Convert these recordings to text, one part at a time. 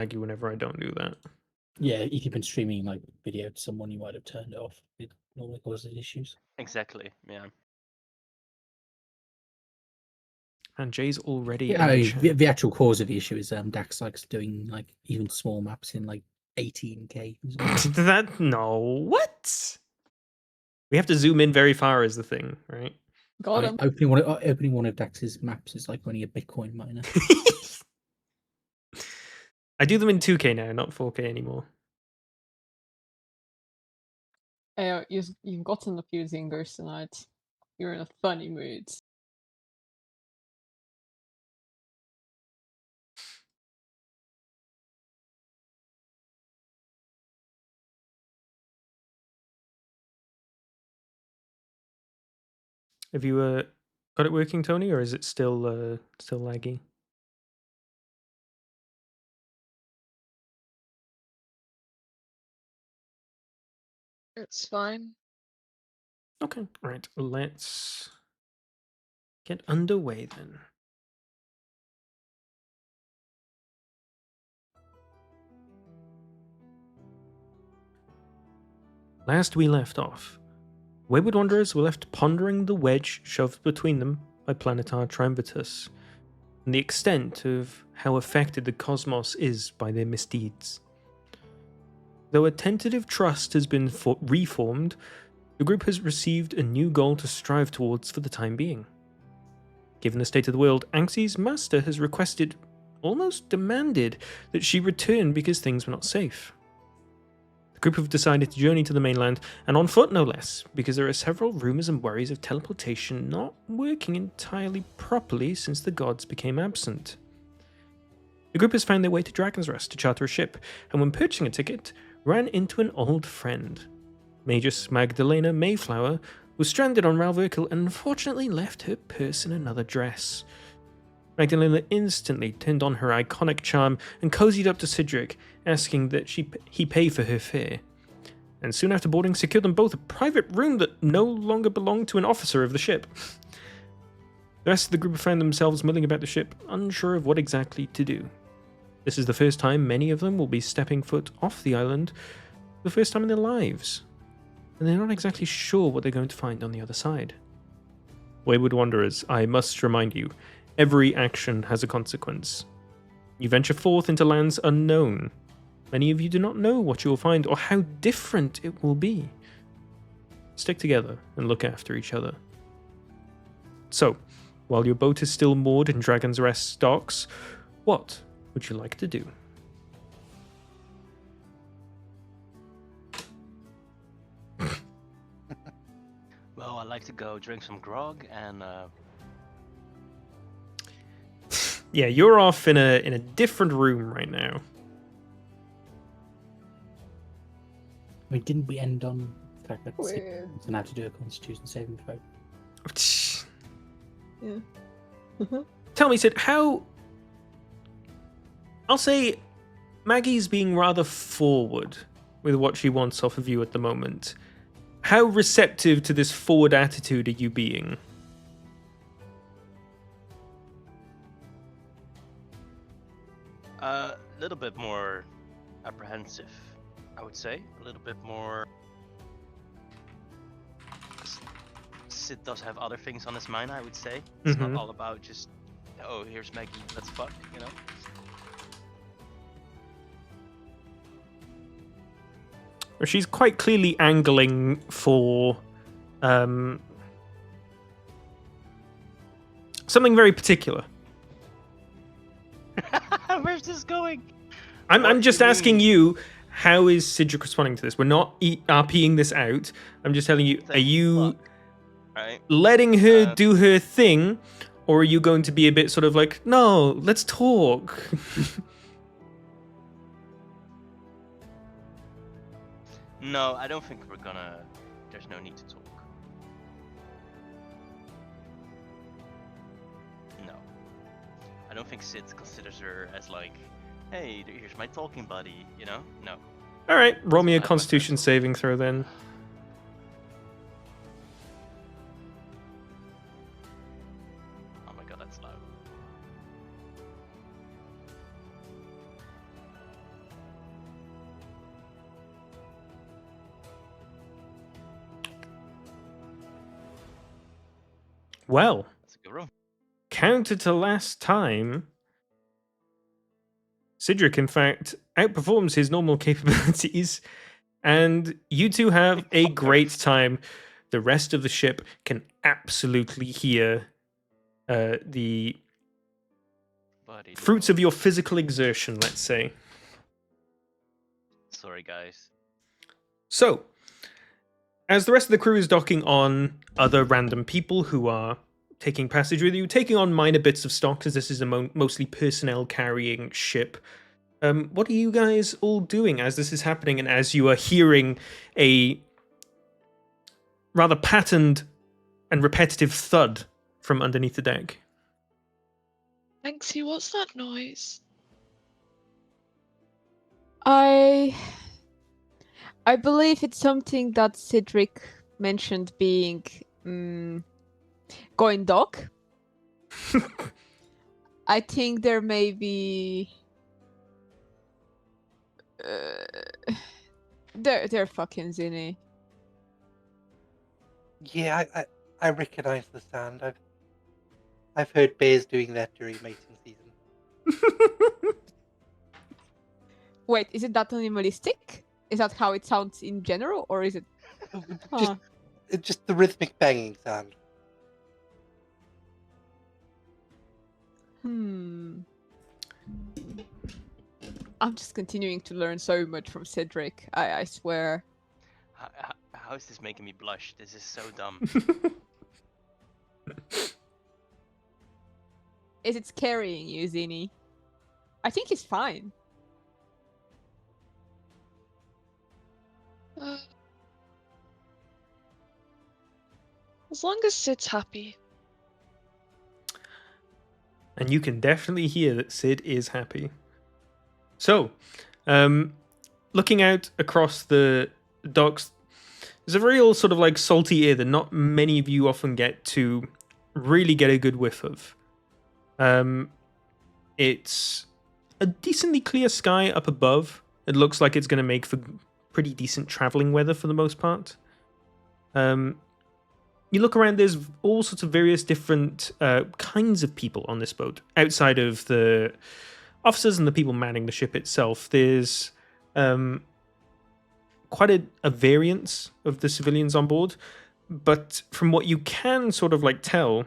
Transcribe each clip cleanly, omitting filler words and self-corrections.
Like you whenever I don't do that. Yeah, if you've been streaming like video to someone, you might have turned it off. It normally causes issues. Exactly. Yeah. And Jay's already Yeah, in the chat. the actual cause of the issue is Dax likes doing like even small maps in like 18K. No, what? We have to zoom in very far is the thing, right? Got him. Opening one of Dax's maps is like running a Bitcoin miner. I do them in 2K now, not 4K anymore. You've gotten a few zingers tonight. You're in a funny mood. Have you got it working, Tony, or is it still laggy? It's fine. Okay, right. Let's get underway then. Last we left off, Wayward Wanderers were left pondering the wedge shoved between them by Planetar Triumvitus, and the extent of how affected the cosmos is by their misdeeds. Though a tentative trust has been reformed, the group has received a new goal to strive towards for the time being. Given the state of the world, Anxi's master has requested, almost demanded, that she return because things were not safe. The group have decided to journey to the mainland, and on foot no less, because there are several rumours and worries of teleportation not working entirely properly since the gods became absent. The group has found their way to Dragon's Rest to charter a ship, and when purchasing a ticket, ran into an old friend. Magus Magdalena Mayflower was stranded on Ralverkil and unfortunately left her purse in another dress. Magdalena instantly turned on her iconic charm and cozied up to Cedric, asking that he pay for her fare. And soon after boarding, secured them both a private room that no longer belonged to an officer of the ship. The rest of the group found themselves milling about the ship, unsure of what exactly to do. This is the first time many of them will be stepping foot off the island, for the first time in their lives, and they're not exactly sure what they're going to find on the other side. Wayward Wanderers, I must remind you, every action has a consequence. You venture forth into lands unknown. Many of you do not know what you will find or how different it will be. Stick together and look after each other. So, while your boat is still moored in Dragon's Rest docks, what would you like to do? Well, I'd like to go drink some grog and Yeah, you're off in a different room right now. I mean, didn't we end on the fact that Sid Weird. doesn't have to do a Constitution saving throw? Yeah. Tell me, Sid, how... I'll say Maggie's being rather forward with what she wants off of you at the moment. How receptive to this forward attitude are you being? a little bit more apprehensive, I would say. A little bit more. Sid does have other things on his mind, I would say. It's not all about just, oh, here's Maggie, let's fuck, you know? She's quite clearly angling for something very particular. Where's this going? I'm just asking you, how is Cedric responding to this? We're not RPing this out. I'm just telling you, are you letting her do her thing, or are you going to be a bit sort of like, no, let's talk? No, I don't think we're gonna. There's no need to talk. No. I don't think Sid considers her as like, hey, here's my talking buddy, you know? No. Alright, roll me a Constitution saving throw then. Oh my god, that's loud. Well, That's a good room. counter to last time, Cedric, in fact, outperforms his normal capabilities, and you two have a great time. The rest of the ship can absolutely hear the Buddy, fruits of your physical exertion, let's say. Sorry, guys. So, as the rest of the crew is docking on other random people who are taking passage with you, taking on minor bits of stock, as this is a mostly personnel carrying ship. What are you guys all doing as this is happening and as you are hearing a rather patterned and repetitive thud from underneath the deck? Banksy, what's that noise? I believe it's something that Cedric mentioned being going dock. I think there may be they're fucking zinny. Yeah, I recognize the sound. I've heard bears doing that during mating season. Wait, is it that animalistic? Is that how it sounds in general, or is it? Just, just the rhythmic banging sound. I'm just continuing to learn so much from Cedric. I swear. How is this making me blush? This is so dumb. Is it carrying you, Zini? I think he's fine. As long as Sid's happy. And you can definitely hear that Sid is happy. So, looking out across the docks, there's a real sort of like salty air that not many of you often get to really get a good whiff of. It's a decently clear sky up above. It looks like it's going to make for pretty decent traveling weather for the most part. You look around, there's all sorts of various different kinds of people on this boat. Outside of the officers and the people manning the ship itself, there's quite a variance of the civilians on board. But from what you can sort of like tell,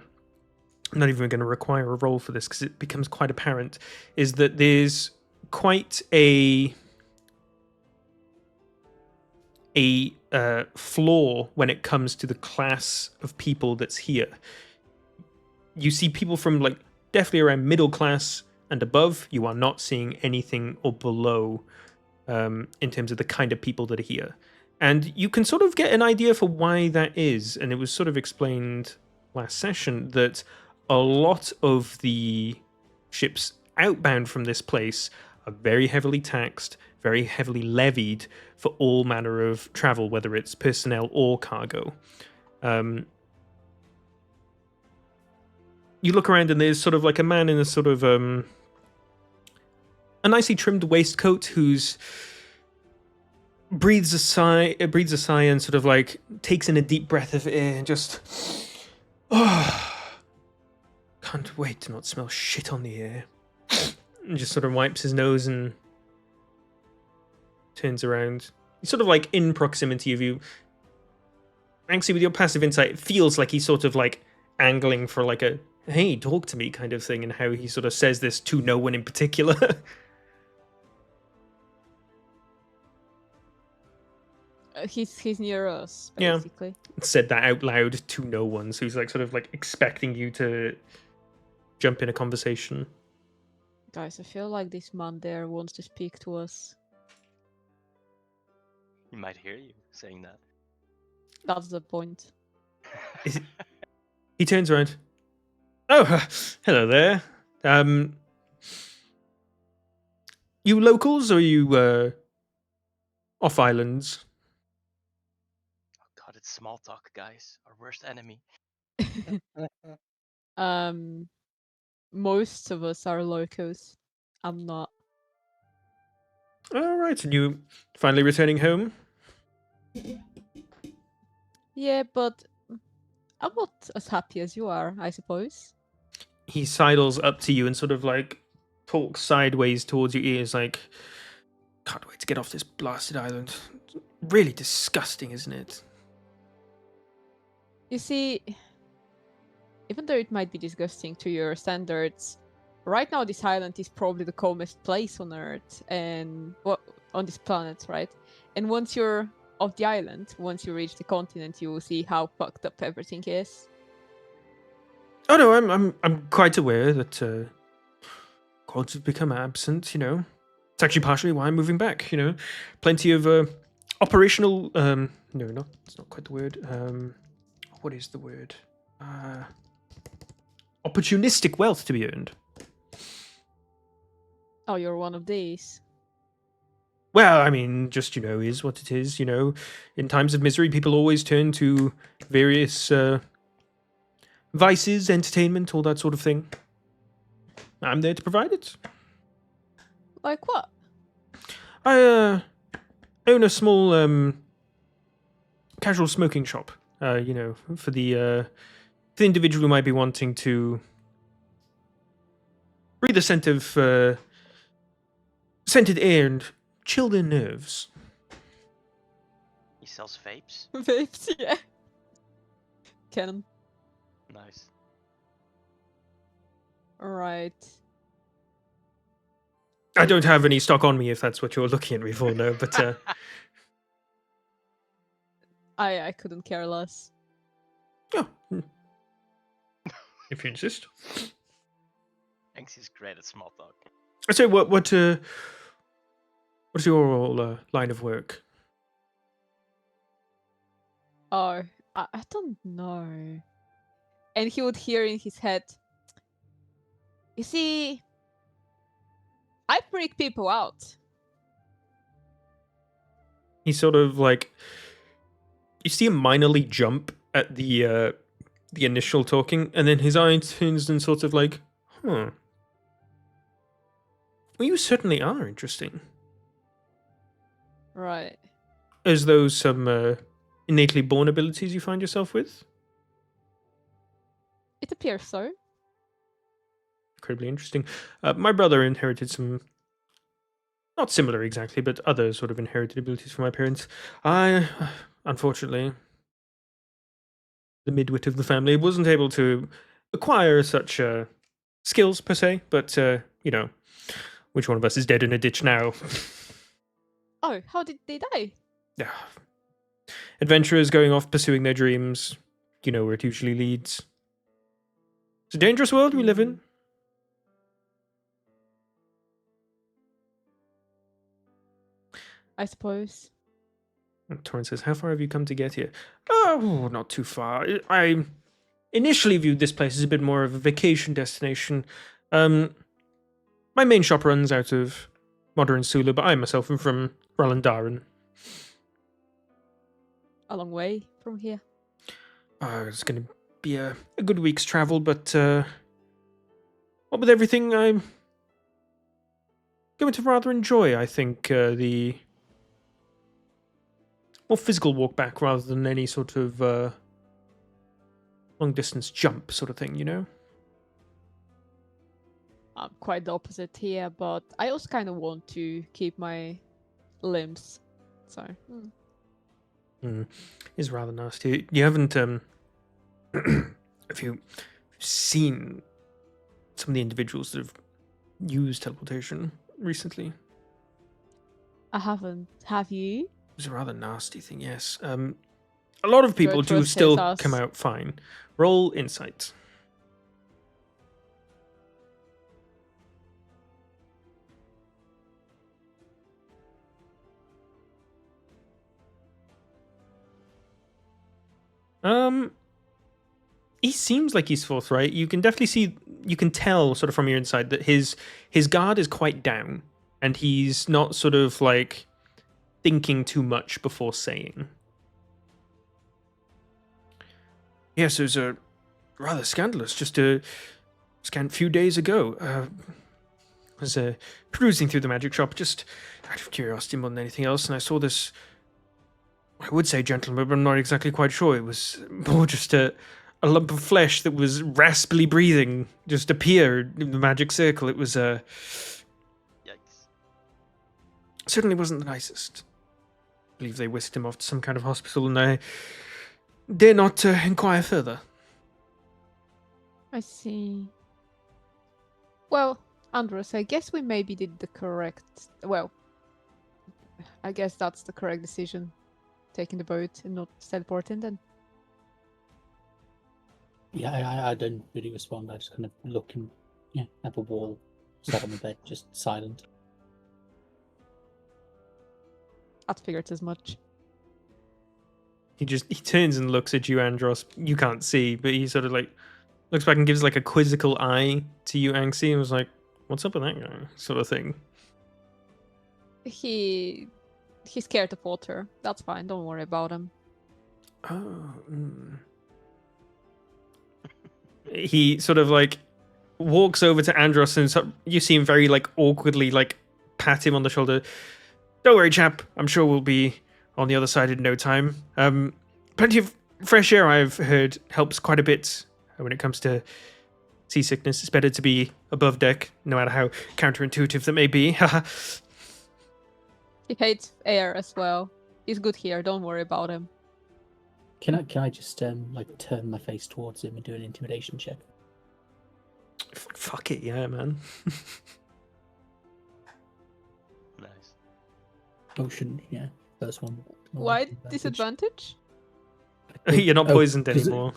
I'm not even going to require a roll for this because it becomes quite apparent, is that there's quite a flaw when it comes to the class of people that's here. You see people from like definitely around middle class and above. You are not seeing anything or below in terms of the kind of people that are here. And you can sort of get an idea for why that is. And it was sort of explained last session that a lot of the ships outbound from this place are very heavily taxed, very heavily levied for all manner of travel, whether it's personnel or cargo. You look around and there's sort of like a man in a sort of a nicely trimmed waistcoat who's breathes a sigh and sort of like takes in a deep breath of air and just can't wait to not smell shit on the air. And just sort of wipes his nose and turns around. He's sort of like in proximity of you. Banksy, with your passive insight, it feels like he's sort of like angling for like a hey, talk to me kind of thing, and how he sort of says this to no one in particular. He's near us, Yeah. basically. Said that out loud to no one, so he's like sort of like expecting you to jump in a conversation. Guys, I feel like this man there wants to speak to us. He might hear you saying that. That's the point. He turns around. Oh, hello there. You locals or you off islands? Oh god, it's small talk, guys. Our worst enemy. Most of us are locals. I'm not. All right, and you finally returning home? Yeah, but I'm not as happy as you are, I suppose. He sidles up to you and sort of like talks sideways towards your ears, like, can't wait to get off this blasted island. Really disgusting, isn't it? You see, even though it might be disgusting to your standards, right now this island is probably the calmest place on Earth and on this planet, right? And once you're off the island, once you reach the continent, you will see how fucked up everything is. Oh no, I'm quite aware that gods have become absent. You know, it's actually partially why I'm moving back. You know, plenty of operational. No, not it's not quite the word. What is the word? Opportunistic wealth to be earned. Oh, you're one of these. Well, I mean, just, is what it is. In times of misery, people always turn to various vices, entertainment, all that sort of thing. I'm there to provide it. Like what? I own a small casual smoking shop. For the individual who might be wanting to breathe a scent of scented air and chill their nerves. He sells vapes. Vapes, yeah. Canon. Nice. Alright. I don't have any stock on me if that's what you're looking at me for, no, but I couldn't care less. oh, if you insist. Thanks, he's great at small talk. So what's your line of work? Oh, I don't know. And he would hear in his head, you see, I freak people out. He sort of like, you see him minorly jump at the initial talking, and then his eye turns and sort of like, huh. Well, you certainly are interesting. Right. As those some innately born abilities you find yourself with? It appears so. Incredibly interesting. My brother inherited some, not similar exactly, but other sort of inherited abilities from my parents. I, unfortunately, the midwit of the family, wasn't able to acquire such skills per se, but, which one of us is dead in a ditch now? Oh, how did they die? Yeah. Adventurers going off pursuing their dreams, you know where it usually leads. It's a dangerous world we live in. I suppose. Torrent says, how far have you come to get here? Oh, not too far. I initially viewed this place as a bit more of a vacation destination. My main shop runs out of modern Sulu, but I myself am from Rolandaran. A long way from here. It's going to be a good week's travel, but what with everything, I'm going to rather enjoy, I think, the more physical walk back rather than any sort of long-distance jump sort of thing, you know? I'm quite the opposite here, but I also kind of want to keep my limbs. So, It's rather nasty. You haven't, have you seen some of the individuals that have used teleportation recently? I haven't. Have you? It's a rather nasty thing, yes. A lot of people do Gertrude still says us. come out fine. Roll insight. He seems like he's forthright. You can definitely see, you can tell sort of from your inside that his guard is quite down, and he's not sort of like thinking too much before saying. Yes, it was rather scandalous. Just a scant few days ago, was cruising through the magic shop just out of curiosity more than anything else, and I saw this. I would say gentleman, but I'm not exactly quite sure. It was more just a a lump of flesh that was raspily breathing just appeared in the magic circle. It was Yikes. certainly wasn't the nicest. I believe they whisked him off to some kind of hospital, and I dare not inquire further. I see. Well, Andros, I guess we maybe did the correct. Well, I guess that's the correct decision, taking the boat and not teleporting. Then. Yeah, I don't really respond. I just kind of look and at the wall, sat on the bed, just silent. I'd figured as much. He turns and looks at you, Andros. You can't see, but he sort of like looks back and gives like a quizzical eye to you, Anxie, and was like, "What's up with that guy?" sort of thing. He's scared of water. That's fine. Don't worry about him. Oh. He sort of like walks over to Andros and you see him very like awkwardly like pat him on the shoulder. Don't worry, chap. I'm sure we'll be on the other side in no time. Plenty of fresh air, I've heard, helps quite a bit when it comes to seasickness. It's better to be above deck, no matter how counterintuitive that may be. He hates air as well. He's good here. Don't worry about him. Can I just like turn my face towards him and do an intimidation check? Fuck it, yeah, man. Nice. Oh, shouldn't first one. Why disadvantage? You're not poisoned 'cause anymore.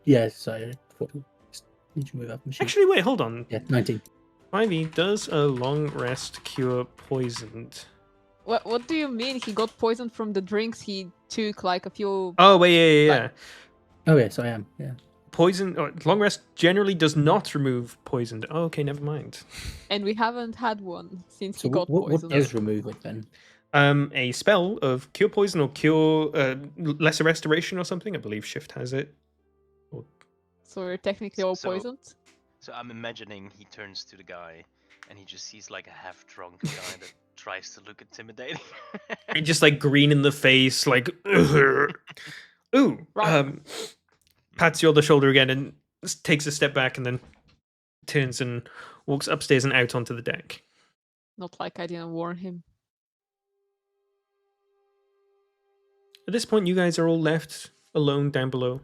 Yeah, sorry. Need to move up. Actually, wait, hold on. Yeah, 19. 5e, does a long rest cure poisoned? What do you mean? He got poisoned from the drinks he took like a few. Oh, wait, yeah. Oh yes, I am. Yeah. Poison, long rest generally does not remove poisoned. Oh, okay, never mind. And we haven't had one since So he got what poisoned. does remove it then? A spell of cure poison or cure lesser restoration or something. I believe Shift has it. So we're technically all So- poisoned. So I'm imagining he turns to the guy and he just sees like a half-drunk guy that tries to look intimidating. And just like green in the face, like ooh. Right. Pats you on the shoulder again and takes a step back and then turns and walks upstairs and out onto the deck. Not like I didn't warn him. At this point, you guys are all left alone down below.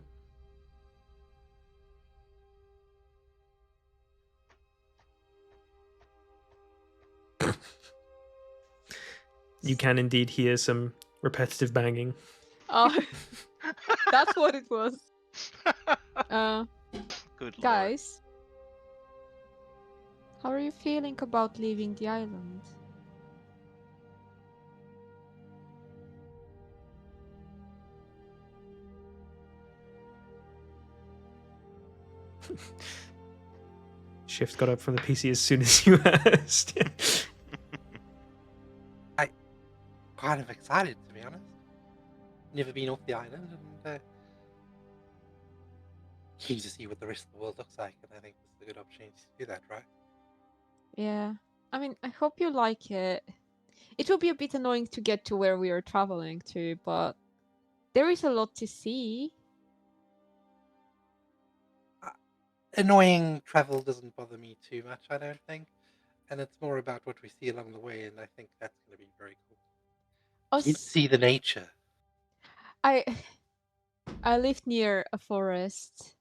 You can indeed hear some repetitive banging. Oh, that's what it was. Good lord. Guys, how are you feeling about leaving the island? Shift got up from the PC as soon as you asked. Kind of excited, to be honest. Never been off the island, and keen to see what the rest of the world looks like, and I think this is a good opportunity to do that, right? Yeah, I mean, I hope you like it. It will be a bit annoying to get to where we are traveling to, but there is a lot to see. Annoying travel doesn't bother me too much, I don't think. And it's more about what we see along the way, and I think that's going to be very cool. You see the nature. I lived near a forest.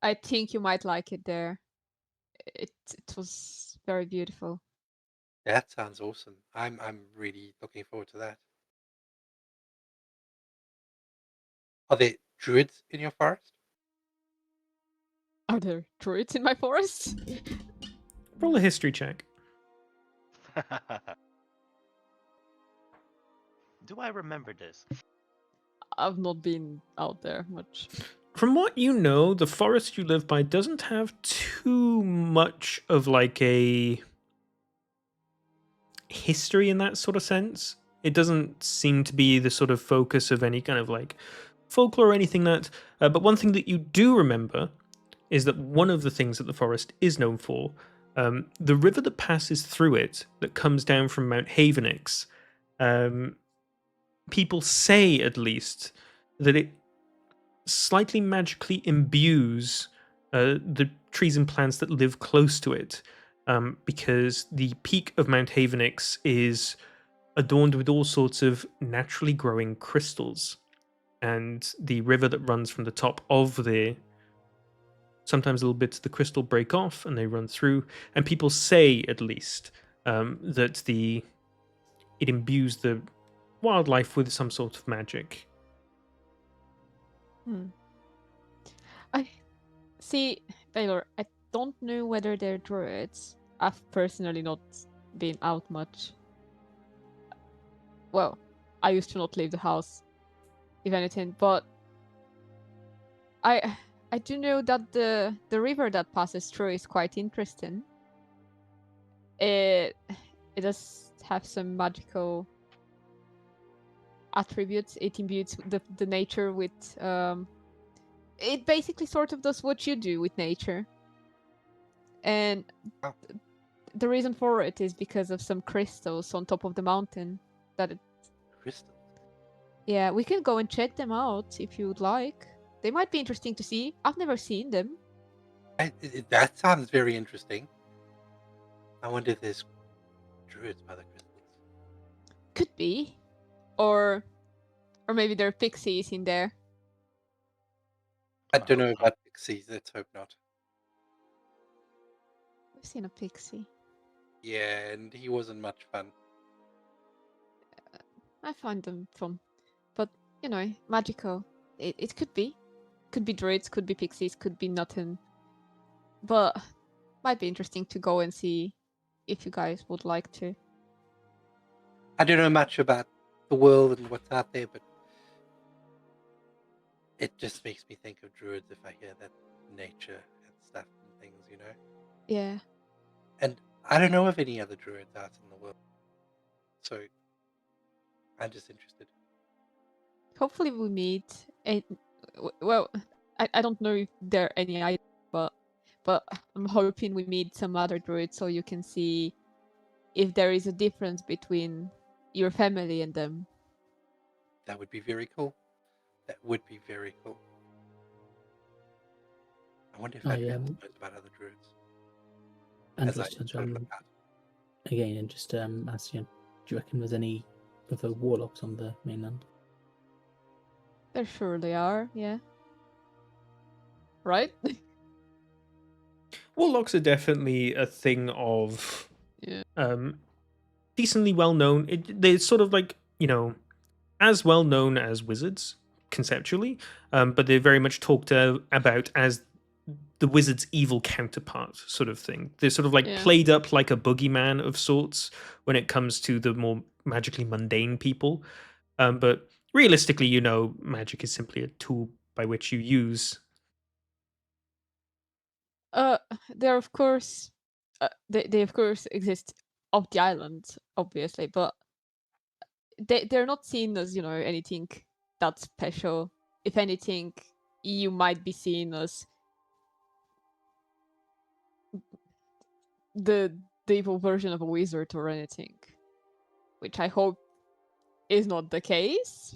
I think you might like it there. It was very beautiful. That sounds awesome. I'm really looking forward to that. Are there druids in your forest? Are there druids in my forest? Roll a history check. Do I remember this? I've not been out there much. From what you know, the forest you live by doesn't have too much of like a history in that sort of sense. It doesn't seem to be the sort of focus of any kind of like folklore or anything that. But one thing that you do remember is that one of the things that the forest is known for, the river that passes through it, that comes down from Mount Havenix, people say at least that it slightly magically imbues the trees and plants that live close to it, because the peak of Mount Havenix is adorned with all sorts of naturally growing crystals, and the river that runs from the top of there, sometimes little bits of the crystal break off and they run through, and people say, at least, that it imbues the wildlife with some sort of magic. I see, Baylor. I don't know whether they're druids. I've personally not been out much. Well, I used to not leave the house, if anything, but I do know that the river that passes through is quite interesting. It does have some magical attributes. It imbues the nature with it basically sort of does what you do with nature. And the reason for it is because of some crystals on top of the mountain Crystals. Yeah, we can go and check them out if you would like. They might be interesting to see. I've never seen them. That sounds very interesting. I wonder if there's druids by the crystals. Could be. Or maybe there are pixies in there. I don't know about pixies. Let's hope not. I've seen a pixie. Yeah, and he wasn't much fun. I find them fun. But, magical. It could be. Could be druids, could be pixies, could be nothing. But might be interesting to go and see if you guys would like to. I don't know much about the world and what's out there, but it just makes me think of druids if I hear that nature and stuff and things, Yeah. And I don't know of any other druids out in the world. So I'm just interested. Hopefully we meet. Well, I don't know if there are any ideas, but I'm hoping we meet some other druids so you can see if there is a difference between your family and them. That would be very cool. That would be very cool. I wonder if I'd be able to learn about other druids. And As I just try to look out. again, and just ask you, do you reckon there's any other warlocks on the mainland? There surely are, yeah. Right? Warlocks are definitely a thing of decently well known. They're sort of like, as well known as wizards conceptually, but they're very much talked about as the wizard's evil counterpart, sort of thing. They're sort of like played up like a boogeyman of sorts when it comes to the more magically mundane people. But realistically, magic is simply a tool by which you use. There of course, they of course exist off the island, obviously, but they're not seen as anything that special. If anything, you might be seen as the evil version of a wizard or anything, which I hope is not the case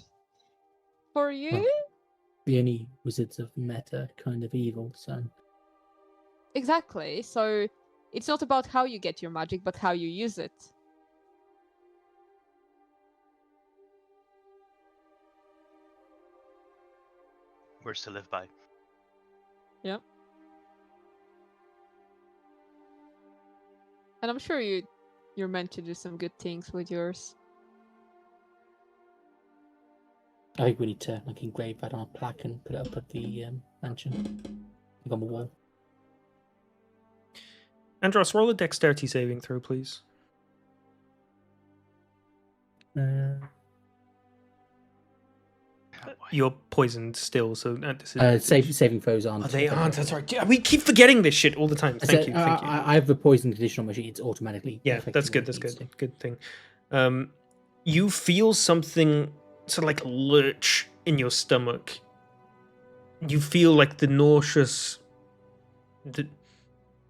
for you. Well, the only wizards I've met are kind of evil, so exactly. So it's not about how you get your magic, but how you use it. Words to live by. Yep. And I'm sure you're meant to do some good things with yours. I think we need to engrave that on a plaque and put it up at the mansion, on the wall. Andros, roll a dexterity saving throw, please. You're poisoned still, so this is... saving throws aren't. Oh, they aren't. That's right. We keep forgetting this shit all the time. Thank you. I have the poison condition on my sheet. It's automatically. Yeah, that's good. That's good. Good thing. You feel something sort of like lurch in your stomach. You feel like the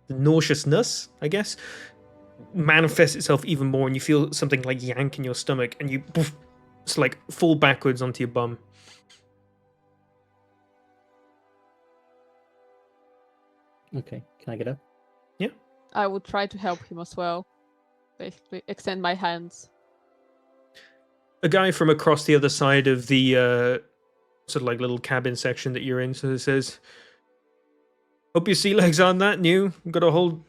nauseousness, I guess, manifests itself even more, and you feel something like yank in your stomach, and you poof, it's like fall backwards onto your bum. Okay, can I get up? I would try to help him as well. Basically, extend my hands. A guy from across the other side of the sort of like little cabin section that you're in sort of says, "Hope your sea legs aren't that new. Got a whole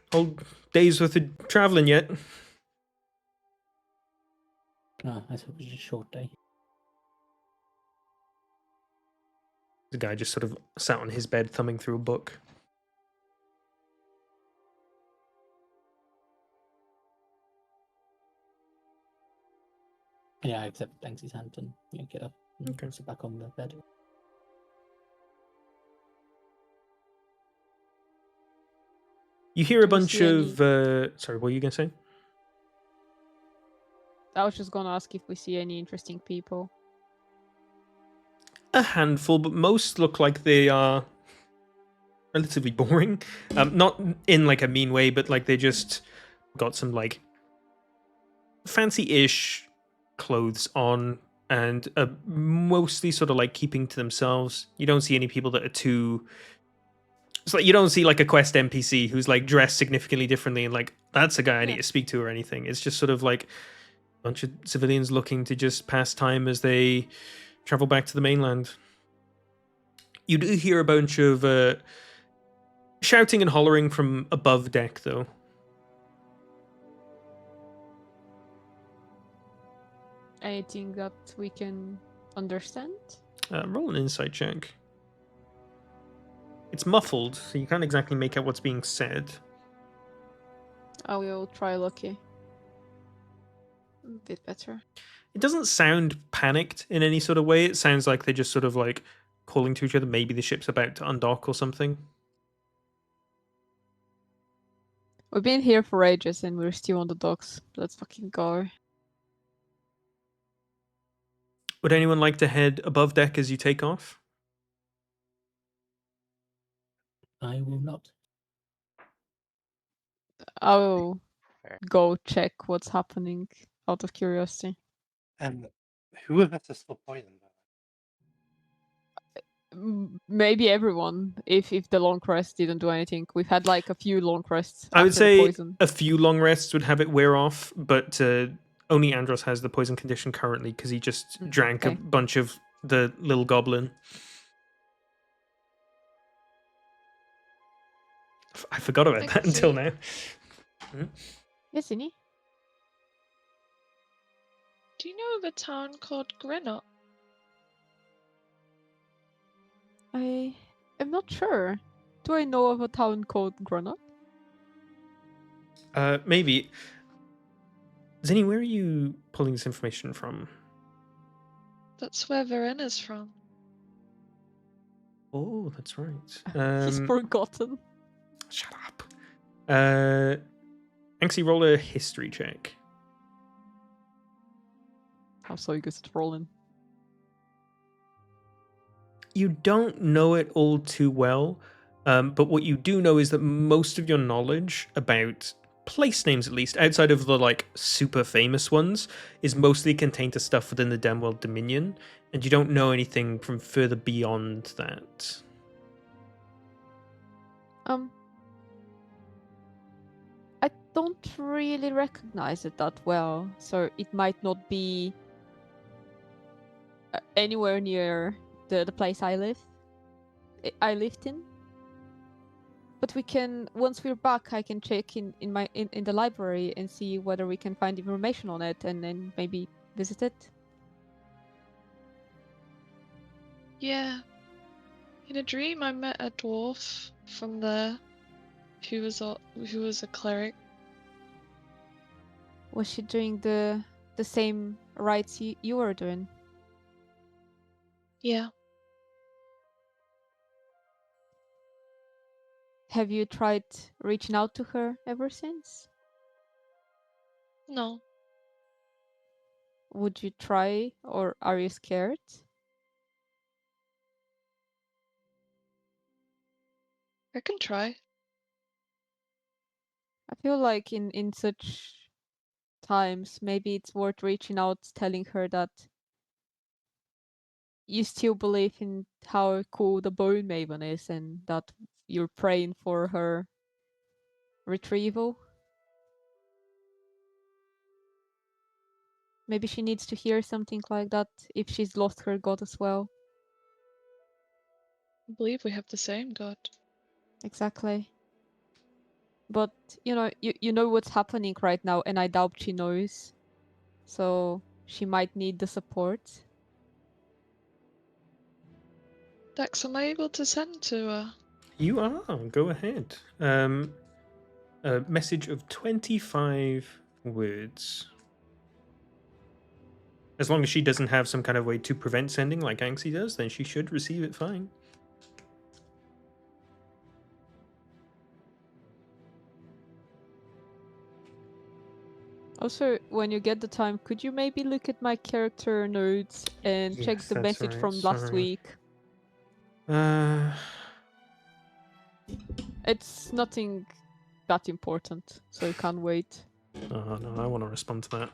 day's worth of traveling yet." Ah, I thought it was a short day. The guy just sort of sat on his bed thumbing through a book. Yeah, I accept Banksy's hand and get up and Okay. sit back on the bed. You hear a Do we bunch see of sorry, what were you gonna say? I was just gonna ask if we see any interesting people. A handful, but most look like they are relatively boring. Not in like a mean way, but like they just got some like fancy-ish clothes on and mostly sort of like keeping to themselves. You don't see any people that are too. It's like you don't see like a quest NPC who's like dressed significantly differently and like that's a guy I need to speak to or anything. It's just sort of like a bunch of civilians looking to just pass time as they travel back to the mainland. You do hear a bunch of shouting and hollering from above deck, though. Anything that we can understand? Roll an insight check. It's muffled, so you can't exactly make out what's being said. I will try lucky. A bit better. It doesn't sound panicked in any sort of way. It sounds like they're just sort of like calling to each other. Maybe the ship's about to undock or something. We've been here for ages and we're still on the docks. Let's fucking go. Would anyone like to head above deck as you take off? I will not. I will Fair. go check what's happening out of curiosity. And who of us is still poisoned? Maybe everyone, if the long rest didn't do anything. We've had like a few long rests. I would after the say poison. a few long rests would have it wear off, but only Andros has the poison condition currently because he just drank a Okay. bunch of the little goblin. I forgot about I that can until see. now. Yes, Inni? Do you know of a town called Greenock? I am not sure. Do I know of a town called Greenock? Maybe. Zinni, where are you pulling this information from? That's where Verena's from. Oh, that's right. He's forgotten. Shut up. Anxie, roll a history check. I'm so good at rolling. You don't know it all too well, but what you do know is that most of your knowledge about place names, at least outside of the like super famous ones, is mostly contained to stuff within the Demworld Dominion, and you don't know anything from further beyond that. I don't really recognize it that well, so it might not be anywhere near the place I lived in. But we can, once we're back, I can check in the library and see whether we can find information on it, and then maybe visit it. Yeah. In a dream, I met a dwarf from there, who was a cleric. Was she doing the same rites you were doing? Yeah. Have you tried reaching out to her ever since? No. Would you try, or are you scared? I can try. I feel like in such times, maybe it's worth reaching out, telling her that you still believe in how cool the Bone Maven is, and that you're praying for her retrieval. Maybe she needs to hear something like that if she's lost her god as well. I believe we have the same god. Exactly. But you know what's happening right now, and I doubt she knows. So she might need the support. Dex, am I able to send to her? You are. Go ahead. A message of 25 words. As long as she doesn't have some kind of way to prevent sending like Anxie does, then she should receive it fine. Also, when you get the time, could you maybe look at my character notes and check Yes, the that's message right, from last sorry. week? It's nothing that important, so you can't wait. Oh no, I want to respond to that.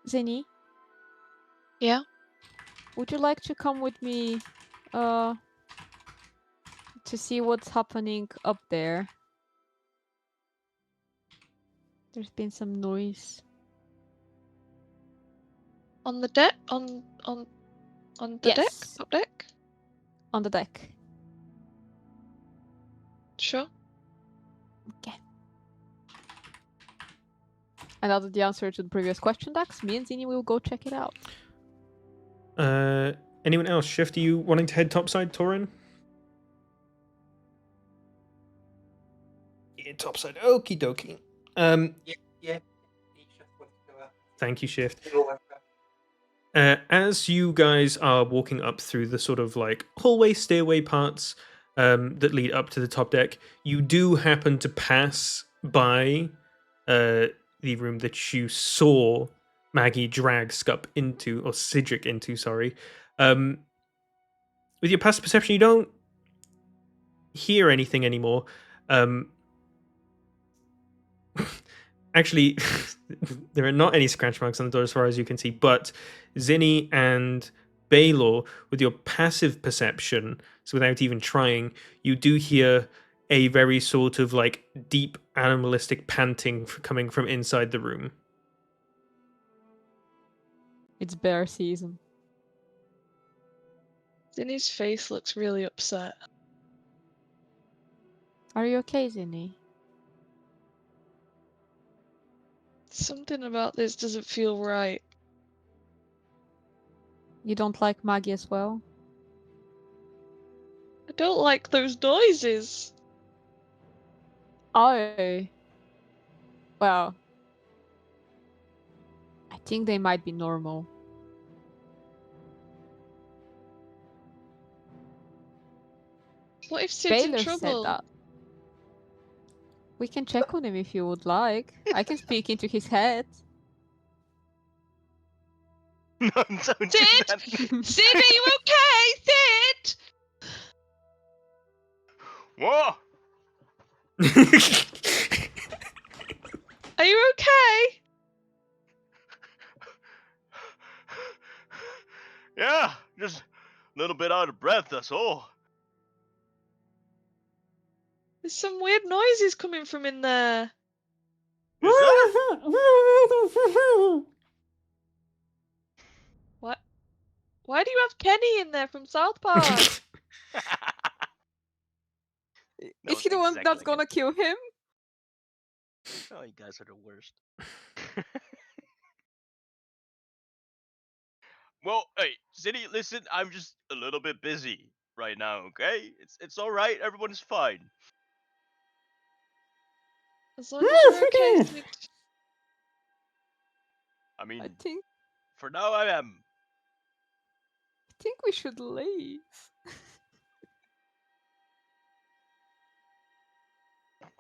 Zinni, Yeah. would you like to come with me to see what's happening up there? There's been some noise. On the deck? On the deck? Yes. Top deck? On the deck. Sure. Okay. And that's the answer to the previous question, Dax. Me and Zinni will go check it out. Anyone else? Shift, are you wanting to head topside, Torin? Yeah, topside. Okie dokie. Yeah. He just wants to go up. Thank you, Shift. He will work out. As you guys are walking up through the sort of like hallway, stairway parts that lead up to the top deck, you do happen to pass by the room that you saw Maggie drag Scup into, or Cedric into, sorry. With your passive perception, you don't hear anything anymore. Actually, there are not any scratch marks on the door as far as you can see, but Zinni and Baylor, with your passive perception, so without even trying, you do hear a very sort of like deep animalistic panting coming from inside the room. It's bear season. Zinni's face looks really upset. Are you okay, Zinni? Something about this doesn't feel right. You don't like Maggie as well? I don't like those noises. Oh. Well. I think they might be normal. What if Sid's in Baylor said trouble? that. We can check on him if you would like. I can speak into his head. No, don't do Sid! that. Sid, are you okay? Sid! Whoa! Are you okay? Yeah, just a little bit out of breath, that's all. There's some weird noises coming from in there. Is that? What? Why do you have Kenny in there from South Park? Is he the one that's gonna kill him? Oh, you guys are the worst. Well, hey, City, listen, I'm just a little bit busy right now, okay? It's all right. Everyone's fine. As long as you're okay, Sid. I mean, I think for now I am. we should leave.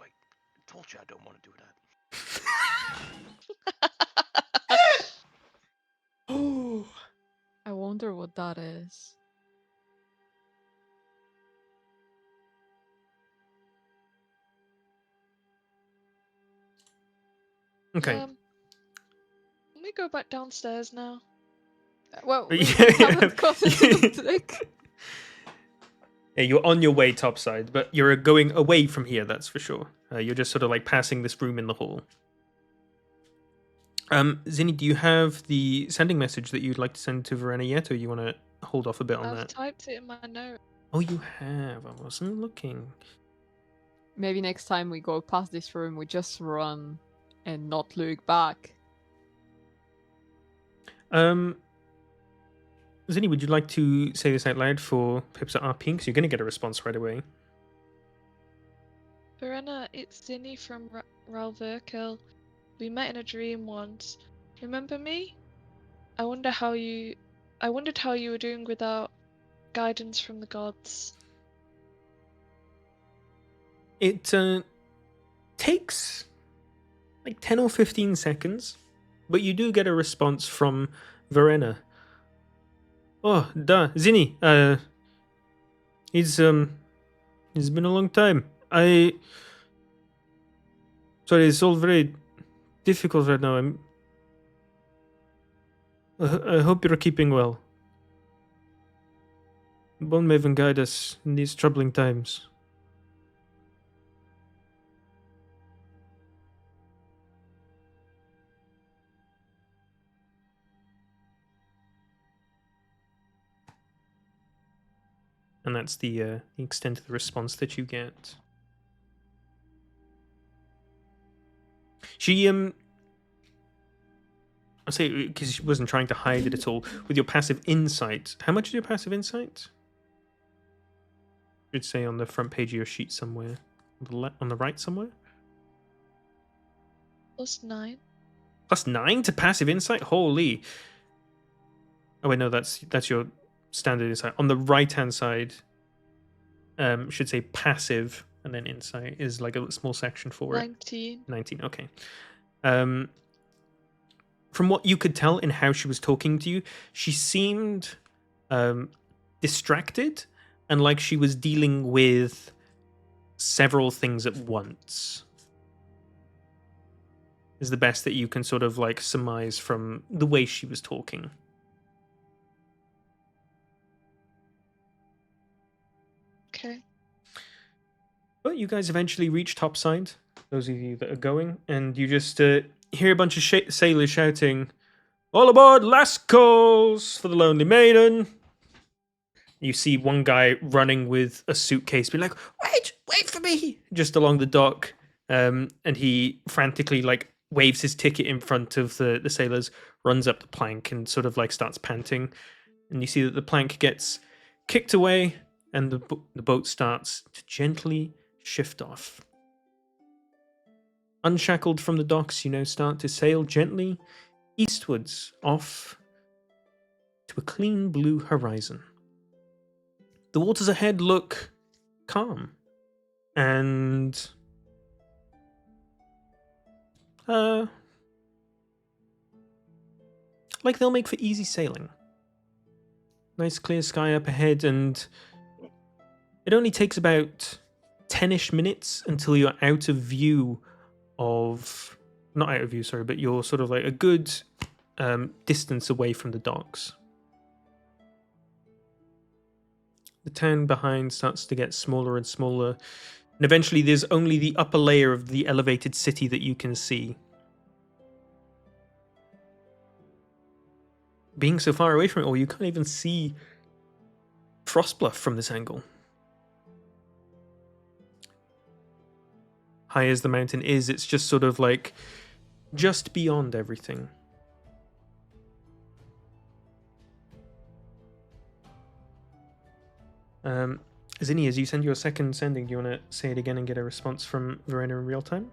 Wait, I told you I don't want to do that. I wonder what that is. Okay. Let me go back downstairs now. Well, we Yeah, haven't gotten to the deck. Yeah, you're on your way topside, but you're going away from here, that's for sure. You're just sort of like passing this room in the hall. Zinni, do you have the sending message that you'd like to send to Verena yet, or you want to hold off a bit on I've that? typed it in my note. Oh, you have. I wasn't looking. Maybe next time we go past this room, we just run and not look back. Zinni, would you like to say this out loud for Pips at RP? Because you're going to get a response right away. Verena, it's Zinni from Ralverkil. We met in a dream once. Remember me? I wondered how you were doing without guidance from the gods. It takes like 10 or 15 seconds, but you do get a response from Verena. Oh, da, Zinni, it's been a long time. Sorry, it's all very difficult right now. I hope you're keeping well. Bone Maven guide us in these troubling times. And that's the extent of the response that you get. She I say because she wasn't trying to hide it at all. With your passive insight, how much is your passive insight? Should say on the front page of your sheet somewhere, on the right somewhere. +9. +9 to passive insight. Holy! Oh wait, no, that's your standard insight. On the right hand side, should say passive, and then insight is like a small section for it. 19. 19. Okay. From what you could tell in how she was talking to you, she seemed distracted and like she was dealing with several things at once. Is the best that you can sort of like surmise from the way she was talking. Okay. But you guys eventually reach topside, those of you that are going, and you just hear a bunch of sailors shouting, "All aboard, Lascaux for the Lonely Maiden!" You see one guy running with a suitcase, being like, wait for me, just along the dock. And he frantically like waves his ticket in front of the sailors, runs up the plank and sort of like starts panting. And you see that the plank gets kicked away and the boat starts to gently shift off. Unshackled from the docks, you now start to sail gently eastwards off to a clean blue horizon. The waters ahead look calm and like they'll make for easy sailing. Nice clear sky up ahead, and it only takes about 10-ish minutes until you're out of view of... Not out of view, sorry, but you're sort of like a good distance away from the docks. The town behind starts to get smaller and smaller, and eventually there's only the upper layer of the elevated city that you can see. Being so far away from it all, you can't even see Frostbluff from this angle. High as the mountain is, it's just sort of like just beyond everything. Zinni, as you send your second sending, do you want to say it again and get a response from Verena in real time?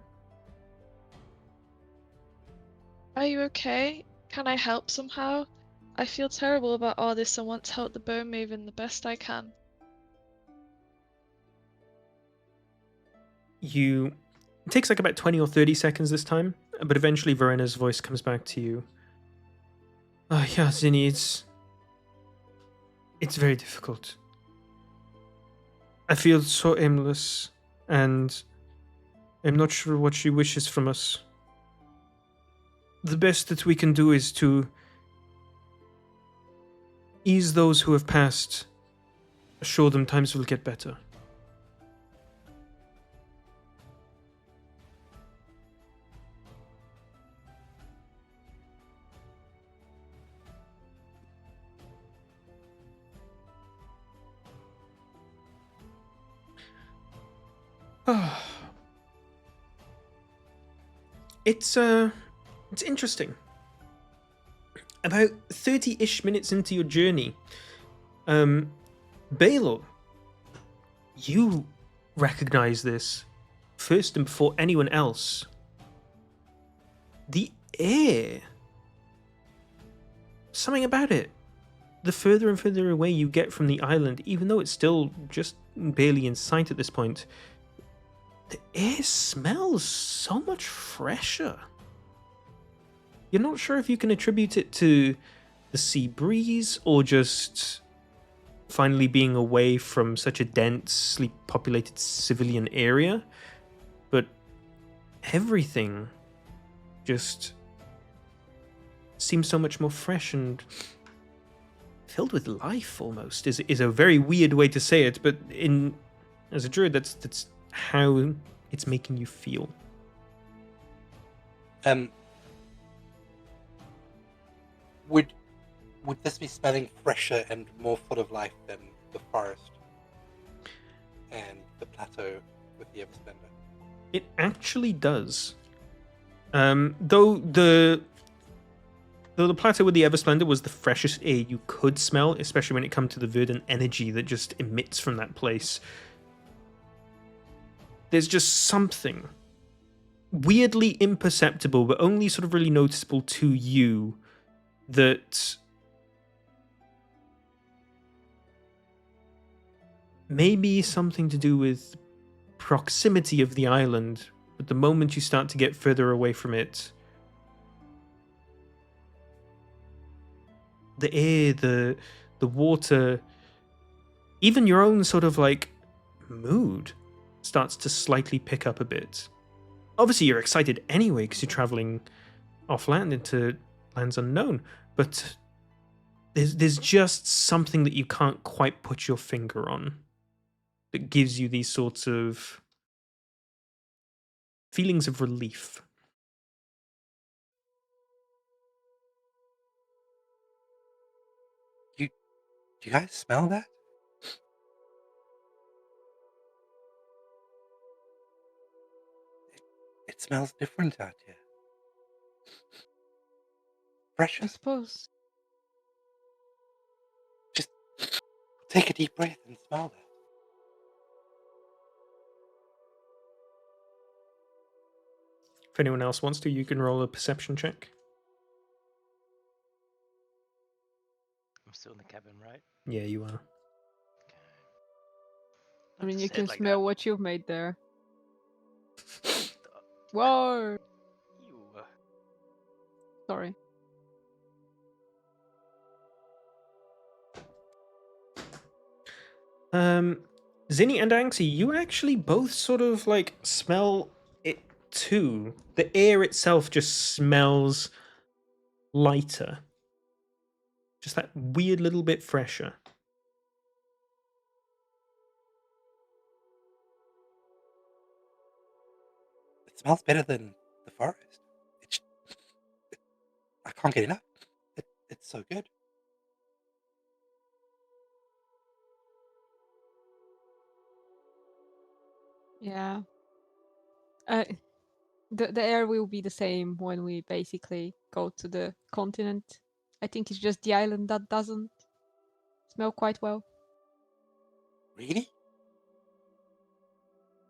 Are you okay? Can I help somehow? I feel terrible about all this and want to help the Bone Maven the best I can. It takes like about 20 or 30 seconds this time, but eventually Verena's voice comes back to you. Oh yeah, Zinni, it's very difficult. I feel so aimless, and I'm not sure what she wishes from us. the best that we can do is to ease those who have passed, assure them times will get better. It's interesting. About 30-ish minutes into your journey, Baylor, you recognize this first and before anyone else. The air. Something about it. The further and further away you get from the island, even though it's still just barely in sight at this point, the air smells so much fresher. You're not sure if you can attribute it to the sea breeze or just finally being away from such a densely populated civilian area, but everything just seems so much more fresh and filled with life almost is a very weird way to say it, but as a druid that's how it's making you feel. Would this be smelling fresher and more full of life than the forest and the plateau with the Eversplendor? It actually does. Though the plateau with the Eversplendor was the freshest air you could smell, especially when it comes to the verdant energy that just emits from that place. There's just something weirdly imperceptible, but only sort of really noticeable to you, that maybe something to do with proximity of the island, but the moment you start to get further away from it, the air, the water, even your own sort of like mood starts to slightly pick up a bit. Obviously you're excited anyway because you're traveling off land into lands unknown, but there's just something that you can't quite put your finger on that gives you these sorts of feelings of relief. Do you guys smell that? It smells different out here. Fresh. I suppose. Just take a deep breath and smell that. If anyone else wants to, you can roll a perception check. I'm still in the cabin, right? Yeah, you are. Okay. I mean, Just you say can it like smell that. what you've made there. Whoa! You, Sorry. Zinni and Anxie, you actually both sort of like smell it too. The air itself just smells lighter. Just that weird little bit fresher. It smells better than the forest. I can't get enough. It's so good. Yeah. The air will be the same when we basically go to the continent. I think it's just the island that doesn't smell quite well. Really?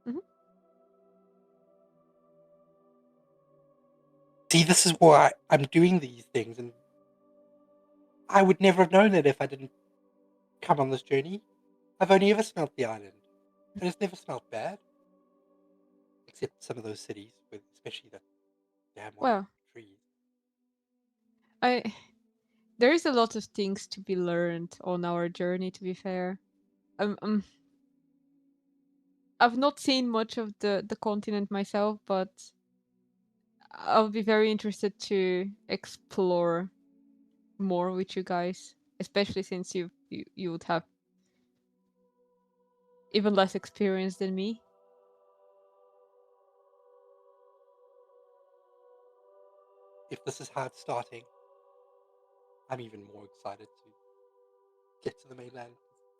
Mhm. See, this is why I'm doing these things, and I would never have known it if I didn't come on this journey. I've only ever smelled the island, and it's never smelled bad. Except some of those cities, with especially the damn one Well, trees. there is a lot of things to be learned on our journey, to be fair. I've not seen much of the continent myself, but I'll be very interested to explore more with you guys, especially since you would have even less experience than me. If this is hard starting, I'm even more excited to get to the mainland.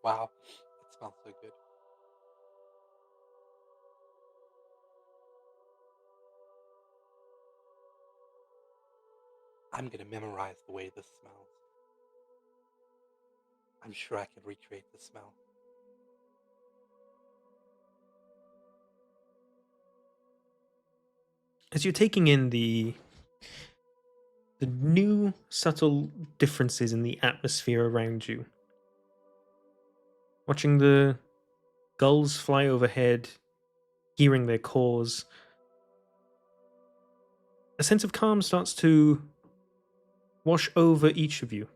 Wow, it smells so good. I'm gonna memorize the way this smells. I'm sure I can recreate the smell. As you're taking in the new subtle differences in the atmosphere around you, watching the gulls fly overhead, hearing their caws, a sense of calm starts to wash over each of you.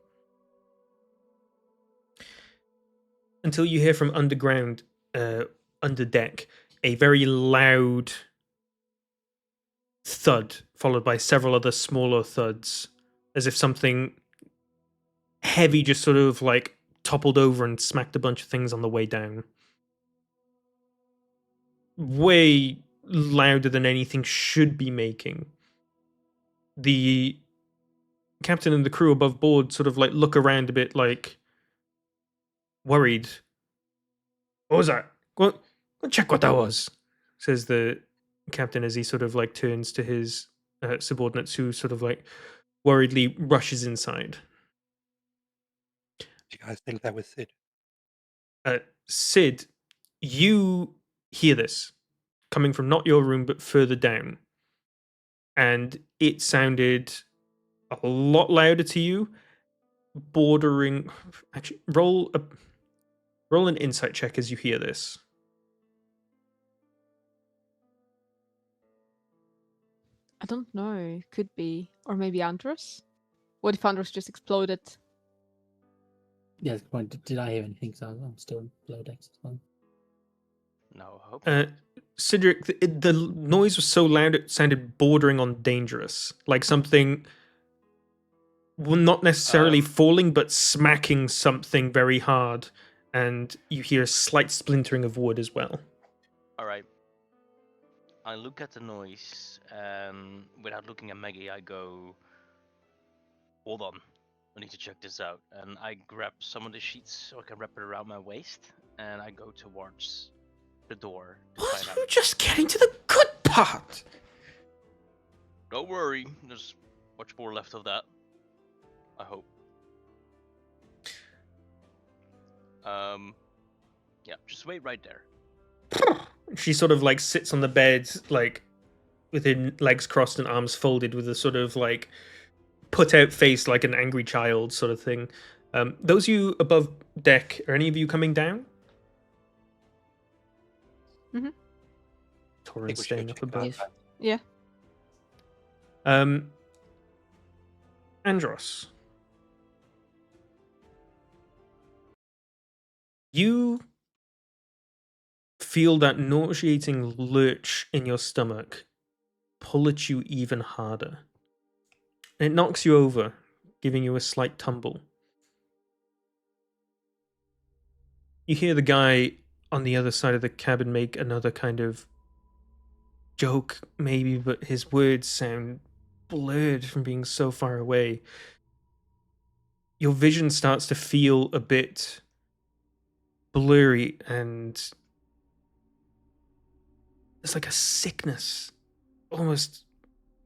Until you hear from underground, under deck, a very loud thud, followed by several other smaller thuds, as if something heavy just sort of like toppled over and smacked a bunch of things on the way down. Way louder than anything should be making. The captain and the crew above board sort of like look around a bit like worried. What was that? Go check what that was, says the captain as he sort of like turns to his subordinates, who sort of like worriedly rushes inside. Do you guys think that was Sid? Sid, you hear this coming from not your room but further down, and it sounded a lot louder to you, bordering. Actually, roll an insight check as you hear this. I don't know. Could be, or maybe Andros. What if Andros just exploded? Yeah, that's the point. Did I hear anything? So I'm still below decks as well. No hope. Cedric, the noise was so loud it sounded bordering on dangerous, like something, well, not necessarily falling, but smacking something very hard, and you hear a slight splintering of wood as well. All right. I look at the noise, and without looking at Maggie, I go, hold on, I need to check this out. And I grab some of the sheets so I can wrap it around my waist, and I go towards the door to What? find out. We're just getting to the good part. Don't worry, there's much more left of that. I hope. Yeah, just wait right there. She sort of like sits on the bed, like with her legs crossed and arms folded, with a sort of like put out face, like an angry child sort of thing. Those of you above deck, are any of you coming down? Mm-hmm. Torrent's staying up above. Yeah. Andros, you feel that nauseating lurch in your stomach pull at you even harder. And it knocks you over, giving you a slight tumble. You hear the guy on the other side of the cabin make another kind of joke, maybe, but his words sound blurred from being so far away. Your vision starts to feel a bit blurry, and there's like a sickness almost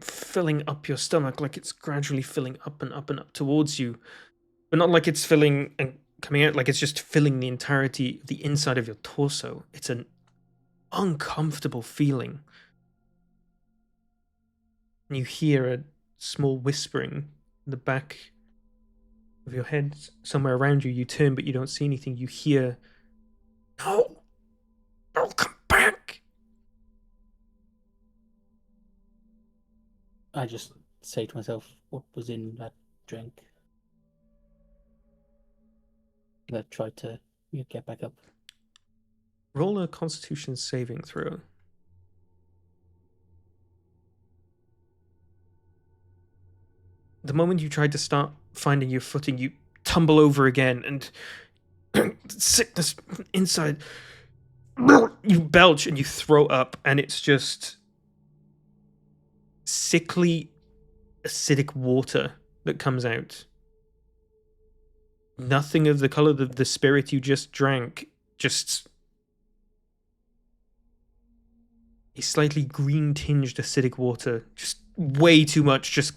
filling up your stomach, like it's gradually filling up and up and up towards you, but not like it's filling and coming out, like it's just filling the entirety of the inside of your torso. It's an uncomfortable feeling. And you hear a small whispering in the back of your head, somewhere around you. You turn, but you don't see anything. You hear, "No, I'll come back." I just say to myself, what was in that drink? And I try to get back up. Roll a Constitution saving throw. the moment you try to start finding your footing, you tumble over again, and sickness inside. You belch and you throw up, and it's just sickly, acidic water that comes out. Nothing of the color of the spirit you just drank, just a slightly green tinged acidic water, just way too much, just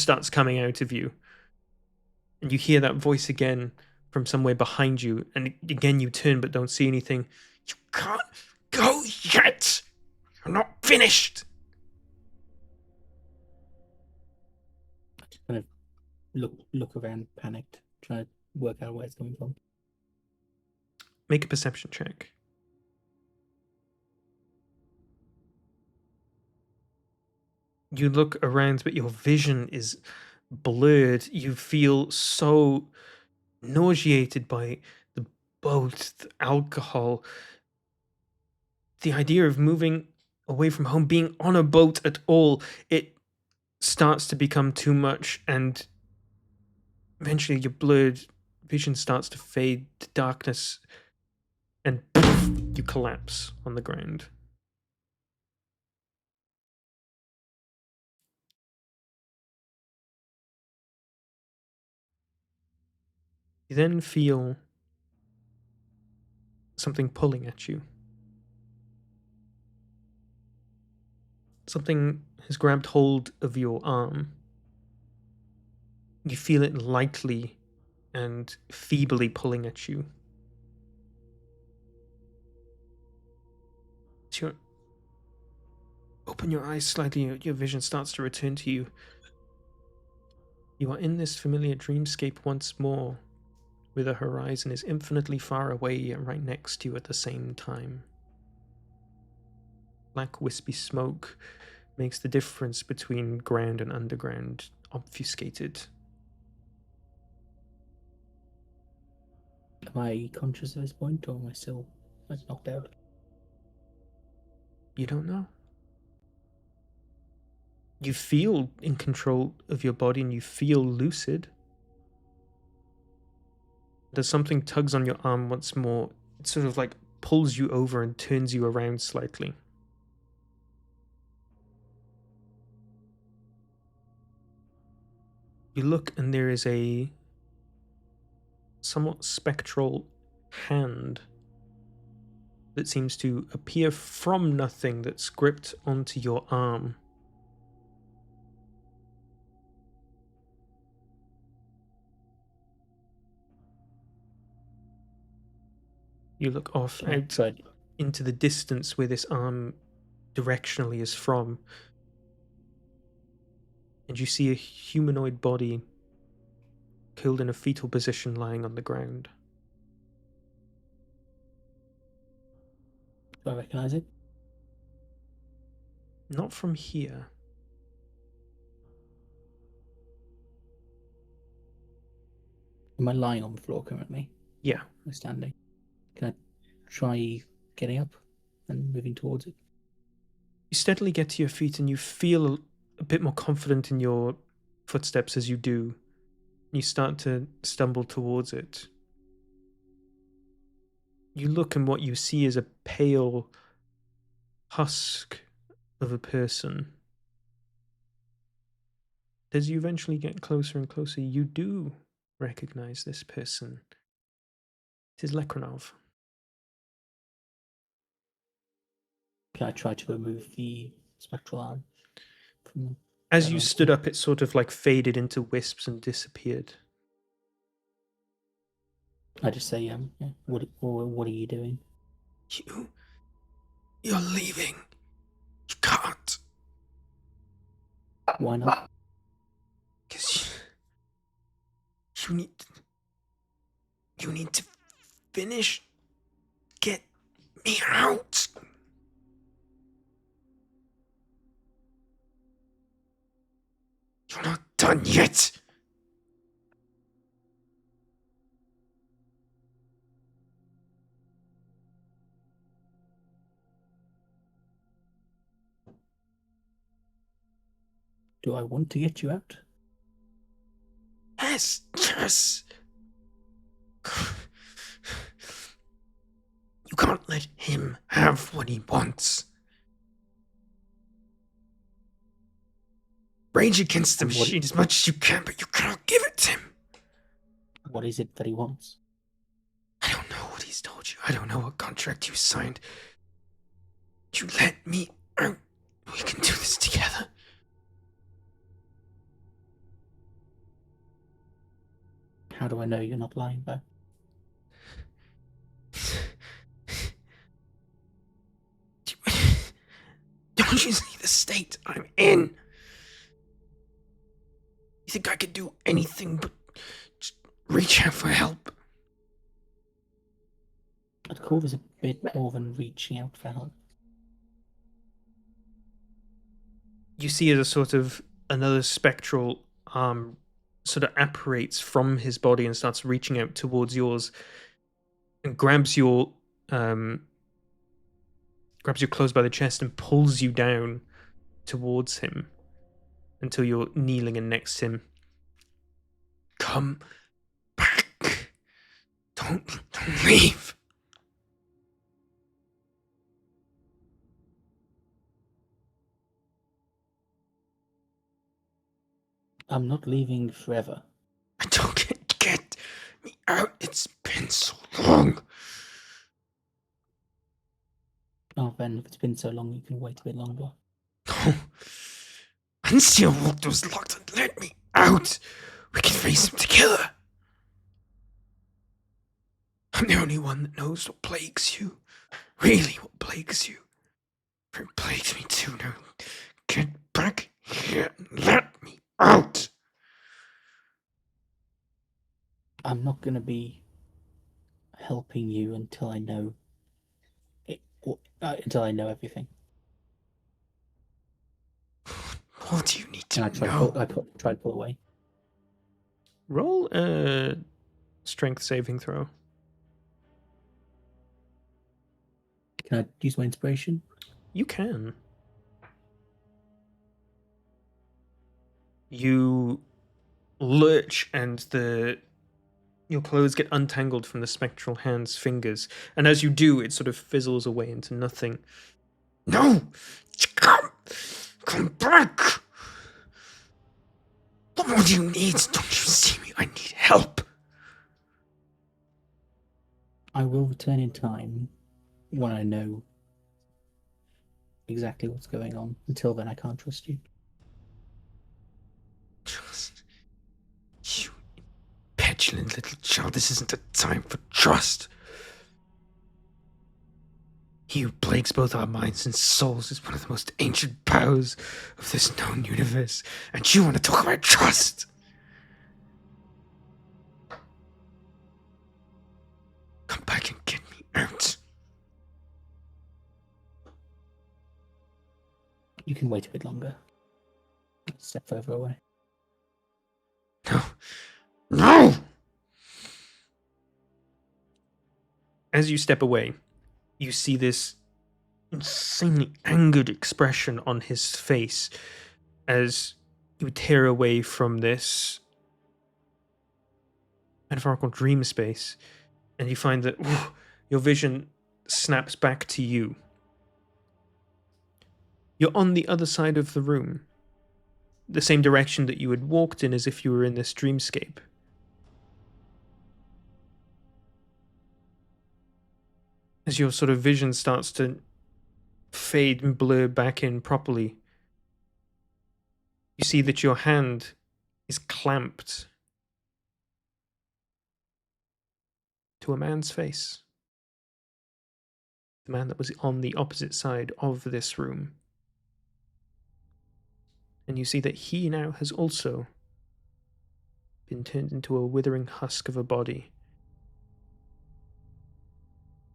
starts coming out of you. And you hear that voice again from somewhere behind you, and again you turn but don't see anything. You can't go yet! You're not finished! I just kind of look around, panicked, trying to work out where it's coming from. Make a perception check. You look around, but your vision is blurred. You feel so nauseated by the boat, the alcohol, the idea of moving away from home, being on a boat at all. It starts to become too much, and eventually your blurred vision starts to fade to darkness, and poof, you collapse on the ground. You then feel something pulling at you. Something has grabbed hold of your arm. You feel it lightly and feebly pulling at you. As you open your eyes slightly, your vision starts to return to you. You are in this familiar dreamscape once more, where the horizon is infinitely far away and right next to you at the same time. Black wispy smoke makes the difference between ground and underground obfuscated. Am I conscious at this point, or am I still knocked out? You don't know. You feel in control of your body and you feel lucid. There's something tugs on your arm once more. It sort of like pulls you over and turns you around slightly. You look and there is a somewhat spectral hand that seems to appear from nothing that's gripped onto your arm. You look off outside into the distance where this arm directionally is from, and you see a humanoid body curled in a fetal position lying on the ground. Do I recognize it? Not from here. Am I lying on the floor currently? Yeah. Am I standing? Can I try getting up and moving towards it? You steadily get to your feet and you feel a bit more confident in your footsteps as you do. You start to stumble towards it. You look and what you see is a pale husk of a person. As you eventually get closer and closer, you do recognize this person. It is Lekranov. Can I try to remove the spectral arm from As you stood up, it sort of like faded into wisps and disappeared. I just say, yeah, what are you doing? You're leaving. You can't. Why not? Because you need to finish. Get me out. You're not done yet. Do I want to get you out? Yes, yes. You can't let him have what he wants. Rage against the And what- machine as much as you can, but you cannot give it to him. What is it that he wants? I don't know what he's told you. I don't know what contract you signed. You let me out. We can do this together. How do I know you're not lying, Bo? Don't you see the state I'm in? You think I could do anything but just reach out for help? I'd call this a bit more than reaching out for help. You see as a sort of another spectral arm sort of apparates from his body and starts reaching out towards yours and grabs your clothes by the chest and pulls you down towards him until you're kneeling and next to him. Come back. Don't leave. I'm not leaving forever. I don't get me out. It's been so long. Oh, Ben, if it's been so long, you can wait a bit longer. No. Unseal walked those locks and let me out. We can face him together. I'm the only one that knows what plagues you. Really, what plagues you. It plagues me too now. Get back here and let me out. I'm not going to be helping you until I know it, until I know everything. What do you need And to I tried, know? try to pull away. Roll a strength saving throw. Can I use my inspiration? You can. You lurch and your clothes get untangled from the spectral hand's fingers, and as you do, it sort of fizzles away into nothing. No! Come back! What more do you need? Don't you see me? I need help. I will return in time when I know exactly what's going on. Until then, I can't trust you. Trust. You petulant little child, this isn't a time for trust. He who plagues both our minds and souls is one of the most ancient powers of this known universe, and you want to talk about trust? Come back and get me out. You can wait a bit longer. Step further away. No. No! As you step away, you see this insanely angered expression on his face as you tear away from this metaphorical dream space, and you find that your vision snaps back to you. You're on the other side of the room, the same direction that you had walked in as if you were in this dreamscape. As your sort of vision starts to fade and blur back in properly, you see that your hand is clamped to a man's face. The man that was on the opposite side of this room. And you see that he now has also been turned into a withering husk of a body.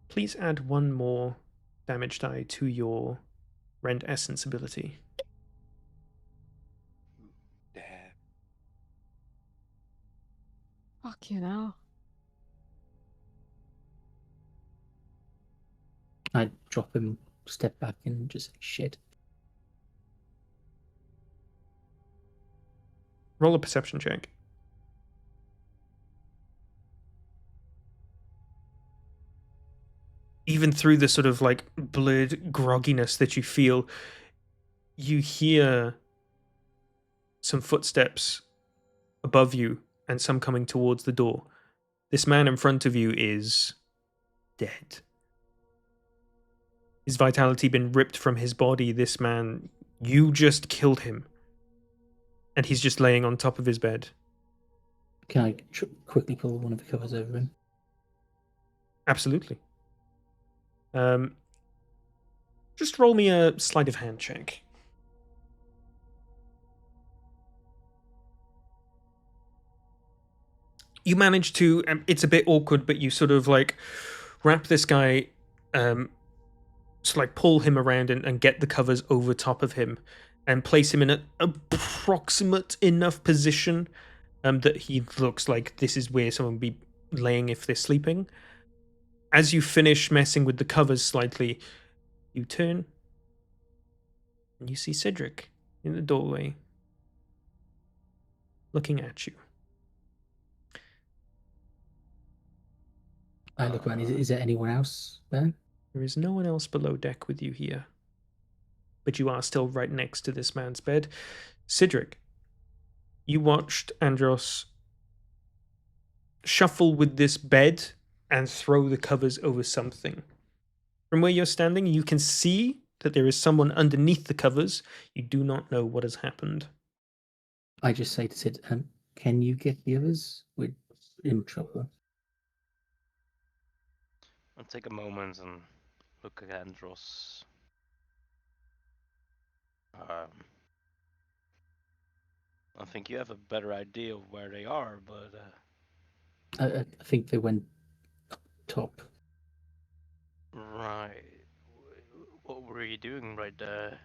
Please add one more damage die to your Rend Essence ability. Damn. Fuck you now. I drop him, step back, and just say, shit. Roll a perception check. even through the sort of like blurred grogginess that you feel, you hear some footsteps above you and some coming towards the door. This man in front of you is dead. His vitality been ripped from his body. This man, you just killed him. And he's just laying on top of his bed. Can I quickly pull one of the covers over him? Absolutely. Just roll me a sleight of hand check. You manage to, it's a bit awkward, but you sort of like wrap this guy, sort of like pull him around and get the covers over top of him and place him in an approximate enough position that he looks like this is where someone would be laying if they're sleeping. As you finish messing with the covers slightly, you turn and you see Cedric in the doorway looking at you. I look around. Is there anyone else there? There is no one else below deck with you here, but you are still right next to this man's bed. Cedric, you watched Andros shuffle with this bed and throw the covers over something. From where you're standing, you can see that there is someone underneath the covers. You do not know what has happened. I just say to Sid, can you get the others? We're in trouble. I'll take a moment and look at Andros. I think you have a better idea of where they are, but I think they went up top. right. What were you doing right there?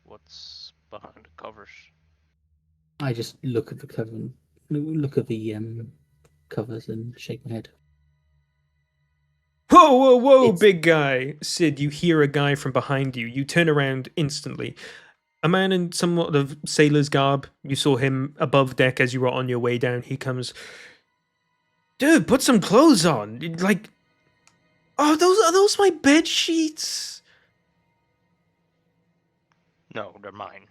What's behind the covers? I just look at the cover and look at the covers and shake my head. Whoa, whoa, whoa, It's- big guy. Sid, you hear a guy from behind you. You turn around instantly. A man in somewhat of sailor's garb. You saw him above deck as you were on your way down. He comes, dude, put some clothes on. Like, oh, are those my bed sheets? No, they're mine.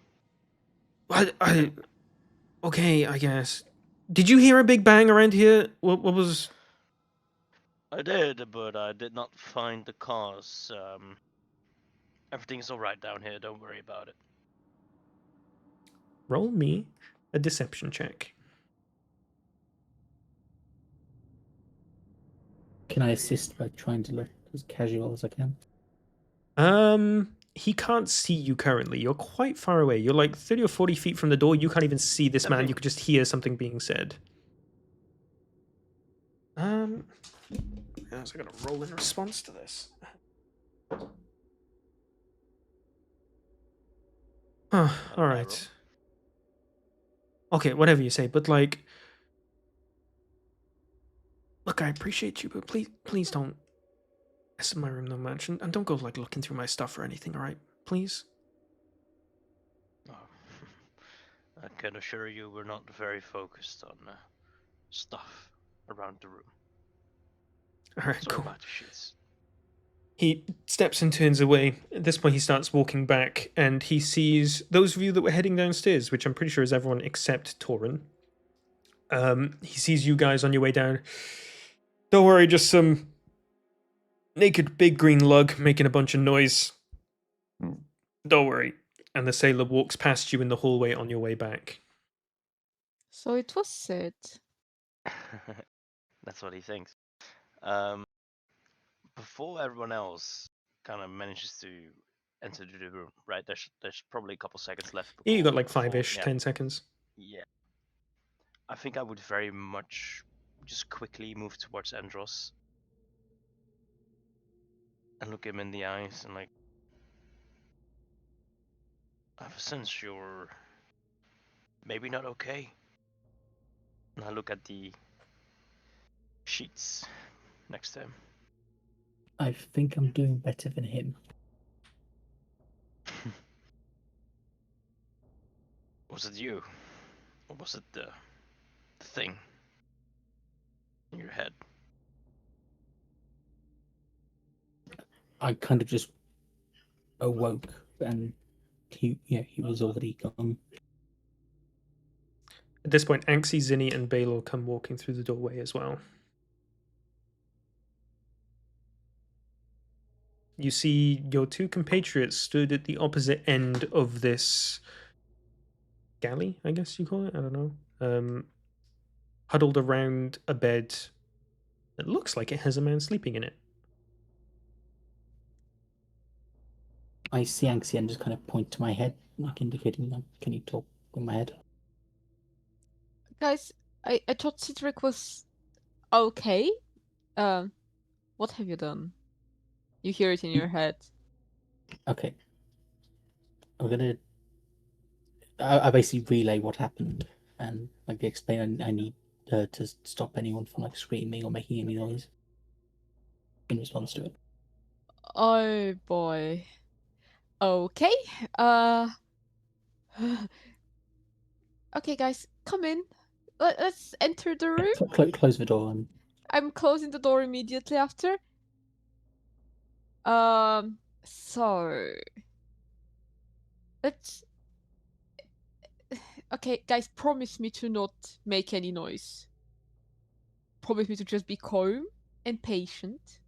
Okay, I guess. Did you hear a big bang around here? What was... I did, but I did not find the cause. Everything's alright down here, don't worry about it. Roll me a deception check. Can I assist by trying to look as casual as I can? He can't see you currently. You're quite far away. You're like 30 or 40 feet from the door. You can't even see this man. You could just hear something being said. I was gonna roll in response to this. Oh, all right. Okay, whatever you say, but like, look, I appreciate you, but please don't mess in my room no much, and don't go like looking through my stuff or anything. All right, please. Oh. I can assure you we're not very focused on stuff around the room. All right, Sorry cool. about the shits. He steps and turns away. At this point, he starts walking back, and he sees those of you that were heading downstairs, which I'm pretty sure is everyone except Torin. He sees you guys on your way down. Don't worry, just some naked big green lug making a bunch of noise. Don't worry. And the sailor walks past you in the hallway on your way back. So it was Sid. That's what he thinks. Before everyone else kind of manages to enter the room, right? There's probably a couple seconds left. Yeah, you got like before- 5-ish, yeah, 10 seconds. Yeah. I think I would very much just quickly move towards Andros and look him in the eyes and like, I have a sense you're maybe not okay. And I look at the sheets next to him. I think I'm doing better than him. Was it you? Or was it the thing in your head? I kind of just awoke, and he was already gone. At this point, Anxie, Zinni, and Baylor come walking through the doorway as well. You see your two compatriots stood at the opposite end of this galley, I guess you call it. I don't know. Huddled around a bed that looks like it has a man sleeping in it. I see Anxie and just kind of point to my head, like indicating, like, can you talk with my head? Guys, I thought Cedric was okay. What have you done? You hear it in your head. Okay. I'm gonna. I basically relay what happened and like explain I need her to stop anyone from like screaming or making any noise in response to it. Oh boy. Okay. Uh. Okay, guys, come in. Let's enter the room. Close the door and I'm closing the door immediately after. So let's. Okay, guys, promise me to not make any noise. Promise me to just be calm and patient.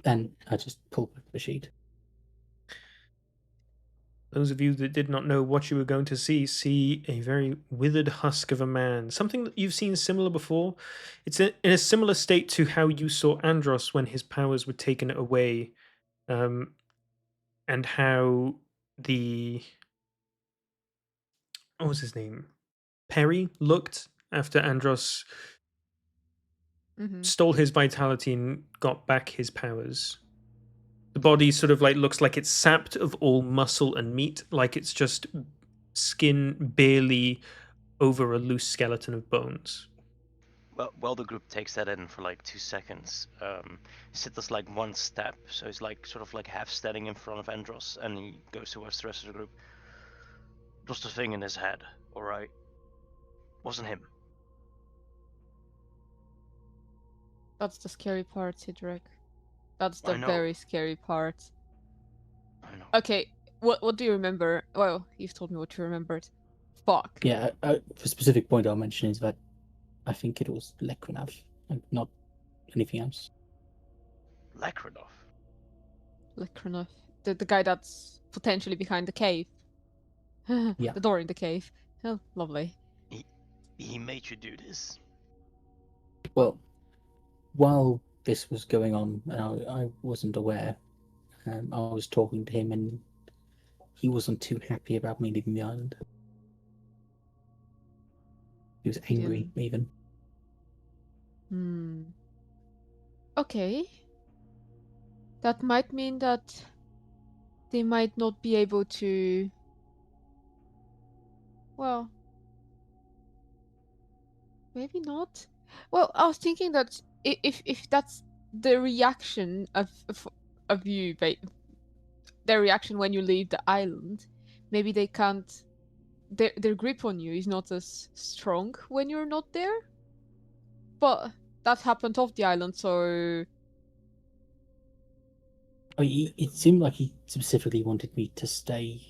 and I just pull back the sheet. Those of you that did not know what you were going to see a very withered husk of a man. Something that you've seen similar before. It's in a similar state to how you saw Andros when his powers were taken away, and how the what was his name? Perry looked after Andros Mm-hmm. stole his vitality and got back his powers. The body sort of like looks like it's sapped of all muscle and meat, like it's just skin barely over a loose skeleton of bones. Well, the group takes that in for like 2 seconds. Sid does like one step, so he's like sort of like half standing in front of Andros, and he goes towards the rest of the group. Just a thing in his head, all right? Wasn't him. That's the scary part, Cedric. That's I the know. very scary part. I know. Okay, what do you remember? Well, you've told me what you remembered. Fuck. Yeah, the specific point I'll mention is that I think it was Lekrinov, like not anything else. Lakrinov. Lekranov. The guy that's potentially behind the cave. Yeah. The door in the cave. Oh, lovely. He made you do this. Well, while this was going on, I wasn't aware. I was talking to him, and he wasn't too happy about me leaving the island. He was angry, even. Okay. That might mean that they might not be able to. Well, maybe not. Well, I was thinking that if that's the reaction of you, their reaction when you leave the island, maybe they can't. Their grip on you is not as strong when you're not there. But that happened off the island, so It seemed like he specifically wanted me to stay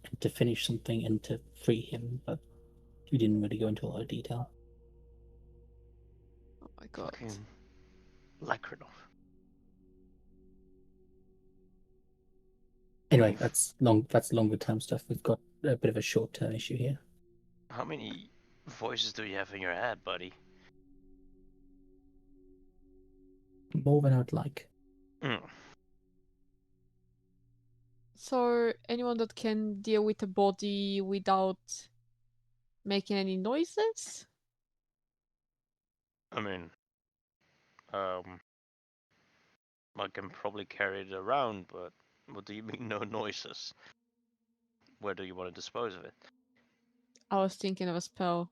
and to finish something and to free him, but we didn't really go into a lot of detail. oh my god. Fucking Lakrinov. Anyway, that's longer term stuff. We've got a bit of a short term issue here. How many voices do you have in your head, buddy? More than I'd like. So anyone that can deal with a body without making any noises? I mean, I can probably carry it around, but what do you mean no noises? Where do you want to dispose of it? I was thinking of a spell.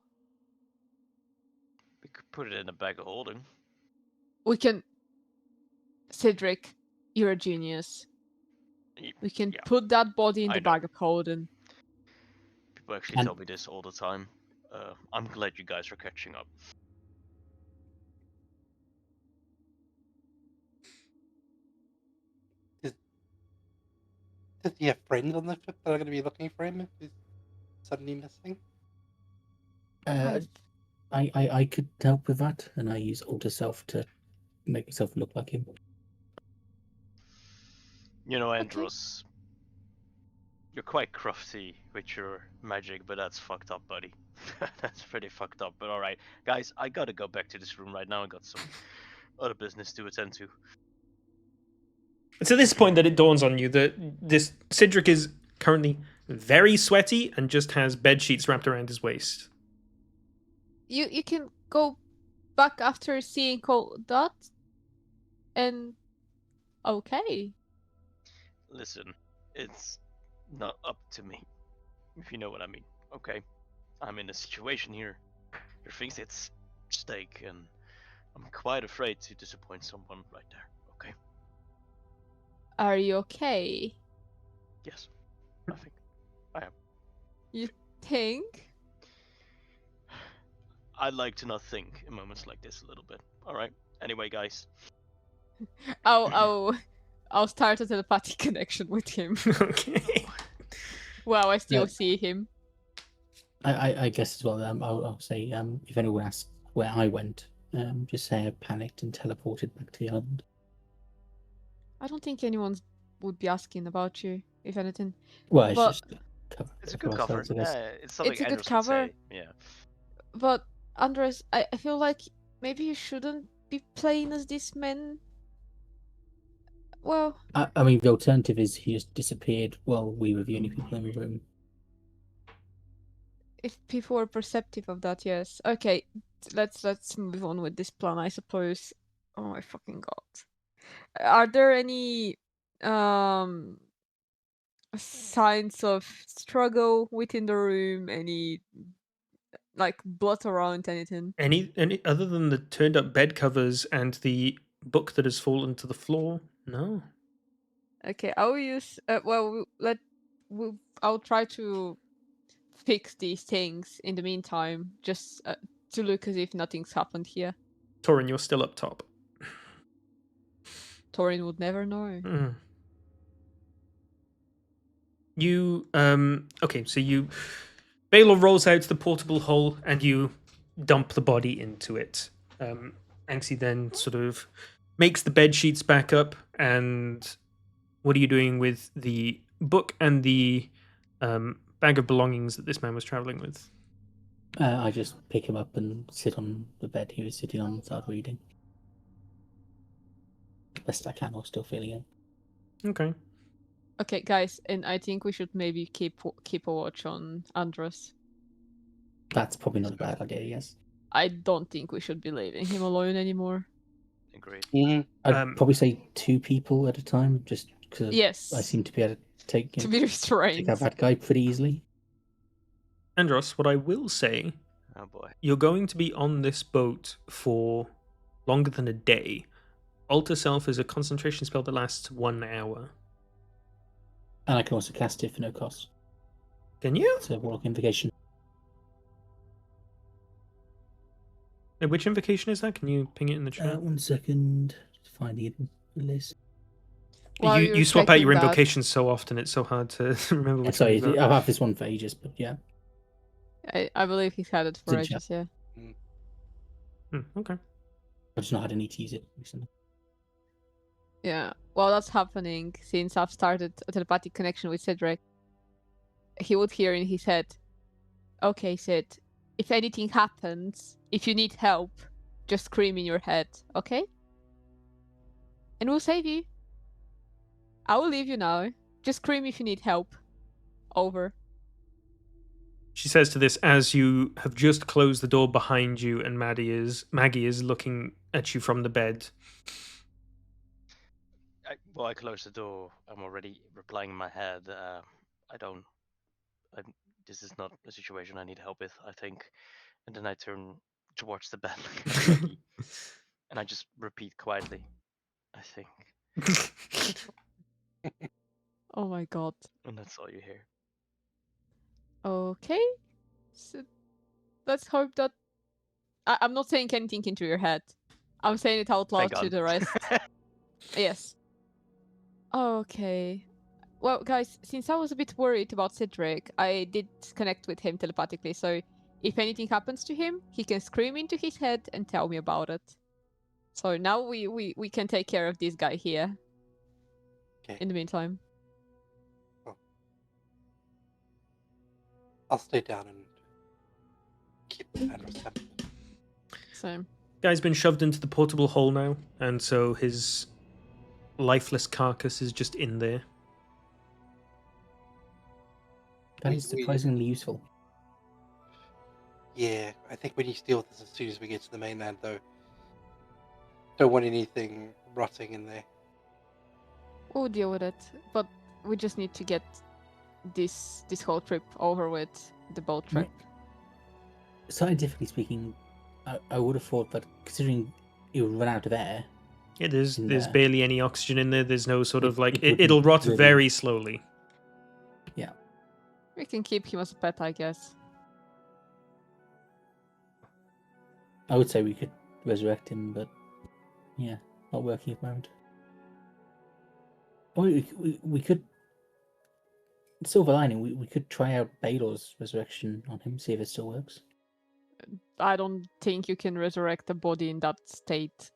We could put it in a bag of holding. We can. Cedric, you're a genius. We can put that body in I the know. bag of holding. People actually tell me this all the time. I'm glad you guys are catching up. Does he have friends on the ship that are going to be looking for him if he's suddenly missing? I could help with that, and I use alter self to make myself look like him. You know, Andros, you're quite crafty with your magic, but that's fucked up, buddy. That's pretty fucked up, but alright. Guys, I gotta go back to this room right now. I got some other business to attend to. It's at this point that it dawns on you that this Cedric is currently very sweaty and just has bed sheets wrapped around his waist. You can go back after seeing all that, and okay. Listen, it's not up to me, if you know what I mean. Okay, I'm in a situation here. There are things at stake, and I'm quite afraid to disappoint someone right there. Okay. Are you okay? Yes, I think I am. You think? I like to not think in moments like this a little bit. All right. Anyway, guys. I'll start a telepathic connection with him. Okay. Wow, I still Yeah. see him. I guess as well. I'll say if anyone asks where I went, just say I panicked and teleported back to the island. I don't think anyone would be asking about you, if anything. Well, it's But- just cover. It's a good cover. ourselves, I guess. It's something It's a good Andros would cover. say. Yeah. But Andres, I feel like maybe you shouldn't be playing as this man. Well, I mean, the alternative is he just disappeared while we were the only people in the room. if people are perceptive of that, yes. Okay, let's move on with this plan, I suppose. Oh my fucking god. Are there any signs of struggle within the room? Any like blood around anything? Any other than the turned up bed covers and the book that has fallen to the floor? No. Okay, I'll use I'll try to fix these things in the meantime, just to look as if nothing's happened here. Torin, you're still up top. Torin would never know. Mm. You okay, so you Baylor rolls out the portable hole and you dump the body into it. Anxie then sort of makes the bed sheets back up, and what are you doing with the book and the bag of belongings that this man was traveling with? I just pick him up and sit on the bed he was sitting on and start reading. Best I can, while still feeling it. Okay. Okay, guys, and I think we should maybe keep a watch on Andros. That's probably not a bad idea, yes. I don't think we should be leaving him alone anymore. Agreed. I'd probably say 2 people at a time, just because Yes. I seem to be able to take to be restrained. out that guy pretty easily. Andros, what I will say, Oh boy. you're going to be on this boat for longer than a day. Alter Self is a concentration spell that lasts 1 hour. And I can also cast it for no cost. Can you? It's a Warlock Invocation. Which invocation is that? Can you ping it in the chat? 1 second. Just finding it in the list. While you you're swap out your checking that- invocations so often, it's so hard to remember which Sorry, ones are. I've had this one for ages, but yeah. I believe he's had it for It's in ages, yeah. Okay. I've just not had a need to use it recently. Yeah. While that's happening, since I've started a telepathic connection with Cedric, he would hear in his head, okay, Sid, if anything happens, if you need help, just scream in your head, okay? And we'll save you. I will leave you now. Just scream if you need help. Over. She says to this as you have just closed the door behind you, and Maggie is looking at you from the bed. I close the door. I'm already replying in my head. This is not a situation I need help with, I think. And then I turn towards the bed like Maggie, and I just repeat quietly, I think. Oh my god. And that's all you hear. Okay. So let's hope that I'm not saying anything into your head. I'm saying it out loud Thank to God. the rest. Yes. Okay. Well, guys, since I was a bit worried about Cedric, I did connect with him telepathically, so if anything happens to him, he can scream into his head and tell me about it. So now we can take care of this guy here. Okay. In the meantime. I'll stay down and keep the banners up. So Guy's been shoved into the portable hole now, and so his lifeless carcass is just in there. That is surprisingly useful. Yeah, I think we need to deal with this as soon as we get to the mainland, though. Don't want anything rotting in there. we'll deal with it. But we just need to get this whole trip over with, the boat trip. Scientifically speaking, I would have thought that considering you run out of air, Yeah, there's there. barely any oxygen in there. There's no sort It- of like it wouldn't it'll rot really- very slowly. We can keep him as a pet, I guess. I would say we could resurrect him, but yeah, not working at the moment. Oh, we could. Silver lining, we could try out Baylor's resurrection on him, see if it still works. I don't think you can resurrect a body in that state.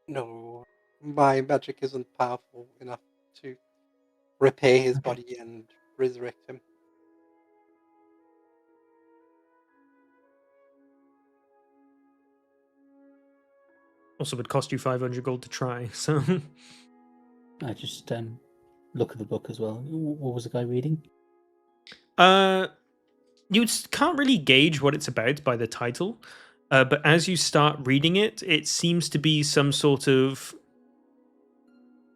No, my magic isn't powerful enough to repair his Okay. body and resurrect him. Also, would cost you 500 gold to try. So I just look at the book as well. What was the guy reading? Can't really gauge what it's about by the title, but as you start reading it, it seems to be some sort of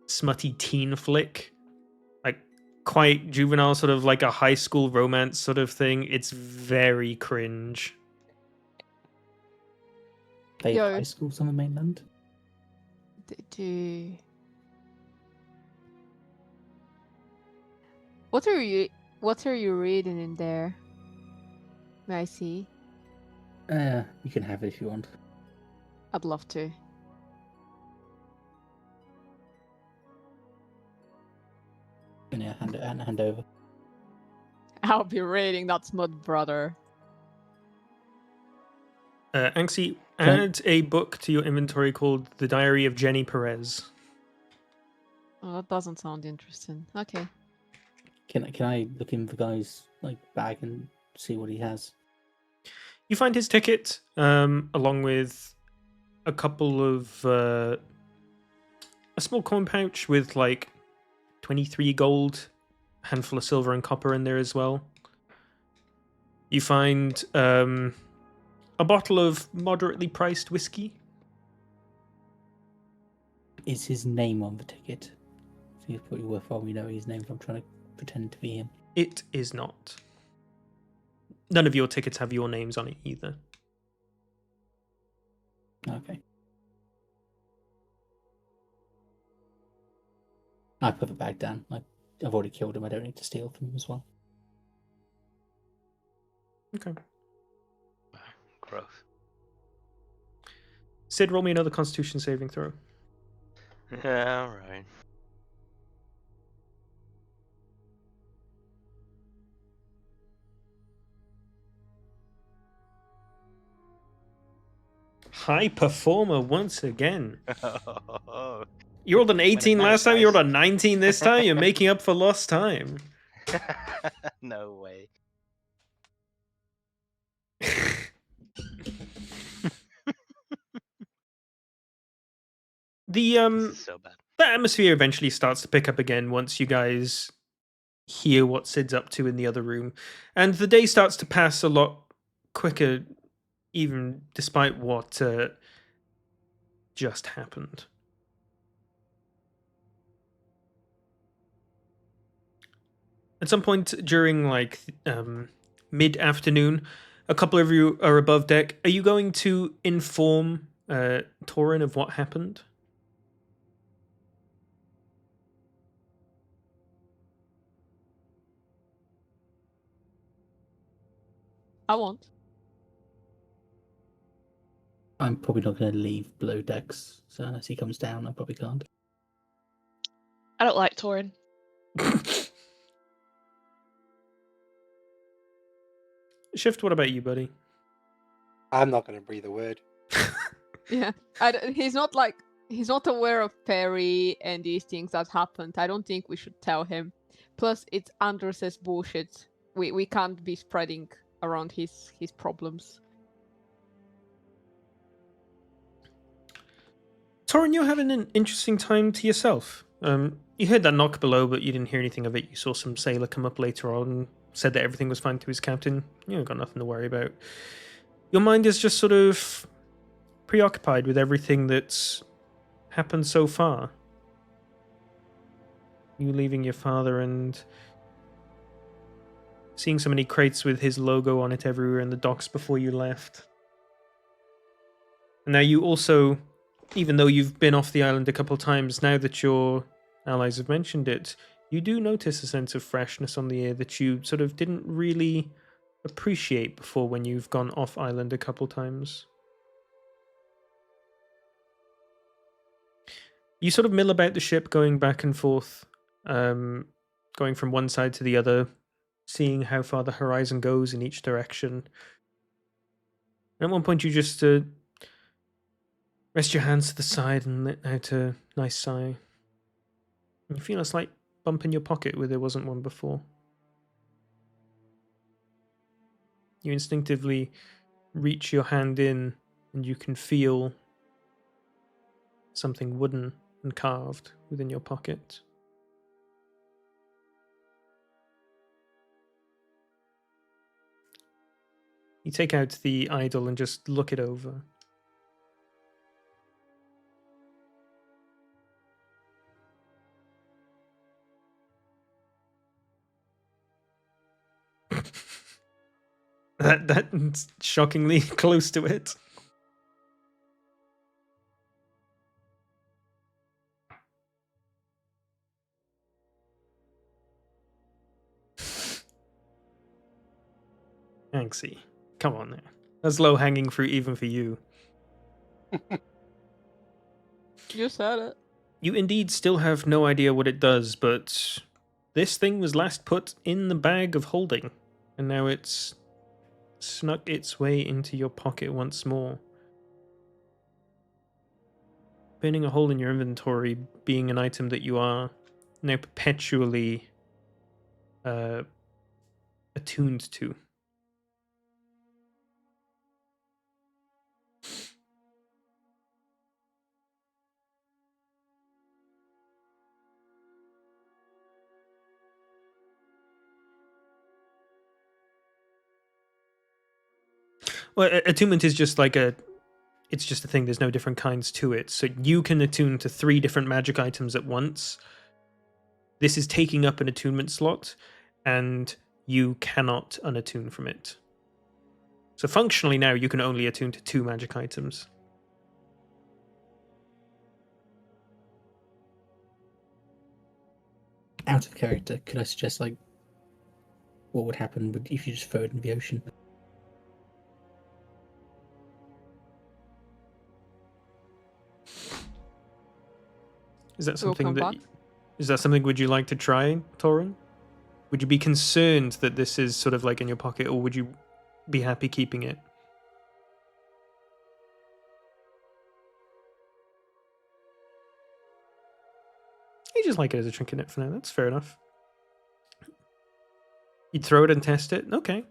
smutty teen flick, like quite juvenile, sort of like a high school romance sort of thing. It's very cringe. They have Yo. high schools on the mainland. What are you reading in there? May I see? You can have it if you want. I'd love to. And yeah, hand over. I'll be reading that smut, brother. Anxie, Okay. add a book to your inventory called The Diary of Jenny Perez. Oh, that doesn't sound interesting. Okay. Can I look in the guy's bag and see what he has? You find his ticket, along with a couple of a small coin pouch with 23 gold, handful of silver and copper in there as well. You find a bottle of moderately priced whiskey. Is his name on the ticket? I think it's probably worthwhile me knowing his name if I'm trying to pretend to be him. It is not. None of your tickets have your names on it either. Okay. I put the bag down. I've already killed him. I don't need to steal from him as well. Okay. Growth. Sid, roll me another Constitution saving throw. Yeah, alright. High performer once again. Oh, You rolled an 18 nice, last time, you rolled a guys. 19 this time, you're making up for lost time. no way. The This is so bad. the atmosphere eventually starts to pick up again once you guys hear what Sid's up to in the other room, and the day starts to pass a lot quicker, even despite what just happened. At some point during mid-afternoon, a couple of you are above deck. Are you going to inform Torin of what happened? I won't. I'm probably not going to leave below decks, so unless he comes down, I probably can't. I don't like Torin. Shift, what about you, buddy? I'm not going to breathe a word. Yeah, he's not aware of Perry and these things that happened. I don't think we should tell him. Plus, it's Andrus's bullshit. We can't be spreading around his problems. Torin, you're having an interesting time to yourself. You heard that knock below, but you didn't hear anything of it. You saw some sailor come up later on, said that everything was fine to his captain. You got nothing to worry about. Your mind is just sort of preoccupied with everything that's happened so far. You leaving your father and seeing so many crates with his logo on it everywhere in the docks before you left. And now you also, even though you've been off the island a couple of times, now that your allies have mentioned it, you do notice a sense of freshness on the air that you sort of didn't really appreciate before when you've gone off island a couple times. You sort of mill about the ship, going back and forth, going from one side to the other, seeing how far the horizon goes in each direction. And at one point you just rest your hands to the side and let out a nice sigh. And you feel a slight bump in your pocket where there wasn't one before. You instinctively reach your hand in and you can feel something wooden and carved within your pocket. You take out the idol and just look it over. That's shockingly close to it. Anxie, come on now. That's low-hanging fruit even for you. You said it. You indeed still have no idea what it does, but this thing was last put in the bag of holding, and now it's snuck its way into your pocket once more. Burning a hole in your inventory, being an item that you are now perpetually attuned to. Well, attunement is just like it's just a thing. There's no different kinds to it. So you can attune to 3 different magic items at once. This is taking up an attunement slot, and you cannot unattune from it. So functionally now you can only attune to 2 magic items. Out of character, could I suggest, like, what would happen if you just throw it in the ocean? Is that We'll something come that back. is that something would you like to try, Torin? Would you be concerned that this is sort of like in your pocket, or would you be happy keeping it? You just like it as a trinket for now. That's fair enough. You'd throw it and test it? Okay.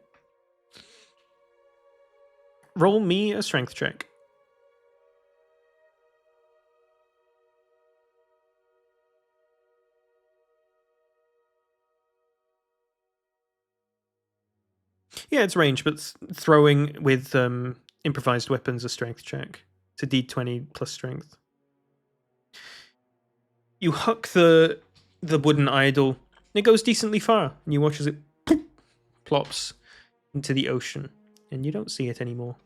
Roll me a strength check. Yeah, it's range, but throwing with improvised weapons a strength check. It's a d20 plus strength. You huck the wooden idol, and it goes decently far, and you watch as it plops into the ocean, and you don't see it anymore.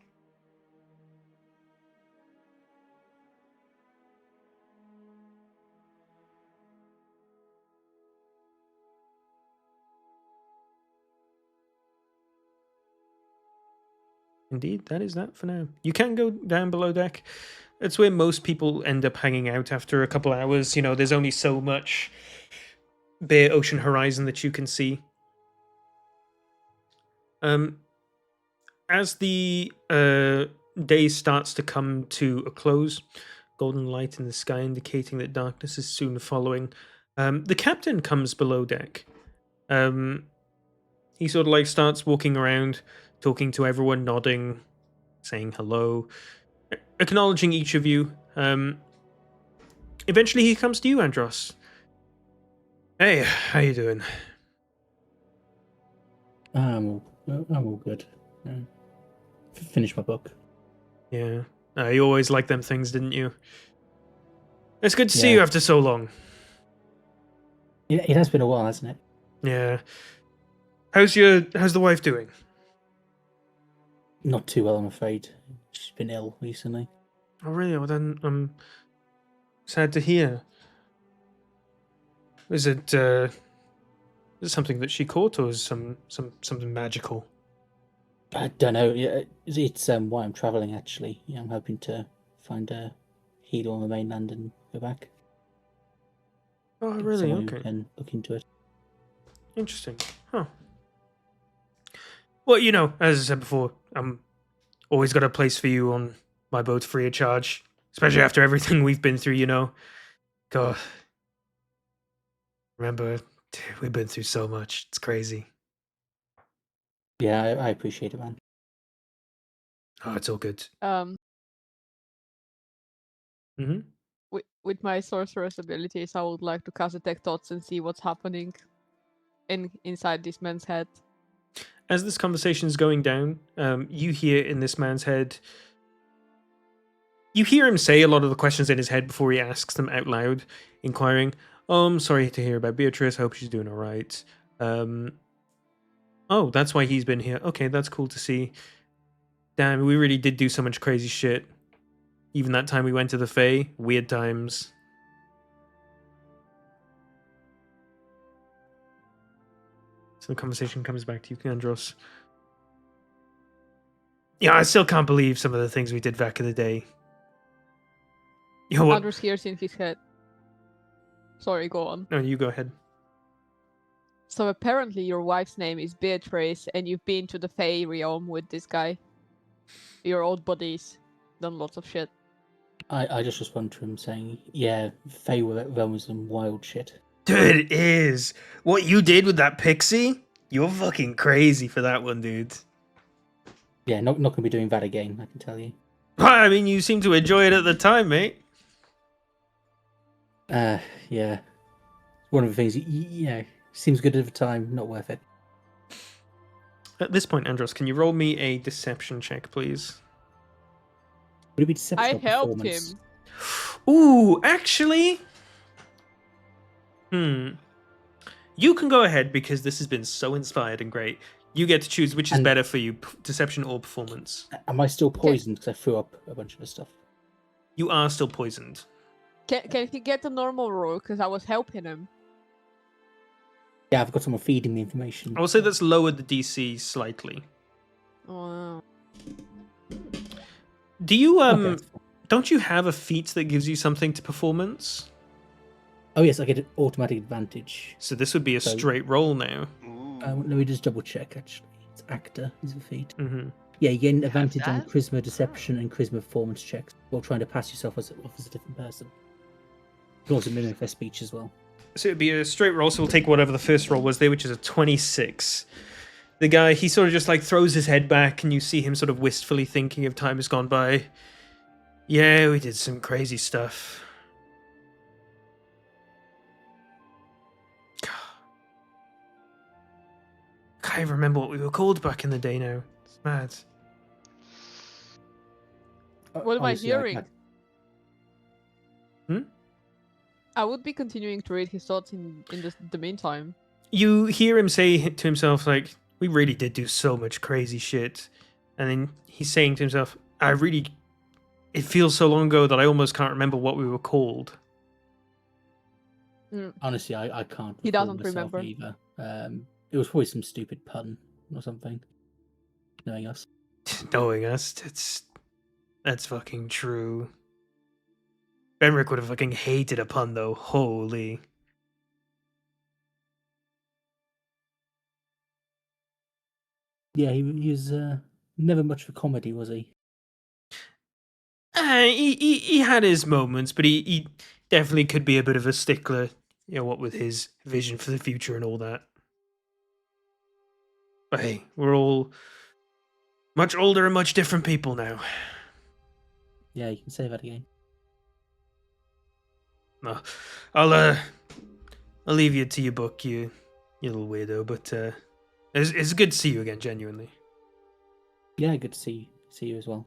Indeed, that is that for now. You can go down below deck. It's where most people end up hanging out after a couple hours. You know, there's only so much bare ocean horizon that you can see. As the day starts to come to a close, golden light in the sky indicating that darkness is soon following, the captain comes below deck. He sort of like starts walking around, talking to everyone, nodding, saying hello, acknowledging each of you. Eventually he comes to you, Andros. Hey, how you doing? I'm all good. Finish my book. Yeah. You always liked them things, didn't you? It's good to see Yeah. you after so long. It has been a while, hasn't it? Yeah. How's the wife doing? Not too well, I'm afraid. She's been ill recently. Oh really? Well then I'm sad to hear. Is it something that she caught, or is something magical? I don't know. Yeah, it's why I'm traveling actually. Yeah, I'm hoping to find a healer on the mainland and go back. Oh Get really? someone who Okay. can look into it. Interesting. Huh. Well, as I said before, I'm always got a place for you on my boat free of charge. Especially after everything we've been through, God. Remember, we've been through so much. It's crazy. Yeah, I appreciate it, man. Oh, it's all good. Mm-hmm. With my sorcerer's abilities, I would like to cast detect thoughts and see what's happening inside this man's head. As this conversation is going down, you hear in this man's head. You hear him say a lot of the questions in his head before he asks them out loud, inquiring, "Oh, I'm sorry to hear about Beatrice. Hope she's doing all right. Oh, that's why he's been here. Okay, that's cool to see. Damn, we really did do so much crazy shit. Even that time we went to the Fae, weird times." So the conversation comes back to you, Andros. Yeah, I still can't believe some of the things we did back in the day. You know what? Andros hears in his head. Sorry, go on. No, you go ahead. So apparently your wife's name is Beatrice, and you've been to the Fae realm with this guy. Your old buddies. Done lots of shit. I just respond to him saying, yeah, Faye realm was some wild shit. Dude, it is. What you did with that pixie? You're fucking crazy for that one, dude. Yeah, not gonna be doing that again, I can tell you. I mean, you seem to enjoy it at the time, mate. Yeah. One of the things, seems good at the time, not worth it. At this point, Andros, can you roll me a deception check, please? Would it be deception I or helped performance? him. Ooh, actually... You can go ahead because this has been so inspired and great. You get to choose which is And- better for you, deception or performance. Am I still poisoned because I threw up a bunch of the stuff? You are still poisoned. Can he get a normal roll? Because I was helping him. Yeah, I've got someone feeding the information. I will say that's lowered the DC slightly. Oh. Do you, Okay, that's fine. don't you have a feat that gives you something to performance? Oh yes, I get an automatic advantage. So this would be a So- straight roll now. Ooh. Let me just double check actually. It's actor is the feat. Mm-hmm. Yeah, you get an have advantage on that? charisma, deception, and charisma performance checks while trying to pass yourself off as a different person. You can also mimic their speech as well. So it'd be a straight roll, so we'll take whatever the first roll was there, which is a 26. The guy, he sort of just like throws his head back, and you see him sort of wistfully thinking of time has gone by. Yeah, we did some crazy stuff. Can't even remember what we were called back in the day now. It's mad. What am I Honestly, hearing? Hmm? I would be continuing to read his thoughts in the meantime. You hear him say to himself, like, we really did do so much crazy shit. And then he's saying to himself, it feels so long ago that I almost can't remember what we were called. Honestly, I can't. He recall doesn't myself remember. either. It was probably some stupid pun or something. Knowing us. Knowing us, that's fucking true. Benrick would have fucking hated a pun though. Holy. Yeah, he was Never much for comedy, was he? He had his moments, but he definitely could be a bit of a stickler, you know, what with his vision for the future and all that. But hey, we're all much older and much different people now. Yeah, you can say that again. No, I'll leave you to your book, you little weirdo. But it's good to see you again, genuinely. Yeah, good to see you as well.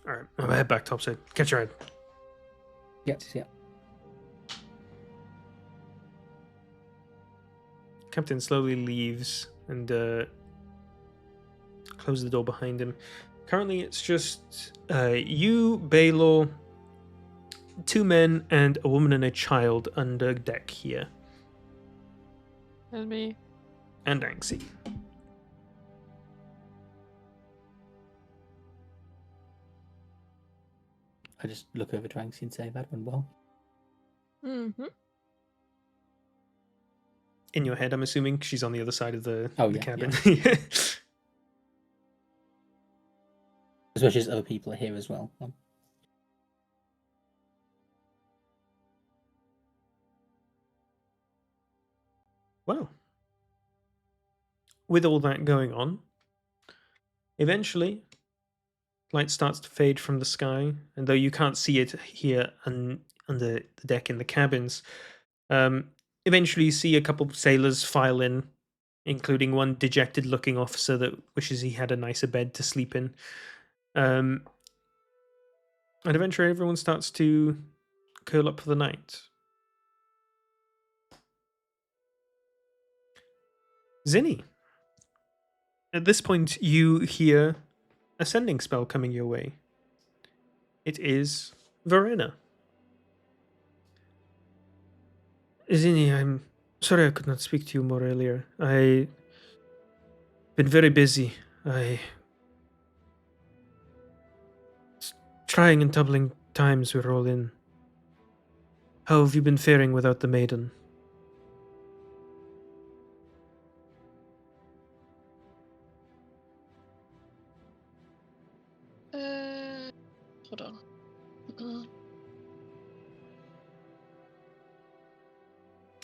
All right, I'm gonna head back topside. Catch your head. Yep, yeah. Captain slowly leaves and closes the door behind him. Currently, it's just you, Baylor, 2 men, and a woman and a child under deck here. And me. And Anxie. I just look over to Anxie and say that went well. Mm-hmm. In your head, I'm assuming she's on the other side of the cabin. Especially as other people are here as well. Well, with all that going on, eventually, light starts to fade from the sky, and though you can't see it here under the deck in the cabins, eventually you see a couple of sailors file in, including one dejected-looking officer that wishes he had a nicer bed to sleep in. And eventually everyone starts to curl up for the night. Zinni, at this point you hear a sending spell coming your way. It is Verena. Zinni, I'm sorry I could not speak to you more earlier. I've been very busy. Trying and doubling times we're all in. How have you been faring without the maiden? Hold on.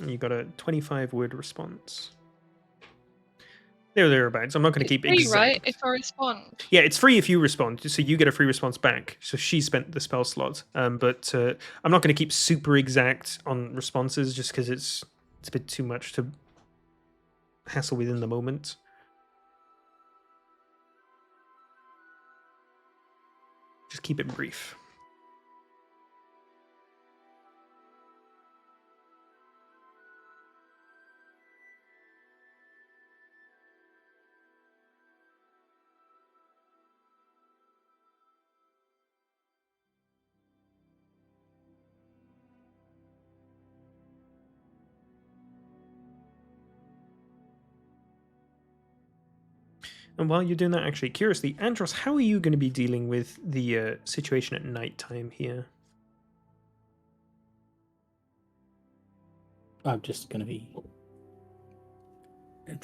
You got a 25-word response. Thereabouts. I'm not going to keep It's free, exact. right? If I respond. Yeah, it's free if you respond, so you get a free response back. So she spent the spell slot, but I'm not going to keep super exact on responses just because it's a bit too much to hassle within the moment. Just keep it brief. And while you're doing that, actually, curiously, Andros, how are you going to be dealing with the situation at nighttime here? I'm just going to be... I'm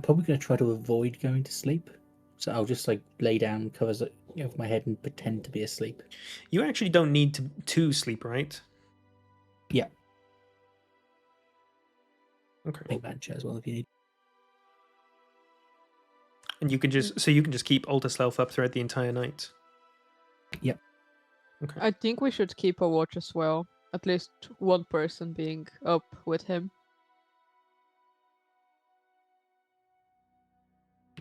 probably going to try to avoid going to sleep. So I'll just like lay down, covers over my head, and pretend to be asleep. You actually don't need to sleep, right? Yeah. Okay. Big bad chair as well if you need. And you can just keep alter stealth up throughout the entire night. Yep. Okay. I think we should keep a watch as well. At least one person being up with him.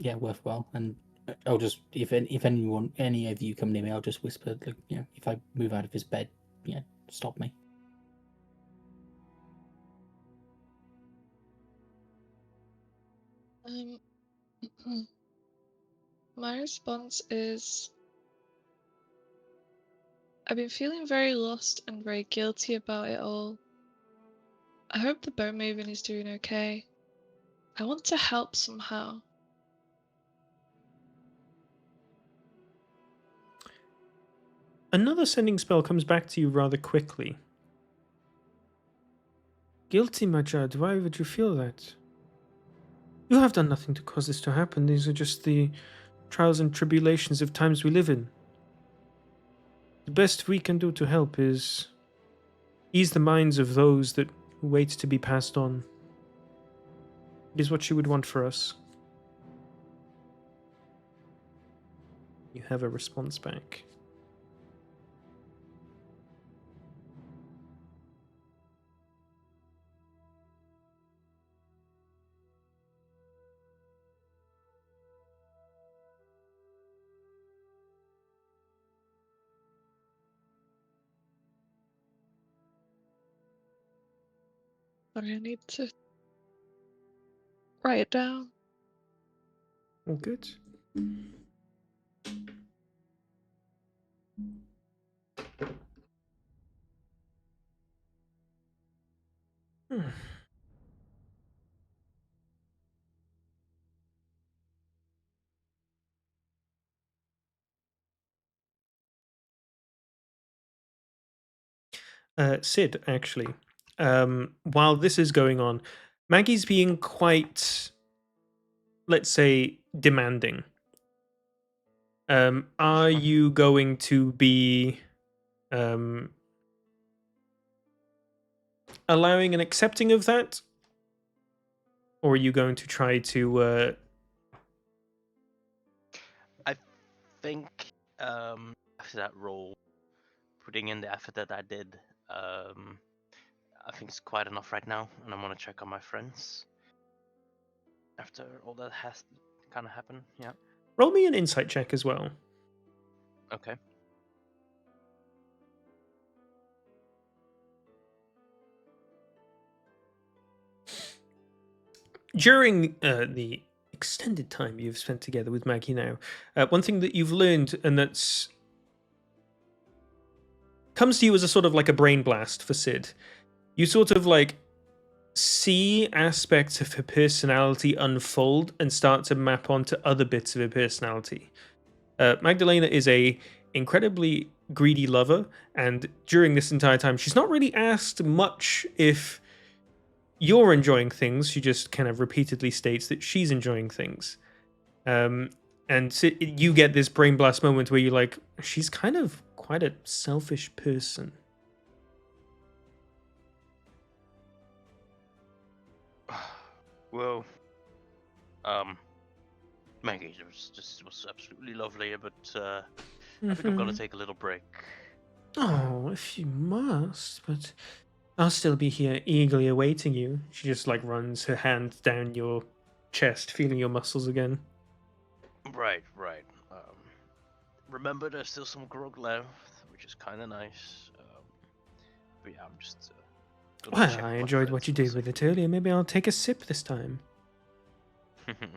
Yeah, worthwhile. And I'll just if any of you come near me, I'll just whisper, like, if I move out of his bed, stop me. My response is, I've been feeling very lost and very guilty about it all. I hope the boat moving is doing okay. I want to help somehow. Another sending spell comes back to you rather quickly. Guilty, my child. Why would you feel that? You have done nothing to cause this to happen. These are just the trials and tribulations of times we live in. The best we can do to help is ease the minds of those that wait to be passed on. It is what she would want for us. You have a response back. Sorry, I need to write it down. All good. Sid, actually, while this is going on, Maggie's being quite, let's say, demanding. Are you going to be allowing and accepting of that? Or are you going to try to... I think after that role, putting in the effort that I did, I think it's quite enough right now, and I'm gonna check on my friends after all that has kind of happened. Yeah. Roll me an insight check as well. Okay. During the extended time you've spent together with Maggie now, one thing that you've learned, and that's comes to you as a sort of like a brain blast for Sid, you sort of like see aspects of her personality unfold and start to map onto other bits of her personality. Magdalena is a incredibly greedy lover, and during this entire time she's not really asked much if you're enjoying things. She just kind of repeatedly states that she's enjoying things. And so you get this brain blast moment where you're like, she's kind of quite a selfish person. Well, Maggie, this was absolutely lovely, but I think I'm gonna take a little break. Oh, if you must, but I'll still be here eagerly awaiting you. She just like runs her hand down your chest, feeling your muscles again. Right. Remember, there's still some grog left, which is kind of nice. But yeah, I'm just. Gonna Well, check I my enjoyed what friends you for a did with it earlier. Maybe I'll take a sip this time. second.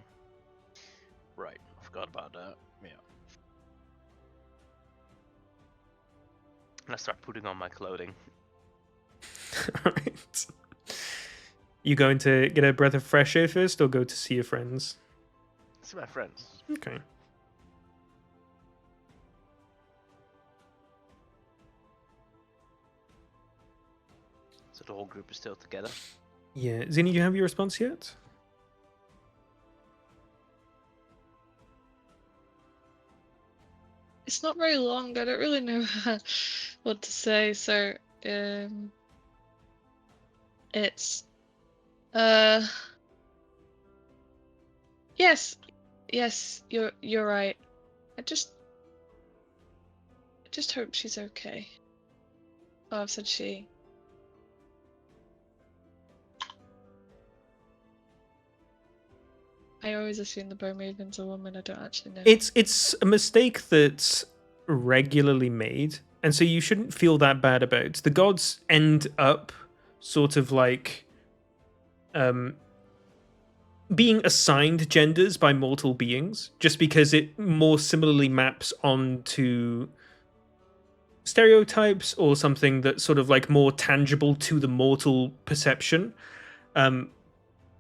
Right, I forgot about that. Yeah. And I start putting on my clothing. Alright. You going to get a breath of fresh air first, or go to see your friends? See my friends. Okay. So the whole group is still together. Yeah. Zinni, do you have your response yet? It's not very long. I don't really know what to say. So, it's yes, you're right. I just hope she's okay. Oh, I've said she. I always assume the Bowmaven's a woman. I don't actually know. It's a mistake that's regularly made, and so you shouldn't feel that bad about it. The gods end up sort of like being assigned genders by mortal beings, just because it more similarly maps onto stereotypes or something that's sort of like more tangible to the mortal perception.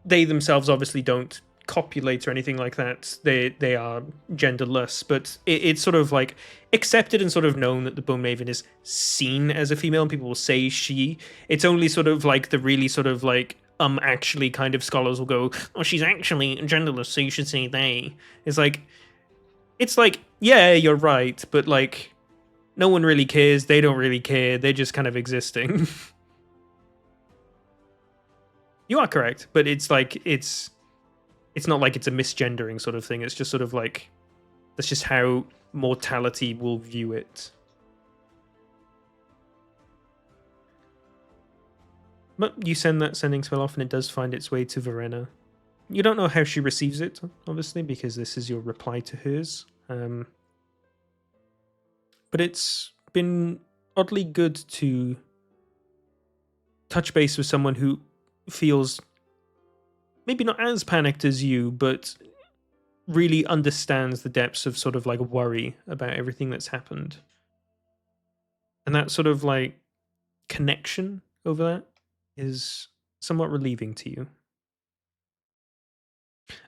They themselves obviously don't copulate or anything like that. They are genderless, but it's sort of like accepted and sort of known that the Bone Maven is seen as a female, and people will say she. It's only sort of like the really sort of like actually kind of scholars will go, oh, she's actually genderless, so you should say they. It's like, It's like, yeah, you're right, but like, no one really cares. They don't really care. They're just kind of existing. You are correct, but it's like it's not like it's a misgendering sort of thing. It's just sort of like that's just how mortality will view it. But you send that sending spell off, and it does find its way to Verena. You don't know how she receives it, obviously, because this is your reply to hers. But it's been oddly good to touch base with someone who feels maybe not as panicked as you, but really understands the depths of sort of like worry about everything that's happened. And that sort of like connection over that is somewhat relieving to you.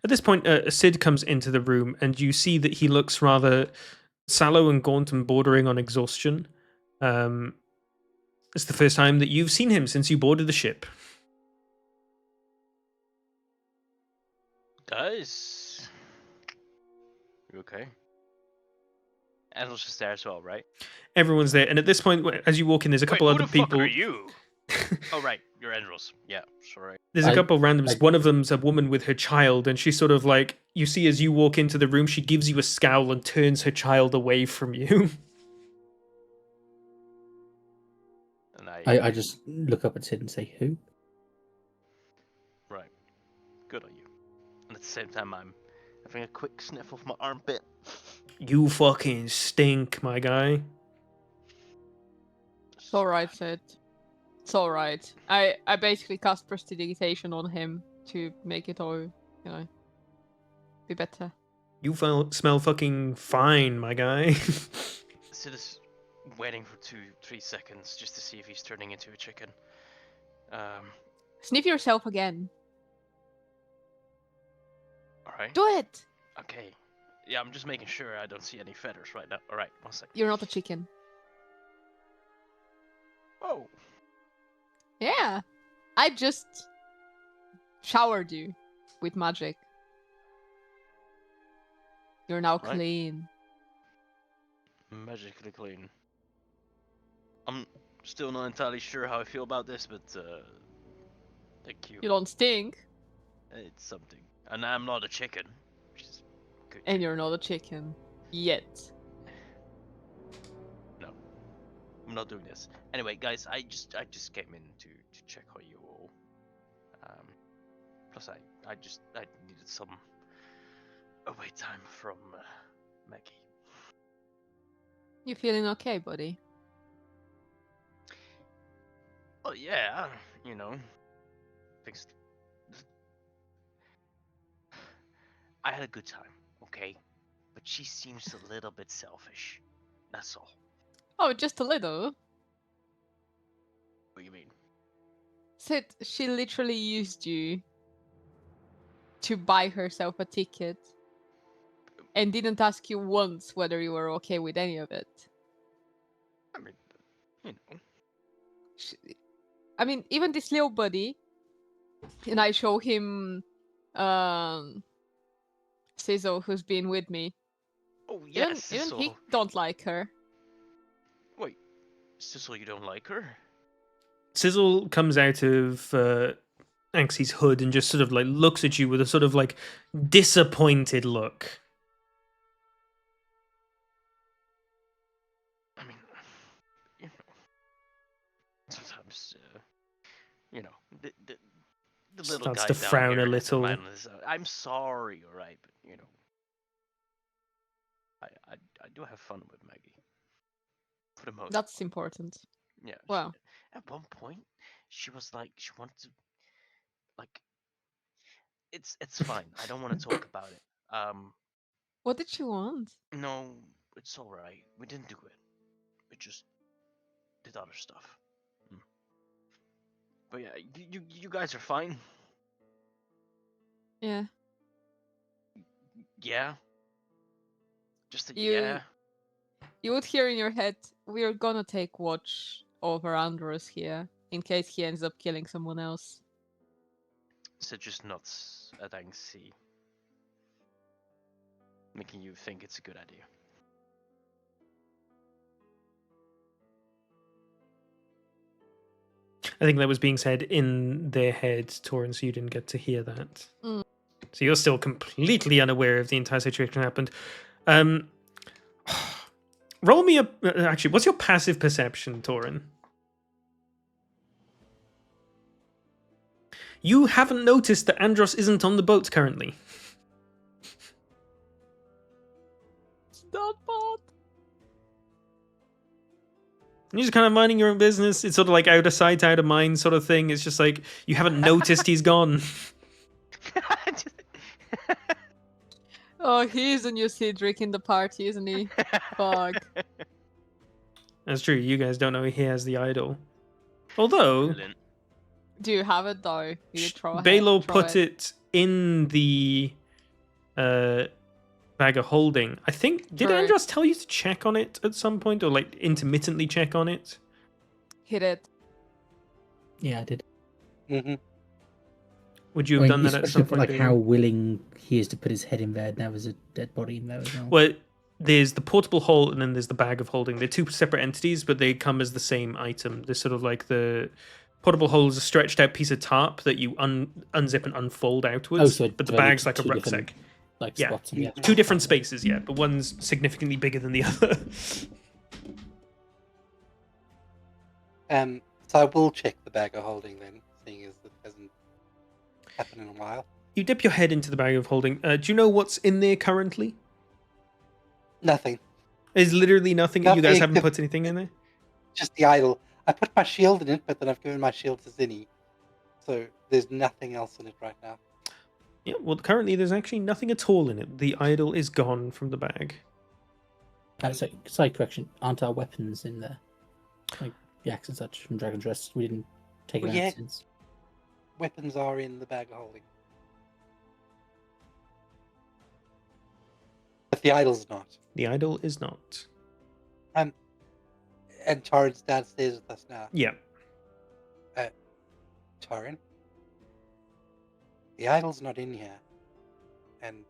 At this point, Sid comes into the room, and you see that he looks rather sallow and gaunt and bordering on exhaustion. It's the first time that you've seen him since you boarded the ship. Guys, you okay? Angel's just there as well, right? Everyone's there, and at this point, as you walk in, there's a couple Wait, other who the fuck people. are you? Oh right, you're Andros. Yeah, sorry. There's a couple of randoms. I- One of them's a woman with her child, and she's sort of like, you see as you walk into the room, she gives you a scowl and turns her child away from you. And I just look up at Sid and say, "Who?" Right. Good on you. And at the same time, I'm having a quick sniff of my armpit. You fucking stink, my guy. It's alright, Sid. It's alright. I basically cast prestidigitation on him to make it all, be better. You smell fucking fine, my guy. Sid is waiting for 2-3 seconds just to see if he's turning into a chicken. Sniff yourself again. Alright. Do it! Okay. Yeah, I'm just making sure I don't see any feathers right now. Alright, 1 second. You're not a chicken. Oh! Yeah. I just showered you with magic. You're now Right. clean. Magically clean. I'm still not entirely sure how I feel about this, but thank you. You don't stink, It's something. And I'm not a chicken, which is good. and you're not a chicken. Yet. No. I'm not doing this. Anyway, guys, I just came in to check on you all. Plus I needed some away time from Maggie. You feeling okay, buddy? Oh yeah, things. I had a good time, okay, but she seems a little bit selfish. That's all. Oh, just a little. What do you mean? Sid, she literally used you to buy herself a ticket and didn't ask you once whether you were okay with any of it. I mean, I mean, even this little buddy, and I show him Sizzle, who's been with me. Oh yes, Even he Sissel. don't like her. Wait, Sissel, you don't like her? Sizzle comes out of Anxie's hood and just sort of like looks at you with a sort of like disappointed look. I mean, sometimes, the little Starts guy to down frown here a has little. mind on his own. I'm sorry, alright, but I do have fun with Maggie. For the most. That's important. Yeah. Wow. At one point, she was like, she wanted to, like, it's fine. I don't want to talk about it. What did she want? No, it's all right. We didn't do it. We just did other stuff. But yeah, you guys are fine. Yeah. Yeah. Just a You- yeah. You would hear in your head, we're gonna take watch over Andros here, in case he ends up killing someone else. So just nuts at Anxie. making you think it's a good idea. I think that was being said in their heads, Torin, so you didn't get to hear that. Mm. So you're still completely unaware of the entire situation that happened. Um, roll me a... Actually, what's your passive perception, Torin? You haven't noticed that Andros isn't on the boat currently. It's not bad. You're just kind of minding your own business. It's sort of like out of sight, out of mind sort of thing. It's just like you haven't noticed he's gone. Oh, he's the new Cedric in the party, isn't he? Fuck. That's true. You guys don't know he has the idol. Although, Brilliant. Do you have it though? You throw Baelo put it in the bag of holding. I think, did True. Andros tell you to check on it at some point, or like intermittently check on it? Hit it. Yeah, I did. Hmm. Would you have done that at some point? Like Baelo? how willing he is to put his head in there. Now there's a dead body in there as well. Well, there's the portable hole and then there's the bag of holding. They're two separate entities, but they come as the same item. They're sort of like the portable hole is a stretched out piece of tarp that you unzip and unfold outwards. so but the divided bag's like a into two different, rucksack. like Yeah. spots in the actual Two different bag. spaces, yeah, but one's significantly bigger than the other. So I will check the bag of holding then, seeing as it hasn't happened in a while. You dip your head into the bag of holding. Do you know what's in there currently? Nothing. There's literally nothing. You guys Nothing haven't except- put anything in there? Just the idol. I put my shield in it, but then I've given my shield to Zinni. So there's nothing else in it right now. Yeah, well, currently there's actually nothing at all in it. The idol is gone from the bag. So, side correction, aren't our weapons in there? Like the axe and such from Dragon's Rest, we didn't take it Well, out yeah. since. Weapons are in the bag of holding. But the idol's not. The idol is not. And Torrin's downstairs with us now. Yeah. Torrin? The idol's not in here. And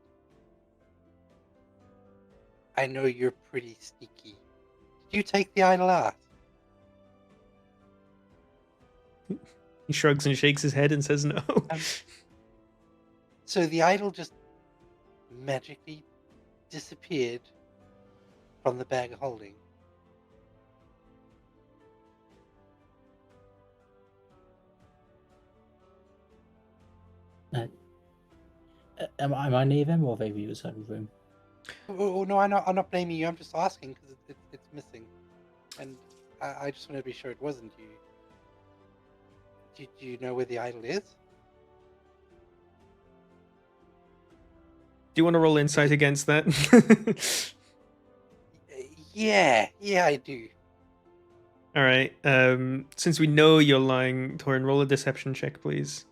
I know you're pretty sneaky. Did you take the idol out? He shrugs and shakes his head and says no. So the idol just magically disappeared from the bag of holding. Am I near them or are they the other side of the room? Oh no, I'm not blaming you. I'm just asking because it's missing, and I just want to be sure it wasn't you. Do you know where the idol is? Do you want to roll insight against that? Yeah, I do. All right. Since we know you're lying, Torin, roll a deception check, please.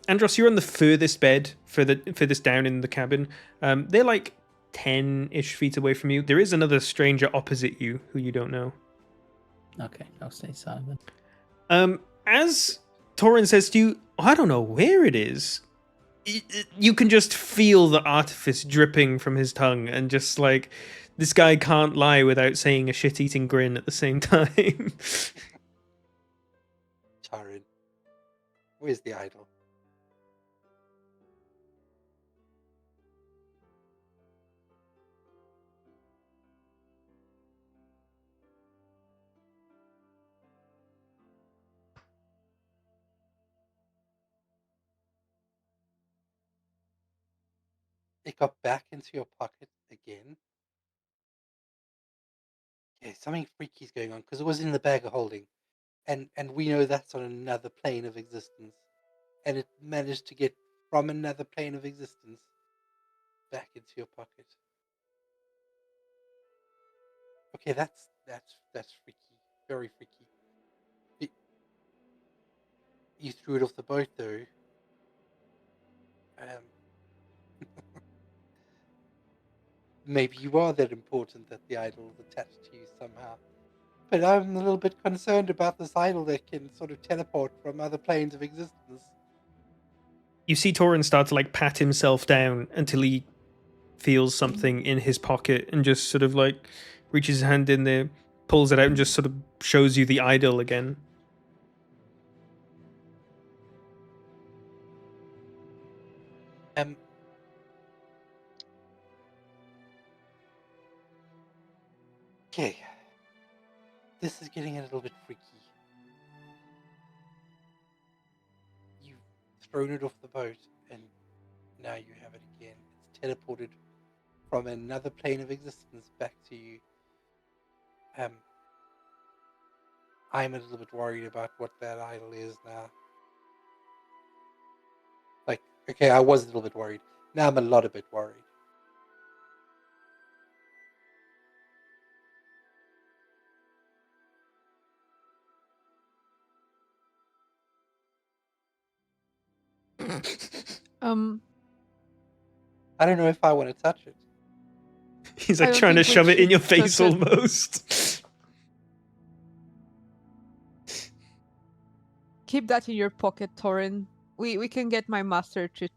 Andros, you're on the furthest bed, furthest down in the cabin. They're like 10-ish feet away from you. There is another stranger opposite you who you don't know. Okay, I'll stay silent then. As Torin says to you, I don't know where it is. You can just feel the artifice dripping from his tongue, and just like, this guy can't lie without saying a shit-eating grin at the same time. Torrin, where's the idol? It got back into your pocket again. Yeah, something freaky's going on because it was in the bag of holding, and we know that's on another plane of existence, and it managed to get from another plane of existence back into your pocket. Okay, that's freaky, very freaky. You threw it off the boat though. Maybe you are that important that the idol is attached to you somehow. But I'm a little bit concerned about this idol that can sort of teleport from other planes of existence. You see Torin start to like pat himself down until he feels something in his pocket and just sort of like reaches his hand in there, pulls it out, and just sort of shows you the idol again. Okay. This is getting a little bit freaky. You've thrown it off the boat, and now you have it again. It's teleported from another plane of existence back to you. I'm a little bit worried about what that idol is now. Like, okay, I was a little bit worried. Now I'm a lot a bit worried. I don't know if I want to touch it. He's I like don't trying to think we shove it in should your face touch it. almost. Keep that in your pocket, Torin. We can get my master to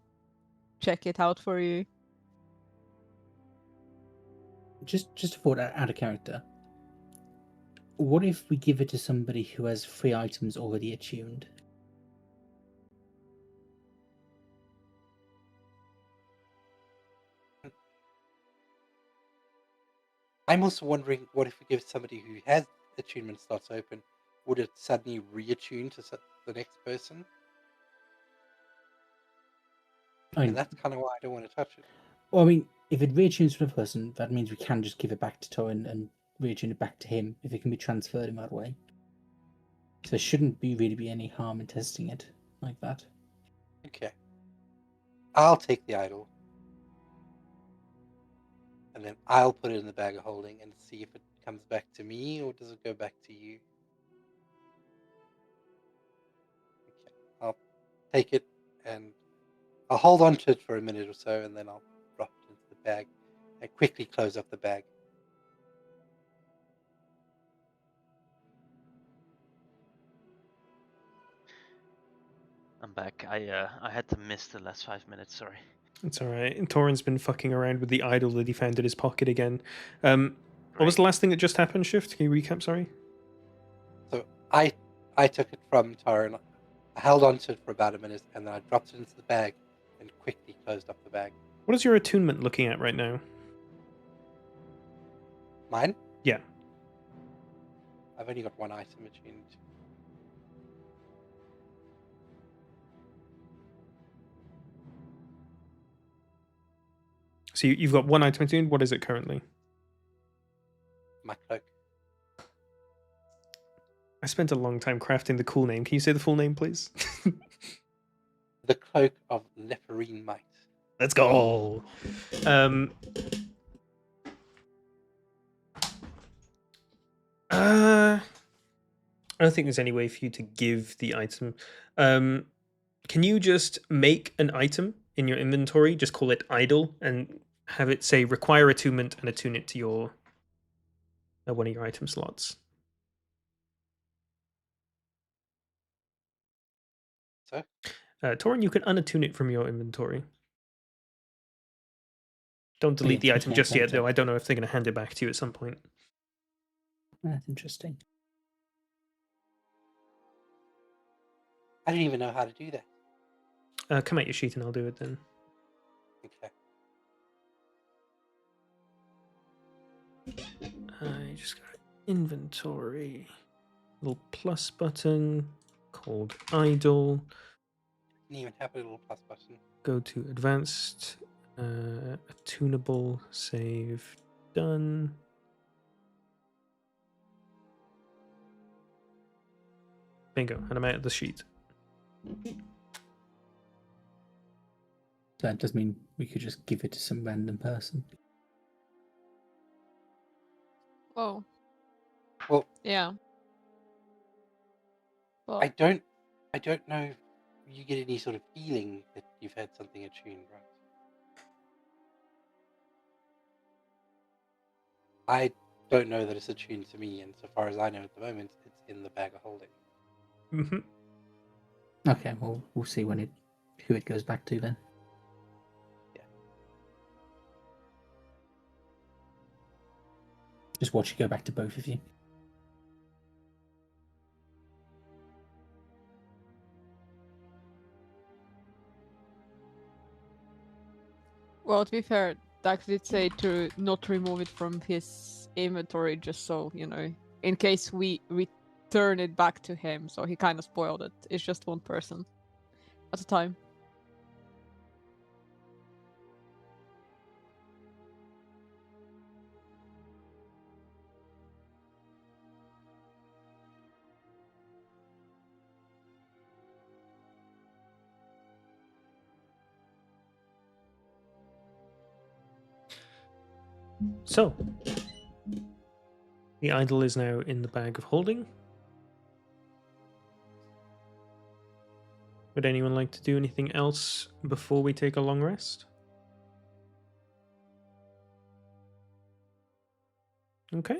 check it out for you. Just a thought out of character. What if we give it to somebody who has 3 items already attuned? I'm also wondering, what if we give somebody who has attunement slots open, would it suddenly reattune to the next person? I mean, And that's kind of why I don't want to touch it. well, I mean, if it reattunes to the person, that means we can just give it back to Torin and reattune it back to him if it can be transferred in that way. So there shouldn't really be any harm in testing it like that. Okay. I'll take the idol. And then I'll put it in the bag of holding and see if it comes back to me, or does it go back to you? Okay. I'll take it and I'll hold on to it for a minute or so, and then I'll drop it into the bag and quickly close up the bag. I'm back. I had to miss the last 5 minutes. Sorry. It's alright. And Torin's been fucking around with the idol that he found in his pocket again. What was Right. the last thing that just happened, Shift? Can you recap, sorry? So I took it from Tara, I held on to it for about a minute, and then I dropped it into the bag and quickly closed up the bag. What is your attunement looking at right now? Mine? Yeah. I've only got one item attuned. So you've got one item attuned. What is it currently? My cloak. I spent a long time crafting the cool name. Can you say the full name, please? The cloak of Leperine Might. Let's go. I don't think there's any way for you to give the item. Can you just make an item in your inventory? Just call it idle and have it say require attunement and attune it to your one of your item slots. So? Torin, you can unattune it from your inventory. Don't delete the item just yet, though. I don't know if they're going to hand it back to you at some point. That's interesting. I didn't even know how to do that. Come out your sheet and I'll do it then. Okay. I just got inventory. Little plus button called idle. Didn't even have a little plus button. Go to advanced, attunable, save, done. Bingo, and I'm out of the sheet. So that does mean we could just give it to some random person. Oh. Well, Yeah. Well, I don't know if you get any sort of feeling that you've had something attuned, right? I don't know that it's attuned to me, and so far as I know at the moment, it's in the bag of holding. Mm-hmm. Okay, well, we'll see who it goes back to then. Yeah. Just watch it go back to both of you. Well, to be fair, Dax did say to not remove it from his inventory, just so, you know, in case we return it back to him. So he kind of spoiled it. It's just one person at a time. So, the idol is now in the bag of holding. Would anyone like to do anything else before we take a long rest? Okay.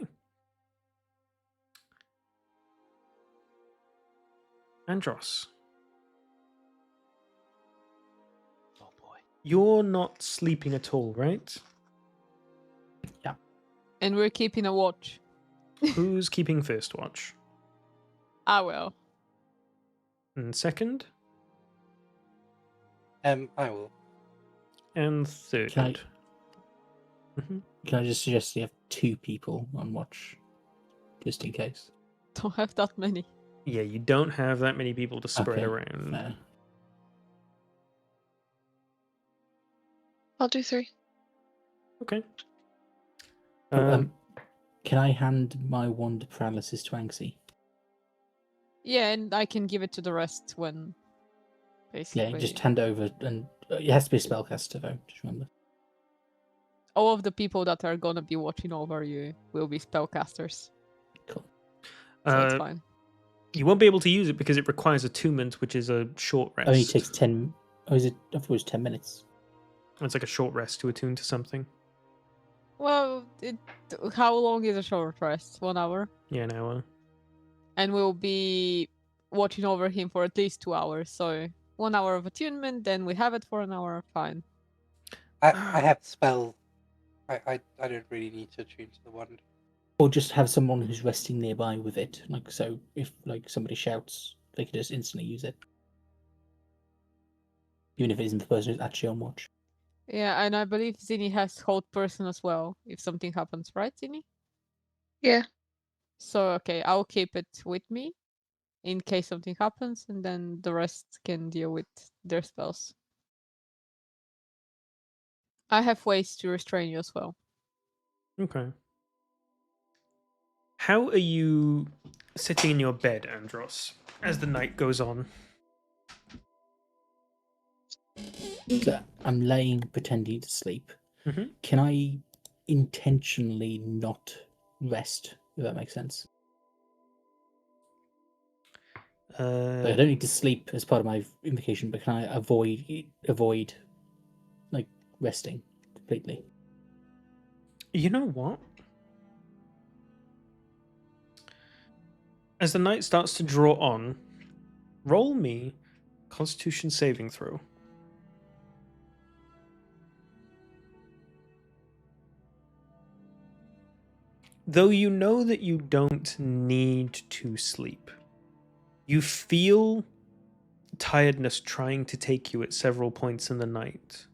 Andros, Oh boy. you're not sleeping at all, right? And we're keeping a watch. Who's keeping first watch? I will. And second? I will. And third. Can Mhm. Can I just suggest you have 2 people on watch, just in case? Don't have that many. Yeah, you don't have that many people to spread Okay, around. Fair. I'll do 3. Okay. Oh, can I hand my wand of paralysis to Anxie? Yeah, and I can give it to the rest when, basically. Yeah, just hand over, and it has to be a spellcaster though. Just remember. All of the people that are gonna be watching over you will be spellcasters, Cool. so it's Uh, fine. You won't be able to use it because it requires attunement, which is a short rest. Only takes 10. Oh, is it? I thought it was 10 minutes. It's like a short rest to attune to something. Well, how long is a short rest? 1 hour? Yeah, an hour. And we'll be watching over him for at least 2 hours. So 1 hour of attunement, then we have it for an hour. Fine. I have spell. I don't really need to tune to the wand. Or just have someone who's resting nearby with it. Like, so if like somebody shouts, they can just instantly use it. Even if it isn't the person who's actually on watch. Yeah, and I believe Zinni has hold person as well, if something happens, right, Zinni? Yeah. So, okay, I'll keep it with me in case something happens, and then the rest can deal with their spells. I have ways to restrain you as well. Okay. How are you sitting in your bed, Andros, as the night goes on? So I'm laying pretending to sleep. Mhm. Can I intentionally not rest? If that makes sense. Like, I don't need to sleep as part of my invocation, but can I avoid like resting completely? You know what? As the night starts to draw on, roll me Constitution saving throw. Though you know that you don't need to sleep, you feel tiredness trying to take you at several points in the night.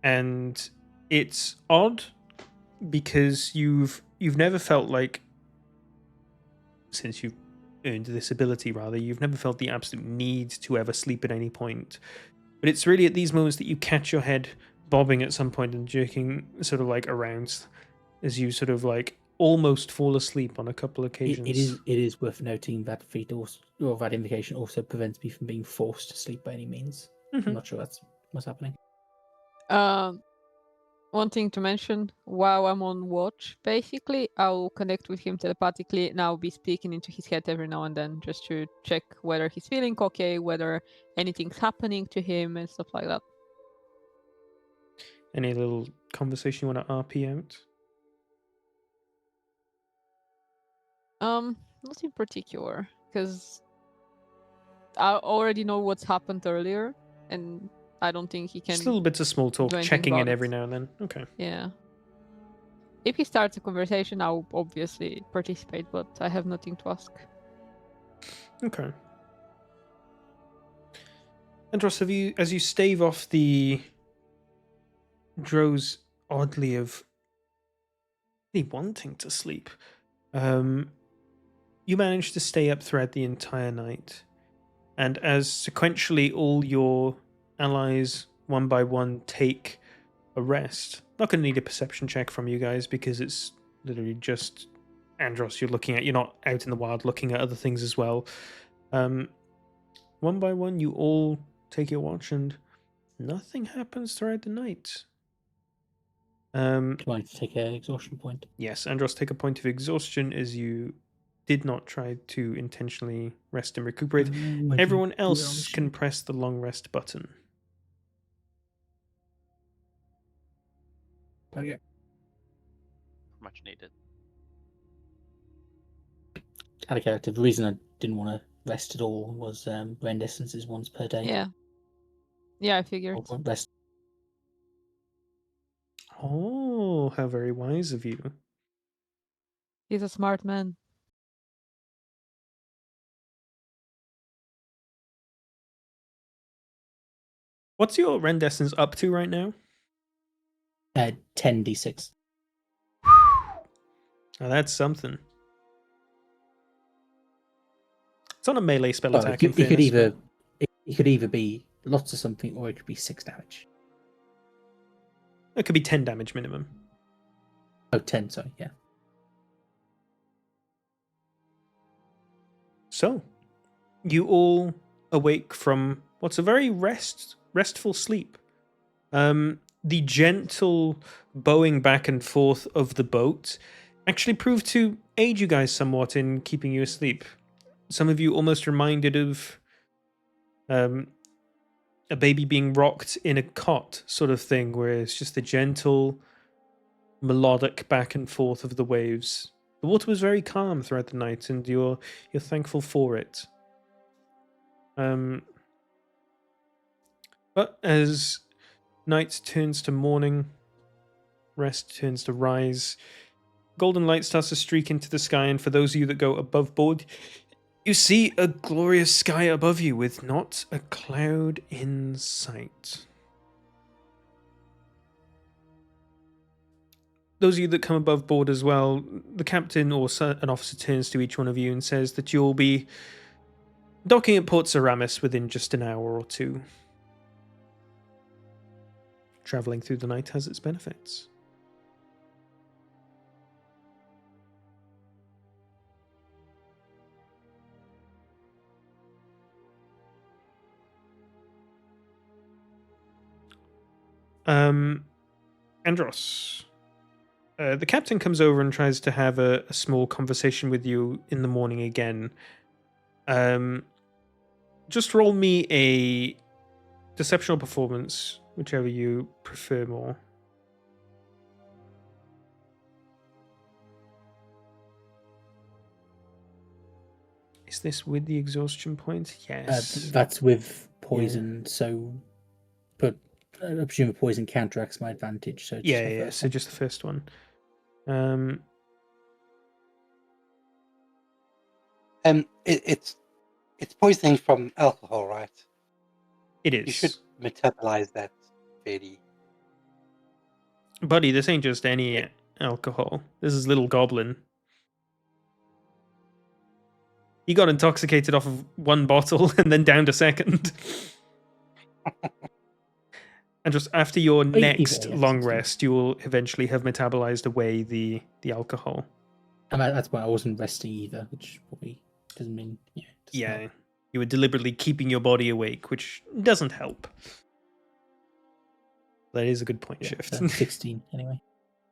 And it's odd because you've never felt like, since you've earned this ability rather, you've never felt the absolute need to ever sleep at any point. But it's really at these moments that you catch your head bobbing at some point and jerking sort of like around as you sort of like almost fall asleep on a couple occasions. It is worth noting that feat also, or that invocation also prevents me from being forced to sleep by any means. Mhm. I'm not sure that's what's happening. One thing to mention, while I'm on watch, basically, I'll connect with him telepathically and I'll be speaking into his head every now and then just to check whether he's feeling okay, whether anything's happening to him and stuff like that. Any little conversation you want to RP out? Not in particular, because I already know what's happened earlier, and I don't think he can. Just little bits of small talk, do anything checking in about every it. now and then. Okay. Yeah. If he starts a conversation, I'll obviously participate, but I have nothing to ask. Okay. Andros, have you, as you stave off the drows oddly of really wanting to sleep, you manage to stay up throughout the entire night. And as sequentially all your allies, one by one, take a rest, not going to need a perception check from you guys because it's literally just Andros you're looking at. You're not out in the wild looking at other things as well. One by one, you all take your watch and nothing happens throughout the night. Do I need to take an exhaustion point? Yes, Andros, take a point of exhaustion as you did not try to intentionally rest and recuperate. I didn't Everyone do it on the else can sheet. press the long rest button. Okay. Much needed. Out of character, the reason I didn't want to rest at all was rend essences once per day. Yeah. Yeah, I figured. Or rest. Oh, how very wise of you. He's a smart man. What's your rend essence up to right now? 10d6. Now that's something. It's on a melee spell Well, attack. it could in fairness, it could either be lots of something or it could be 6 damage. it could be 10 damage minimum. Oh, 10, sorry, yeah. So, you all awake from what's a very restful sleep. The gentle bowing back and forth of the boat actually proved to aid you guys somewhat in keeping you asleep. Some of you almost reminded of a baby being rocked in a cot sort of thing, where it's just the gentle, melodic back and forth of the waves. The water was very calm throughout the night, and you're thankful for it. But as night turns to morning, rest turns to rise, golden light starts to streak into the sky, and for those of you that go above board, you see a glorious sky above you with not a cloud in sight. Those of you that come above board as well, the captain or an officer turns to each one of you and says that you'll be docking at Port Ceramis within just an hour or two. Traveling through the night has its benefits. Andros, the captain comes over and tries to have a small conversation with you in the morning again. Just roll me a deception or performance, whichever you prefer more. Is this with the exhaustion point? Yes. That's with poison, so but I presume the poison counteracts my advantage. So just the Yeah. first So one. just the first one. It's poisoning from alcohol, right? It You is. should metabolize that fairly. Buddy, this ain't just any alcohol. This is Little Goblin. He got intoxicated off of one bottle and then downed a second. And just after your next yeah, long 16. rest, you will eventually have metabolized away the alcohol. And that's why I wasn't resting either, which probably doesn't mean doesn't Yeah, help. you were deliberately keeping your body awake, which doesn't help. That is a good point shift. 16 anyway.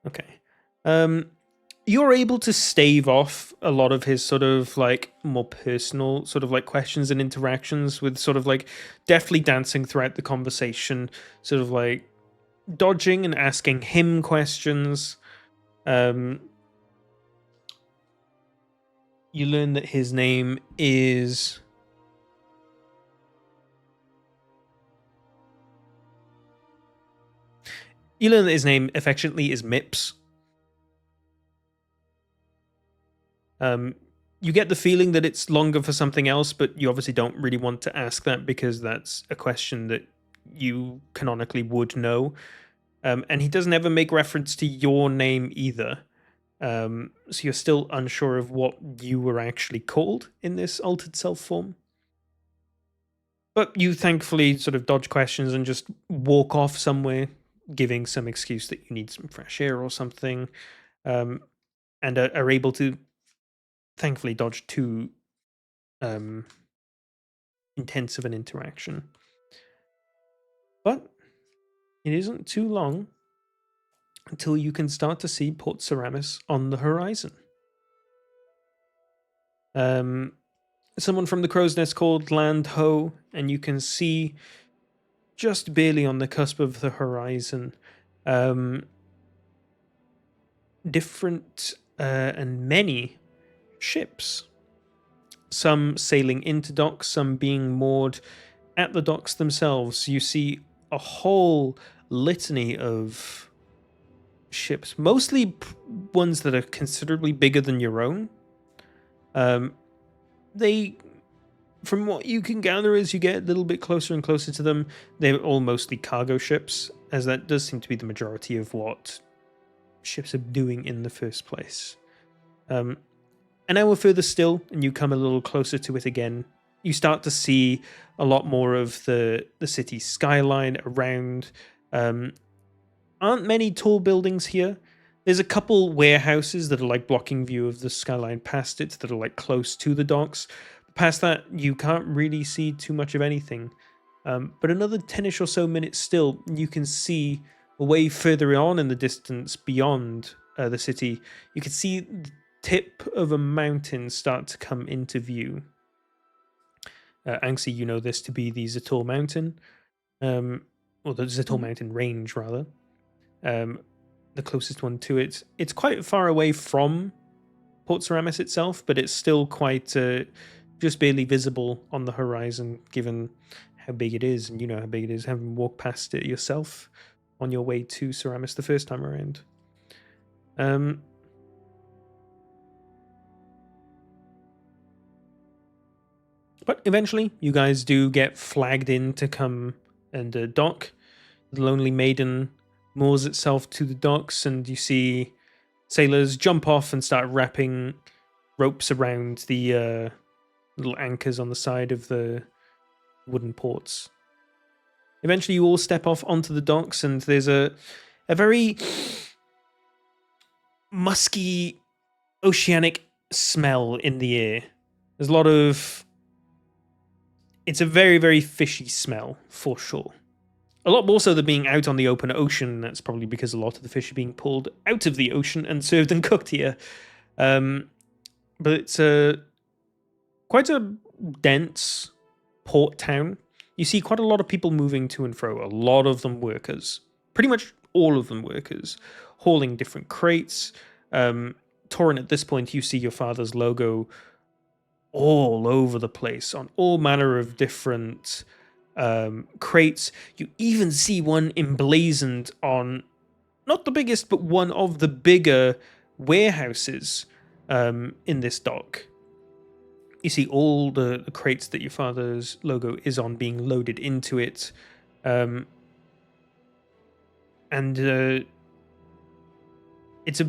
Okay. You're able to stave off a lot of his sort of like more personal sort of like questions and interactions with sort of like deftly dancing throughout the conversation, sort of like dodging and asking him questions. You learn that his name is affectionately is Mips. You get the feeling that it's longer for something else, but you obviously don't really want to ask that because that's a question that you canonically would know. And he doesn't ever make reference to your name either. So you're still unsure of what you were actually called in this altered self form. But you thankfully sort of dodge questions and just walk off somewhere, giving some excuse that you need some fresh air or something, and are able to thankfully dodge too intensive an interaction. But it isn't too long until you can start to see Port Ceramis on the horizon. Someone from the Crow's Nest called Land Ho, and you can see just barely on the cusp of the horizon different and many ships. Some sailing into docks, some being moored at the docks themselves. You see a whole litany of ships, mostly ones that are considerably bigger than your own. They, from what you can gather as you get a little bit closer and closer to them, they're all mostly cargo ships, as that does seem to be the majority of what ships are doing in the first place. An hour further still, and you come a little closer to it again, you start to see a lot more of the city skyline around. Aren't many tall buildings here. There's a couple warehouses that are like blocking view of the skyline past it, that are like close to the docks. Past that, you can't really see too much of anything. But another 10ish or so minutes still, you can see way further on in the distance beyond the city, you can see the tip of a mountain start to come into view. Anxie, you know this to be the Zator Mountain, or the Zator Mountain range, rather. The closest one to it. It's quite far away from Port Ceramis itself, but it's still quite just barely visible on the horizon, given how big it is, and you know how big it is, having walked past it yourself on your way to Ceramis the first time around. But eventually, you guys do get flagged in to come and dock. The Lonely Maiden moors itself to the docks, and you see sailors jump off and start wrapping ropes around the little anchors on the side of the wooden ports. Eventually, you all step off onto the docks, and there's a very musky, oceanic smell in the air. There's a lot of... It's a very, very fishy smell, for sure. A lot more so than being out on the open ocean. That's probably because a lot of the fish are being pulled out of the ocean and served and cooked here. But it's quite a dense port town. You see quite a lot of people moving to and fro. A lot of them workers. Pretty much all of them workers. Hauling different crates. Torin, at this point, you see your father's logo all over the place on all manner of different crates. You even see one emblazoned on not the biggest, but one of the bigger warehouses in this dock. You see all the crates that your father's logo is on being loaded into it. And it's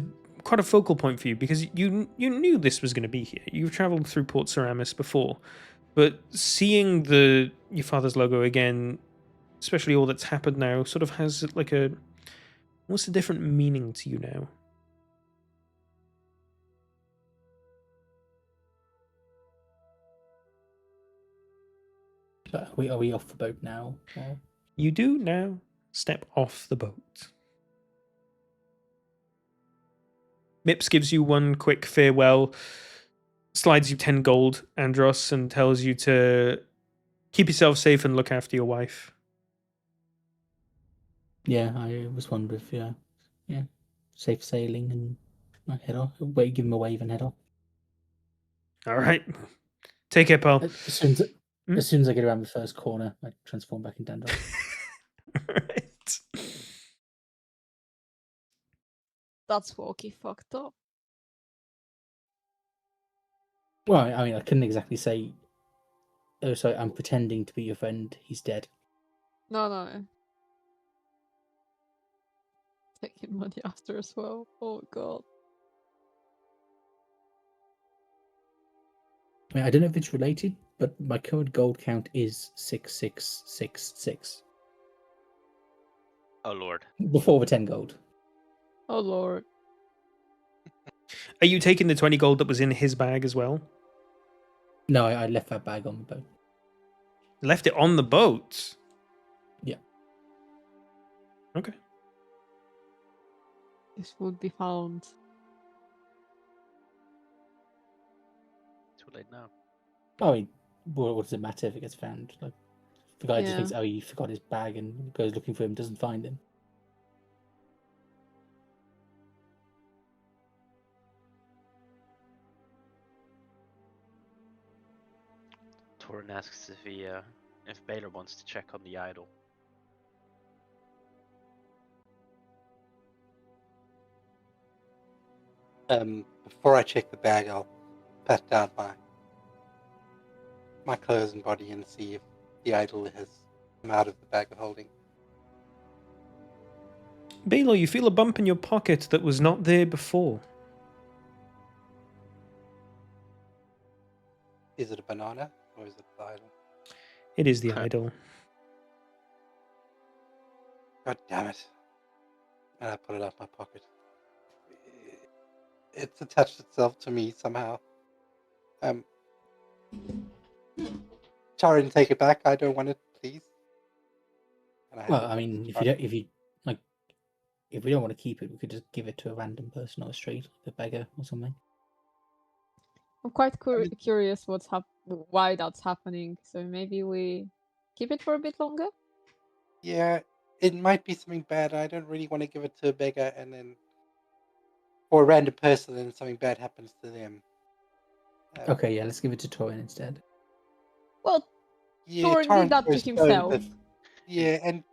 quite a focal point for you because you knew this was going to be here. You've traveled through Port Ceramis before, but seeing your father's logo again, especially all that's happened now, sort of has like almost a different meaning to you now. So are we off the boat now? Or... You do now step off the boat. Mips gives you one quick farewell, slides you 10 gold, Andros, and tells you to keep yourself safe and look after your wife. Yeah, I was wondering if, yeah, safe sailing, and I head off. Wait, give him a wave and head off. All right. Take care, pal. As soon as I get around the first corner, I transform back into Andros. All right. That's walkie fucked up. Well, I mean, I couldn't exactly say. Oh, sorry, I'm pretending to be your friend. He's dead. No. Taking money after as well. Oh god. I mean, I don't know if it's related, but my current gold count is 6666. Oh lord. Before the 10 gold. Oh lord. Are you taking the 20 gold that was in his bag as well? No, I left that bag on the boat. Left it on the boat? Yeah. Okay. This would be found. Too late now. I mean, what does it matter if it gets found? Like, the guy just Yeah. thinks, oh, he forgot his bag and goes looking for him, doesn't find him. Torin asks if Baylor wants to check on the idol. Before I check the bag, I'll pat down my clothes and body and see if the idol has come out of the bag of holding. Baylor, you feel a bump in your pocket that was not there before. Is it a banana or is it the idol? It is the idol. God damn it. And I put it out my pocket. It's attached itself to me somehow. Taran, take it back. I don't want it, please. And Well, hand I it mean, to if Taran. we don't want to keep it, we could just give it to a random person on the street, like a beggar or something. I'm quite curious why that's happening. So maybe we keep it for a bit longer. Yeah, it might be something bad. I don't really want to give it to a beggar and then, or a random person, and something bad happens to them. Okay, yeah, let's give it to Torin instead. Well, Yeah, Thorin Taran did that to throws stones himself. yeah, and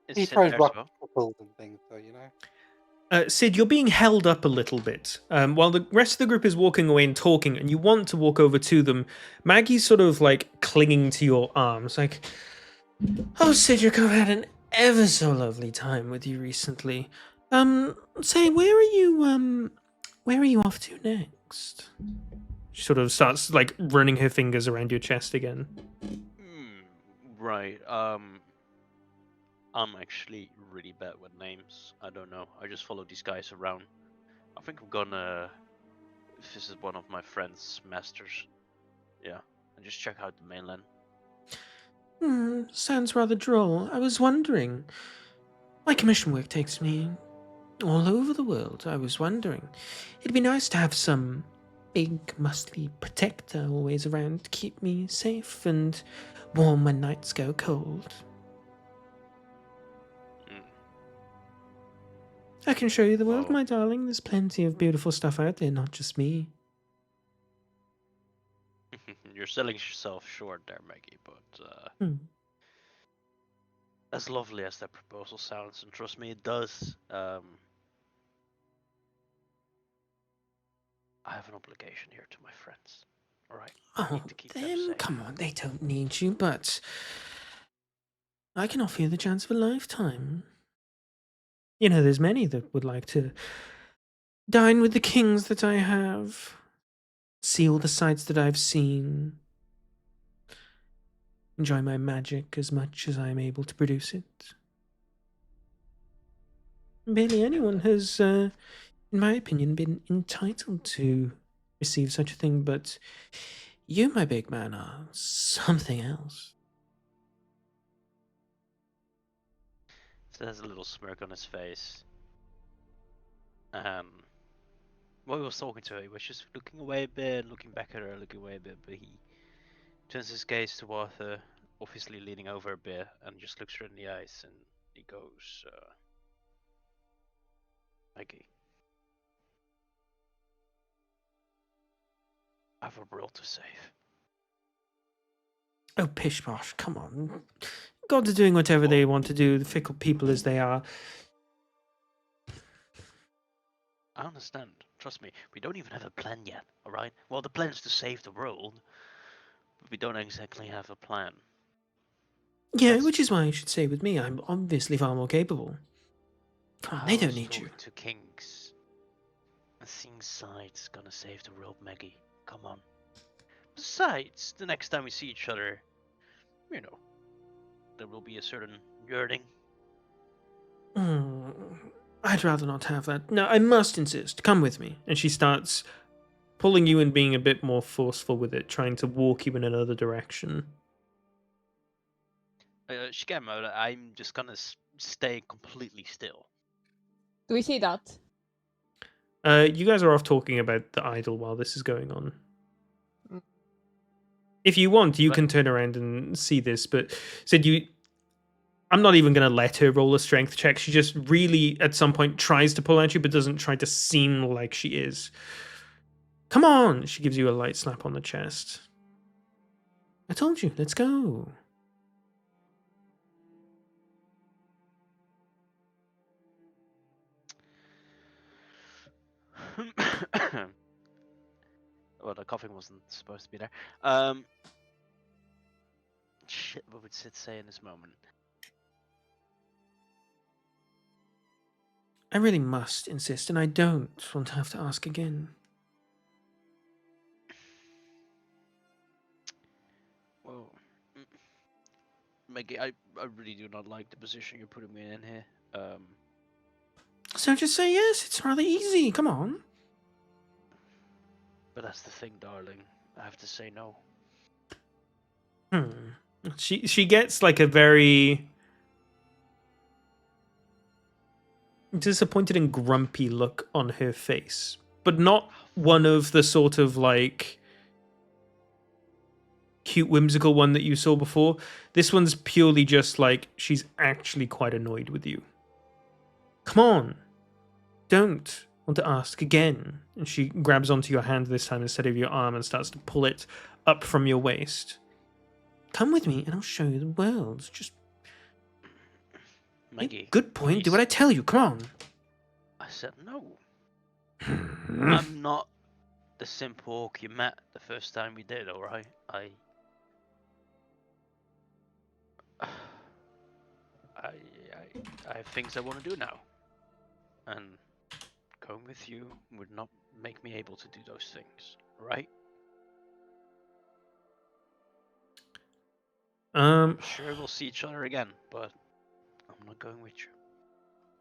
Is he Sid throws there rock as well? crystals and things, so you know. Sid, you're being held up a little bit. While the rest of the group is walking away and talking, and you want to walk over to them, Maggie's sort of like clinging to your arms, like, "Oh, Sid, I've had an ever so lovely time with you recently. Say, where are you off to next?" She sort of starts like running her fingers around your chest again. Right. I'm actually really bad with names. I don't know. I just follow these guys around. I think I'm gonna visit one of my friend's masters. Yeah, and just check out the mainland. Sounds rather droll. I was wondering. My commission work takes me all over the world. I was wondering. It'd be nice to have some big, muscly protector always around to keep me safe and warm when nights go cold. I can show you the world, Oh. my darling. There's plenty of beautiful stuff out there, not just me. You're selling yourself short there, Maggie, but as lovely as that proposal sounds, and trust me, it does, I have an obligation here to my friends. Alright, I Oh, need to keep them them? safe. Come on, they don't need you, but I can offer you the chance of a lifetime. You know, there's many that would like to dine with the kings that I have, see all the sights that I've seen, enjoy my magic as much as I am able to produce it. Barely anyone has, in my opinion, been entitled to receive such a thing, but you, my big man, are something else. So there's a little smirk on his face. While he was talking to her, he was just looking away a bit, looking back at her, looking away a bit, but he turns his gaze toward her, obviously leaning over a bit, and just looks her in the eyes, and he goes, Maggie, I have a world to save. Oh, pish posh, come on. Gods are doing whatever they want to do, the fickle people as they are. I understand. Trust me, we don't even have a plan yet, alright? Well, the plan is to save the world, but we don't exactly have a plan. Yeah, That's- which is why you should stay with me. I'm obviously far more capable. Come on, they I don't was need you. talking to Kings. I think Sight's gonna save the world, Maggie. Come on. Besides, the next time we see each other, you know, there will be a certain yearning. I'd rather not have that. No, I must insist. Come with me. And she starts pulling you and being a bit more forceful with it, trying to walk you in another direction. Shikamaru, I'm just gonna stay completely still. Do we see that? You guys are off talking about the idol while this is going on. Mm. If you want, you But- can turn around and see this, but said you. I'm not even going to let her roll a strength check. She just really, at some point, tries to pull at you, but doesn't try to seem like she is. Come on! She gives you a light slap on the chest. I told you, let's go. Well, the coughing wasn't supposed to be there. Shit, what would Sid say in this moment? I really must insist, and I don't want to have to ask again. Well, Maggie, I really do not like the position you're putting me in here. So just say yes, it's rather easy, come on. But that's the thing, darling. I have to say no. She gets like a very disappointed and grumpy look on her face, but not one of the sort of like cute whimsical one that you saw before. This one's purely just like she's actually quite annoyed with you. Come on, don't want to ask again. And she grabs onto your hand this time instead of your arm and starts to pull it up from your waist. Come with me and I'll show you the world. Just Maggie. good point. Do please. what I tell you. Come on. I said no. I'm not the simple orc you met the first time we did, alright? I have things I want to do now. And going with you would not make me able to do those things, right? Sure, we'll see each other again, but I'm not going with you.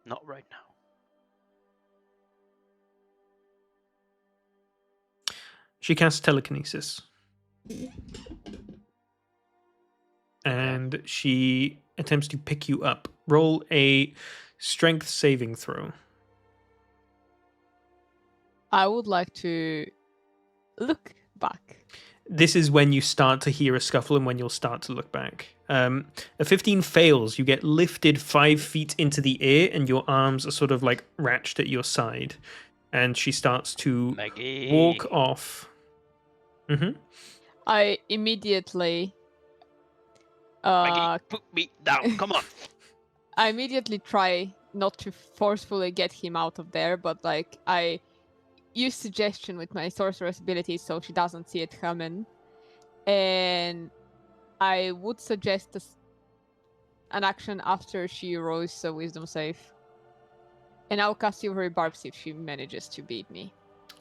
Not right now. She casts telekinesis. And she attempts to pick you up. Roll a strength saving throw. I would like to look back. This is when you start to hear a scuffle and when you'll start to look back. A 15 fails. You get lifted 5 feet into the air and your arms are sort of like ratched at your side. And she starts to Maggie. walk off. I immediately Maggie, put me down. Come on. I immediately try not to forcefully get him out of there, but like I use suggestion with my sorceress ability so she doesn't see it coming. And I would suggest an action after she rolls a wisdom save. And I'll cast Silvery Barbs if she manages to beat me.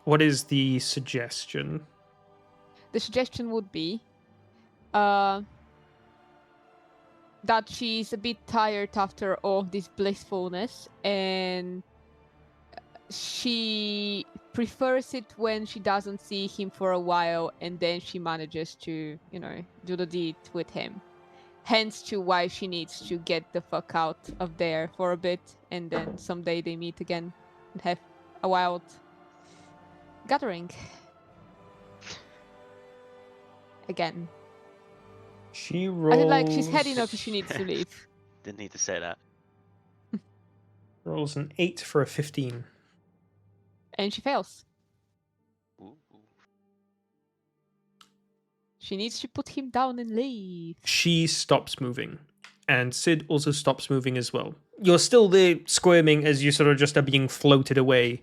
What is the suggestion? The suggestion would be that she's a bit tired after all this blissfulness, and she prefers it when she doesn't see him for a while, and then she manages to, do the deed with him. Hence to why she needs to get the fuck out of there for a bit, and then someday they meet again and have a wild gathering. Again. She rolls. I feel like she's had enough if she needs to leave. Didn't need to say that. Rolls an 8 for a 15. And she fails. Ooh. She needs to put him down and leave. She stops moving. And Sid also stops moving as well. You're still there squirming as you sort of just are being floated away.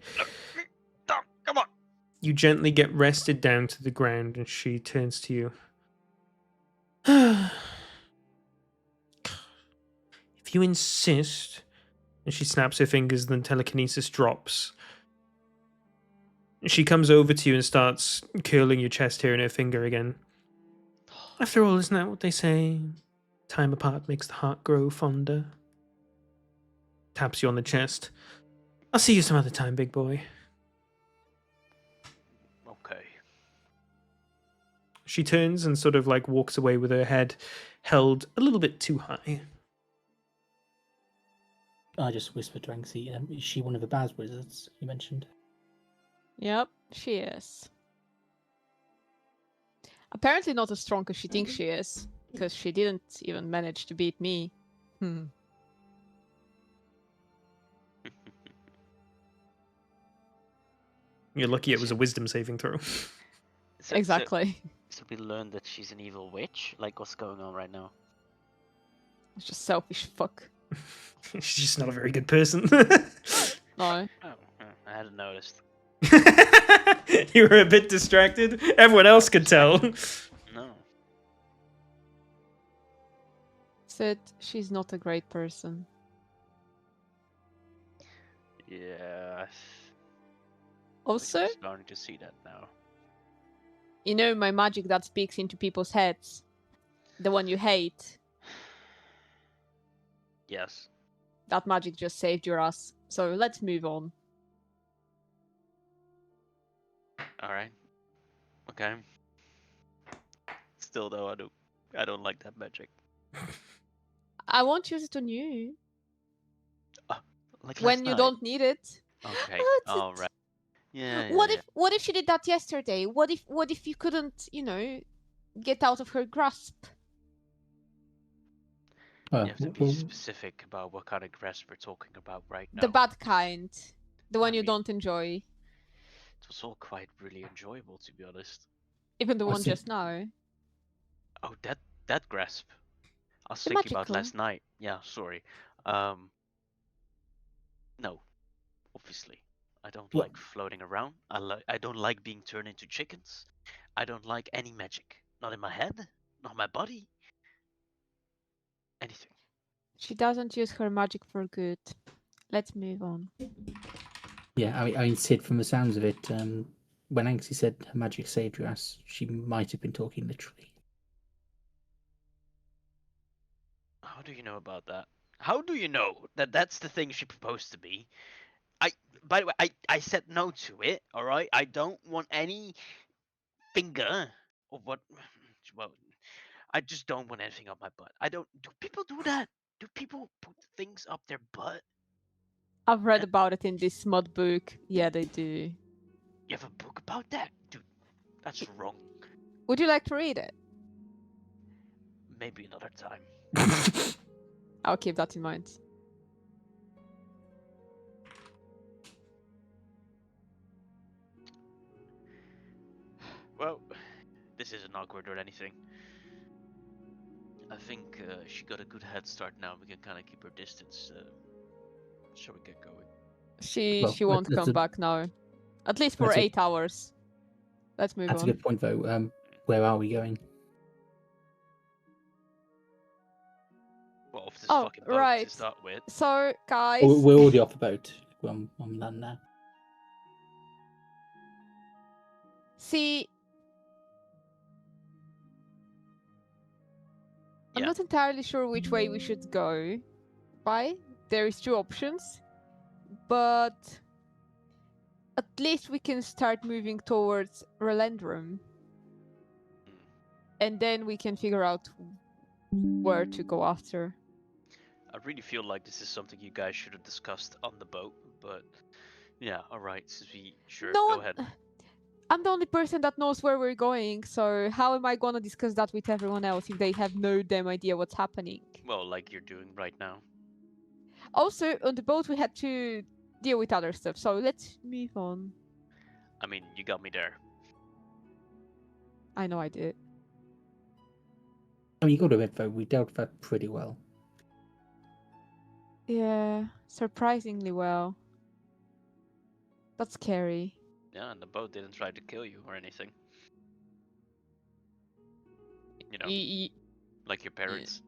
You gently get rested down to the ground, and she turns to you. If you insist, and she snaps her fingers, then telekinesis drops. She comes over to you and starts curling your chest hair in her finger again. After all, isn't that what they say? Time apart makes the heart grow fonder. Taps you on the chest. I'll see you some other time, big boy. Okay. She turns and sort of like walks away with her head held a little bit too high. I just whispered to Anxie, is she one of the Baz wizards you mentioned? Yep, she is. Apparently not as strong as she thinks she is, because she didn't even manage to beat me. You're lucky it was a wisdom saving throw. Exactly. So we learned that she's an evil witch? Like, what's going on right now? It's just selfish fuck. She's just not a very good person. No. Oh, I hadn't noticed. You were a bit distracted. Everyone else could tell. No. Said she's not a great person. Yeah. Also, I'm starting to see that now. you know my magic that speaks into people's heads? The one you hate. Yes. That magic just saved your ass. So let's move on. Alright. Okay. Still though, I don't like that magic. I won't use it on you. Like When last you night. don't need it. Okay. Oh, Alright. Yeah, What yeah, if she did that yesterday? What if you couldn't, get out of her grasp? Well, You have to be specific about what kind of grasp we're talking about right now. The bad kind. The one I you mean- don't enjoy. It was all quite really enjoyable, to be honest. Even the I one see. just now. Oh, that grasp. I was The thinking about magical. last night. Yeah, sorry. No, obviously. I don't What- like floating around. I don't like being turned into chickens. I don't like any magic. Not in my head, not in my body. Anything. She doesn't use her magic for good. Let's move on. Yeah, I mean, Sid, from the sounds of it, when Anxie said her magic saved your ass, she might have been talking literally. How do you know about that? How do you know that that's the thing she proposed to me? By the way, I said no to it. All right, I don't want any finger or what. Well, I just don't want anything up my butt. I don't. Do people do that? Do people put things up their butt? I've read about it in this smut book. Yeah, they do. You have a book about that, dude? That's wrong. Would you like to read it? Maybe another time. I'll keep that in mind. Well, this isn't awkward or anything. I think she got a good head start now. We can kind of keep her distance. Shall we get going? She Well, won't that's come a- back now. At least for that's a- 8 hours. Let's move That's a on. good point, though. Where are we going? Well, off this Oh, fucking boat right. to start with. So, guys, Oh, we're already off the boat. I'm on land now. see, I'm Yeah. not entirely sure which way we should go. Right? There is 2 options, but at least we can start moving towards Relendrum, and then we can figure out where to go after. I really feel like this is something you guys should have discussed on the boat, but yeah, alright, sure, No go one- ahead. I'm the only person that knows where we're going, so how am I gonna discuss that with everyone else if they have no damn idea what's happening? Well, like you're doing right now. Also, on the boat we had to deal with other stuff, so let's move on. I mean, you got me there. I know I did. I mean, you got to admit, though, we dealt with that pretty well. Yeah, surprisingly well. That's scary. Yeah, and the boat didn't try to kill you or anything. You know, like your parents.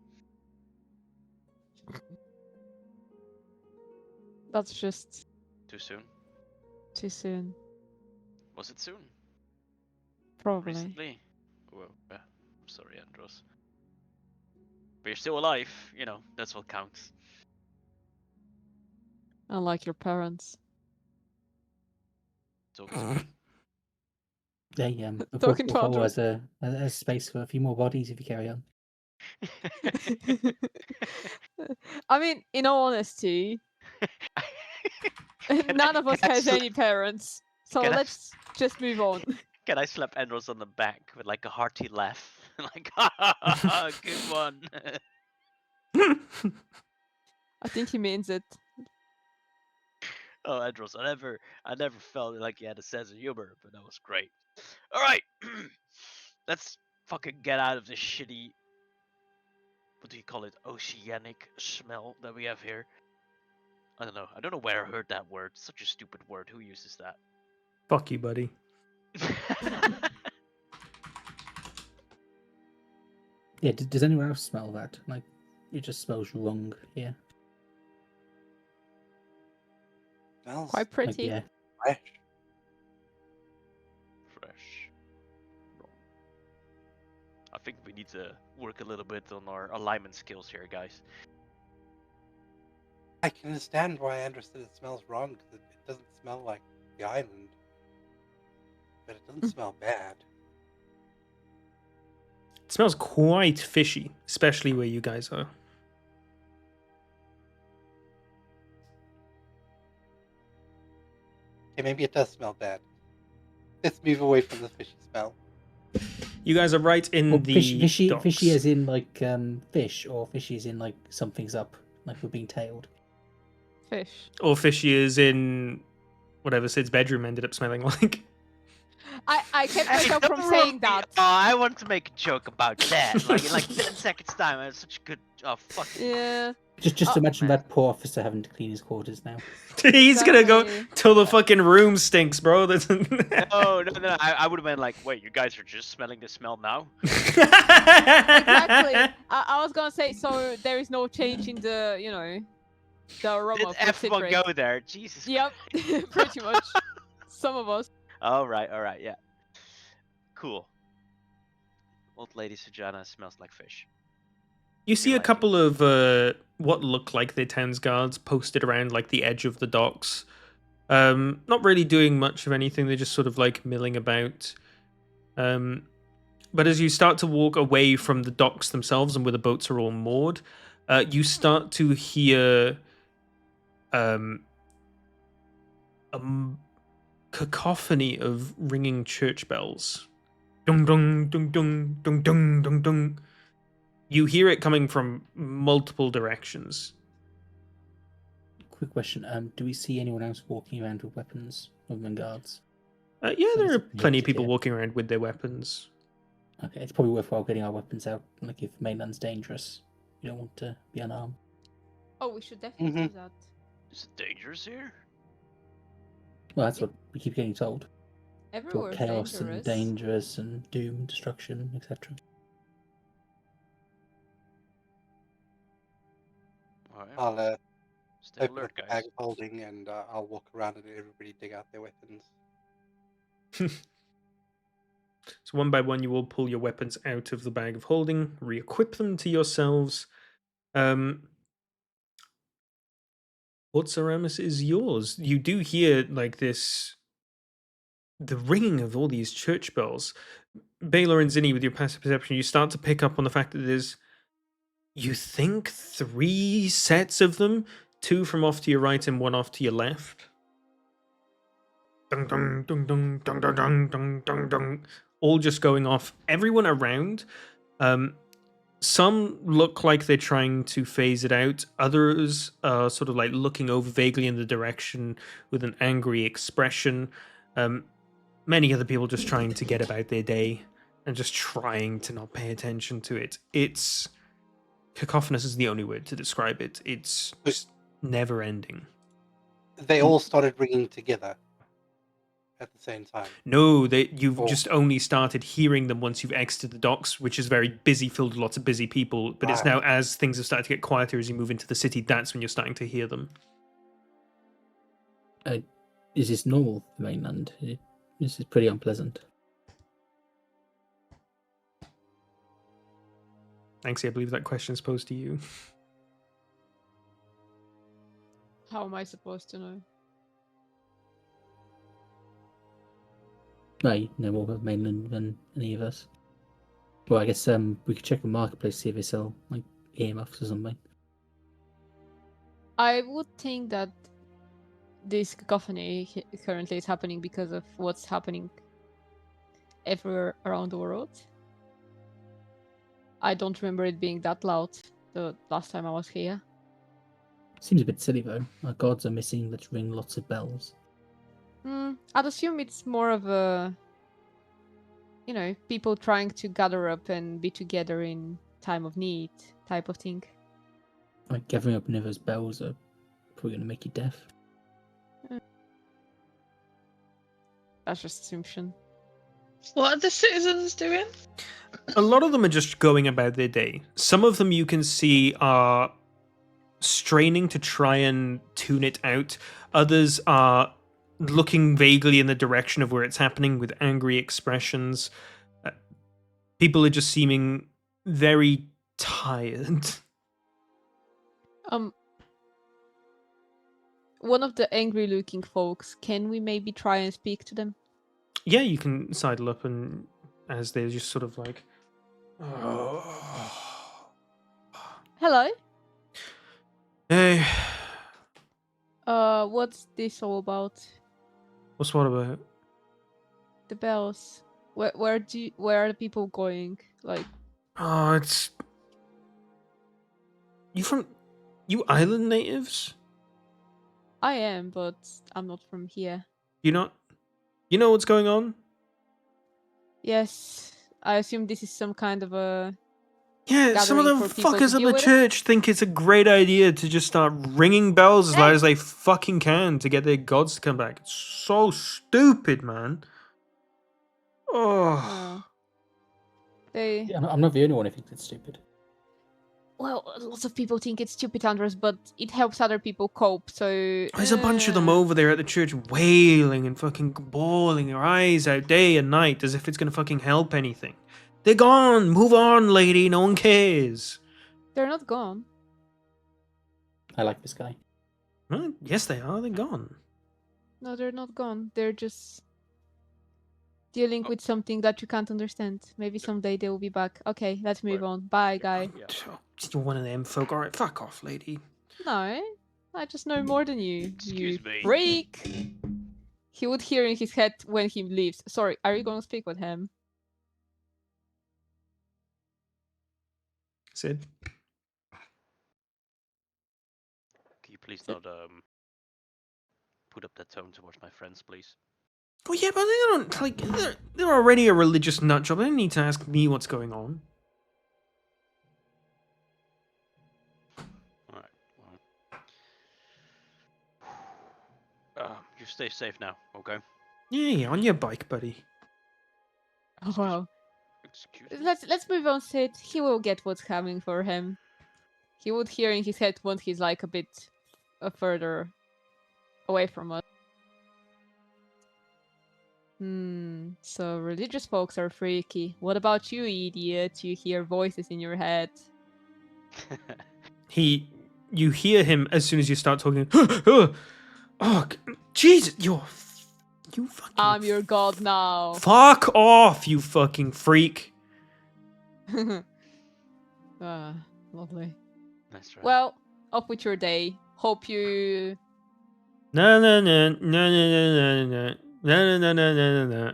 That's just Too soon? too soon, Was it soon? probably. Recently? Well, I'm sorry, Andros. But you're still alive, you know, that's what counts. Unlike your parents. Talking to me? The Talking to portal Andros. has space for a few more bodies if you carry on. I mean, in all honesty, none of us can I has slap- any parents, so can I let's just move on. Can I slap Andros on the back with like a hearty laugh? Like, ha ha ha ha, good one. I think he means it. Oh, Andros, I never felt like you had a sense of humor, but that was great. All right, let's fucking get out of this shitty, what do you call it, oceanic smell that we have here. I don't know where I heard that word. Such a stupid word. Who uses that? Fuck you, buddy. Yeah, does anyone else smell that? Like, it just smells wrong here. Smells Quite Like, pretty. yeah. fresh. Fresh. I think we need to work a little bit on our alignment skills here, guys. I can understand why Andrew said it smells wrong, because it doesn't smell like the island. But it doesn't smell bad. It smells quite fishy, especially where you guys are. Okay, maybe it does smell bad. Let's move away from the fishy smell. You guys are right in Well, the docks. fishy as in like fish, or fishy as in like something's up, like we're being tailed. Fish. Or fishy as in whatever Sid's bedroom ended up smelling like. I kept Hey, myself don't from ruin saying me. that. Oh, I want to make a joke about that. Like in like 10 seconds time, I had such a good. Oh fuck. Yeah. Just Oh, imagine man. that poor officer having to clean his quarters now. He's gonna go Exactly. till the fucking room stinks, bro. That's... No. I would have been like, wait, you guys are just smelling the smell now? Exactly. I was gonna say, so there is no change in the, the aroma Did for everyone citrus. go there? Jesus. Yep, pretty much. Some of us. All right, yeah. Cool. Old lady Sujana smells like fish. You see a like it. couple of what look like the town's guards posted around like the edge of the docks. Not really doing much of anything. They're just sort of like milling about. But as you start to walk away from the docks themselves and where the boats are all moored, you start to hear a cacophony of ringing church bells. Dung dung dung dung dung dung dung dung. You hear it coming from multiple directions. Quick question: do we see anyone else walking around with weapons other than guards? Yeah, So there it's are a plenty of mixture. people walking around with their weapons. Okay, it's probably worthwhile getting our weapons out. Like if mainland's dangerous, you don't want to be unarmed. Oh, we should definitely do that. Is it dangerous here? Well, that's what we keep getting told. Everywhere is Chaos dangerous. and dangerous and doom and destruction, etc. Alright. I'll Stay open alert, up the guys. bag of holding and I'll walk around and everybody dig out their weapons. So one by one, you will pull your weapons out of the bag of holding, re-equip them to yourselves. What Aramis is yours? You do hear like this, the ringing of all these church bells. Baylor and Zinni, with your passive perception, you start to pick up on the fact that there's, you think, 3 sets of them, 2 from off to your right and 1 off to your left. Dung dung dung dung dung dung dung dung dung dung. All just going off. Everyone around. Some look like they're trying to phase it out. Others are sort of like looking over vaguely in the direction with an angry expression. Many other people just trying to get about their day and just trying to not pay attention to it. It's cacophonous is the only word to describe it. It's just never ending. They all started ringing together. at the same time? No, you've Oh. just only started hearing them once you've exited the docks, which is very busy, filled with lots of busy people. But it's Right. now, as things have started to get quieter as you move into the city, that's when you're starting to hear them. Is this normal for mainland? This is pretty unpleasant. Thanks, I believe that question's posed to you. How am I supposed to know? No, you know more about mainland than any of us. Well, I guess we could check the marketplace, see if they sell like earmuffs or something. I would think that this cacophony currently is happening because of what's happening everywhere around the world. I don't remember it being that loud the last time I was here. Seems a bit silly though. Our gods are missing. Let's ring lots of bells. I'd assume it's more of a, people trying to gather up and be together in time of need type of thing. Like gathering up those bells are probably going to make you deaf. That's just assumption. What are the citizens doing? A lot of them are just going about their day. Some of them you can see are straining to try and tune it out. Others are looking vaguely in the direction of where it's happening with angry expressions. People are just seeming very tired. One of the angry looking folks, can we maybe try and speak to them? Yeah, you can sidle up, and as they're just sort of like, Hello? hey, What's this all about? what's what about? The bells. Where are the people going? Like, Oh, it's you island natives? I am, but I'm not from here. You know what's going on? Yes, I assume this is some kind of a Yeah, some of gathering the for people to fuckers at deal the with it? church think it's a great idea to just start ringing bells as loud Hey! as they fucking can to get their gods to come back. It's so stupid, man. Oh. They Yeah, I'm not the only one who thinks it's stupid. Well, lots of people think it's stupid, Andres, but it helps other people cope, so... There's a bunch of them over there at the church wailing and fucking bawling their eyes out day and night as if it's gonna fucking help anything. They're gone! Move on, lady, no one cares. They're not gone. I like this guy. Well, yes, they are, they're gone. No, they're not gone. They're just dealing with something that you can't understand. Maybe someday they will be back. Okay, let's move on. Bye, guy. You're one of them folk. Alright, fuck off, lady. No, I just know more than you. Excuse you me. freak! He would hear in his head when he leaves. Sorry, are you going to speak with him? Sid? Can you please not put up that tone towards my friends, please? Oh yeah, but they don't, like, they're already a religious nutjob. They don't need to ask me what's going on. Alright, well. You stay safe now, okay? Yeah, on your bike, buddy. Oh, wow. Excuse me. Let's move on, Sid. He will get what's coming for him. He would hear in his head once he's like a bit further away from us. So religious folks are freaky. What about you, idiot? You hear voices in your head. You hear him as soon as you start talking. Oh, Jesus, you fucking. I'm your god now. Fuck off, you fucking freak. Lovely. That's right. Well, up with your day. Hope you... No, no, no, no, no, no, no, no, no, no, no, no, no, no.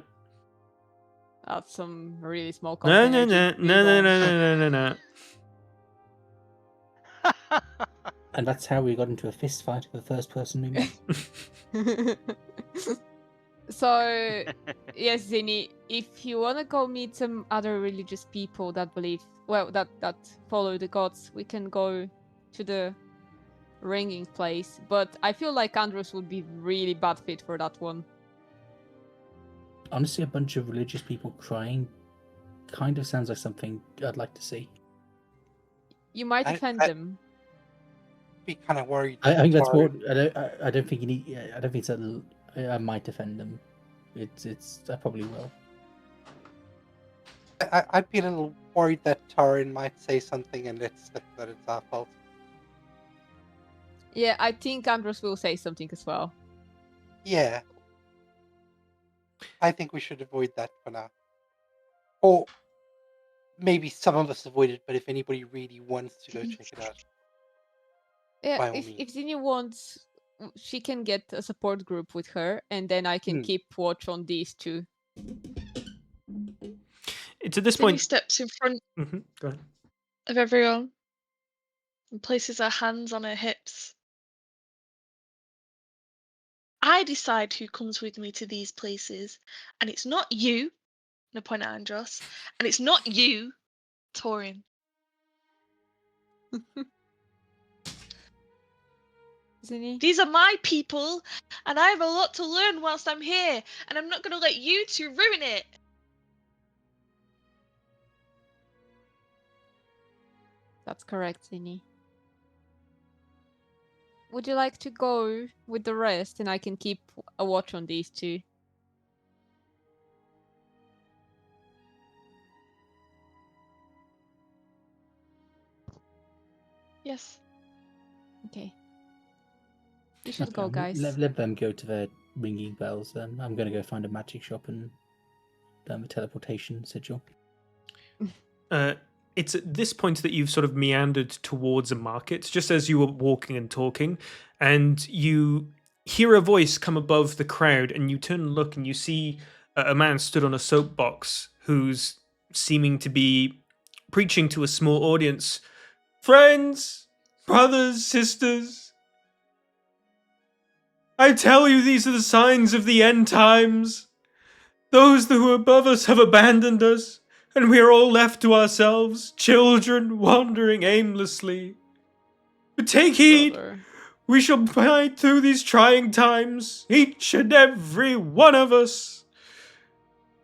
That's some really small No, coffee no, no, energy. no, no, Move no, no, no, no. And that's how we got into a fist fight with the first person we met. on. So, yes, Zinni, if you want to go meet some other religious people that believe, well, that follow the gods, we can go to the ringing place. But I feel like Andros would be really bad fit for that one. honestly, a bunch of religious people crying kind of sounds like something I'd like to see. You might I- offend I- them. Be kind of worried. I think that's Taro- more. I don't think you need. I don't think it's a. I might offend them. It's. I probably will. I'd be a little worried that Taran might say something and let slip that it's our fault. Yeah, I think Andros will say something as well. Yeah. I think we should avoid that for now. Or maybe some of us avoid it, but if anybody really wants to go check it out, Yeah, by all if means. Zinni wants, she can get a support group with her, and then I can keep watch on these two. It's at this Zinni point. steps in front Go ahead. of everyone and places her hands on her hips. I decide who comes with me to these places, and it's not you, and I point at Andros, and it's not you, Torin. Zinni? These are my people, and I have a lot to learn whilst I'm here, and I'm not going to let you two ruin it. That's correct, Zinni. Would you like to go with the rest, and I can keep a watch on these two? Yes. Okay. You should go, Okay, guys. Let them go to their ringing bells. Then I'm gonna go find a magic shop and a teleportation sigil. It's at this point that you've sort of meandered towards a market, just as you were walking and talking, and you hear a voice come above the crowd, and you turn and look, and you see a man stood on a soapbox who's seeming to be preaching to a small audience. Friends, brothers, sisters, I tell you, these are the signs of the end times. Those who are above us have abandoned us, and we are all left to ourselves, children wandering aimlessly. But take heed, Brother. we shall fight through these trying times, each and every one of us.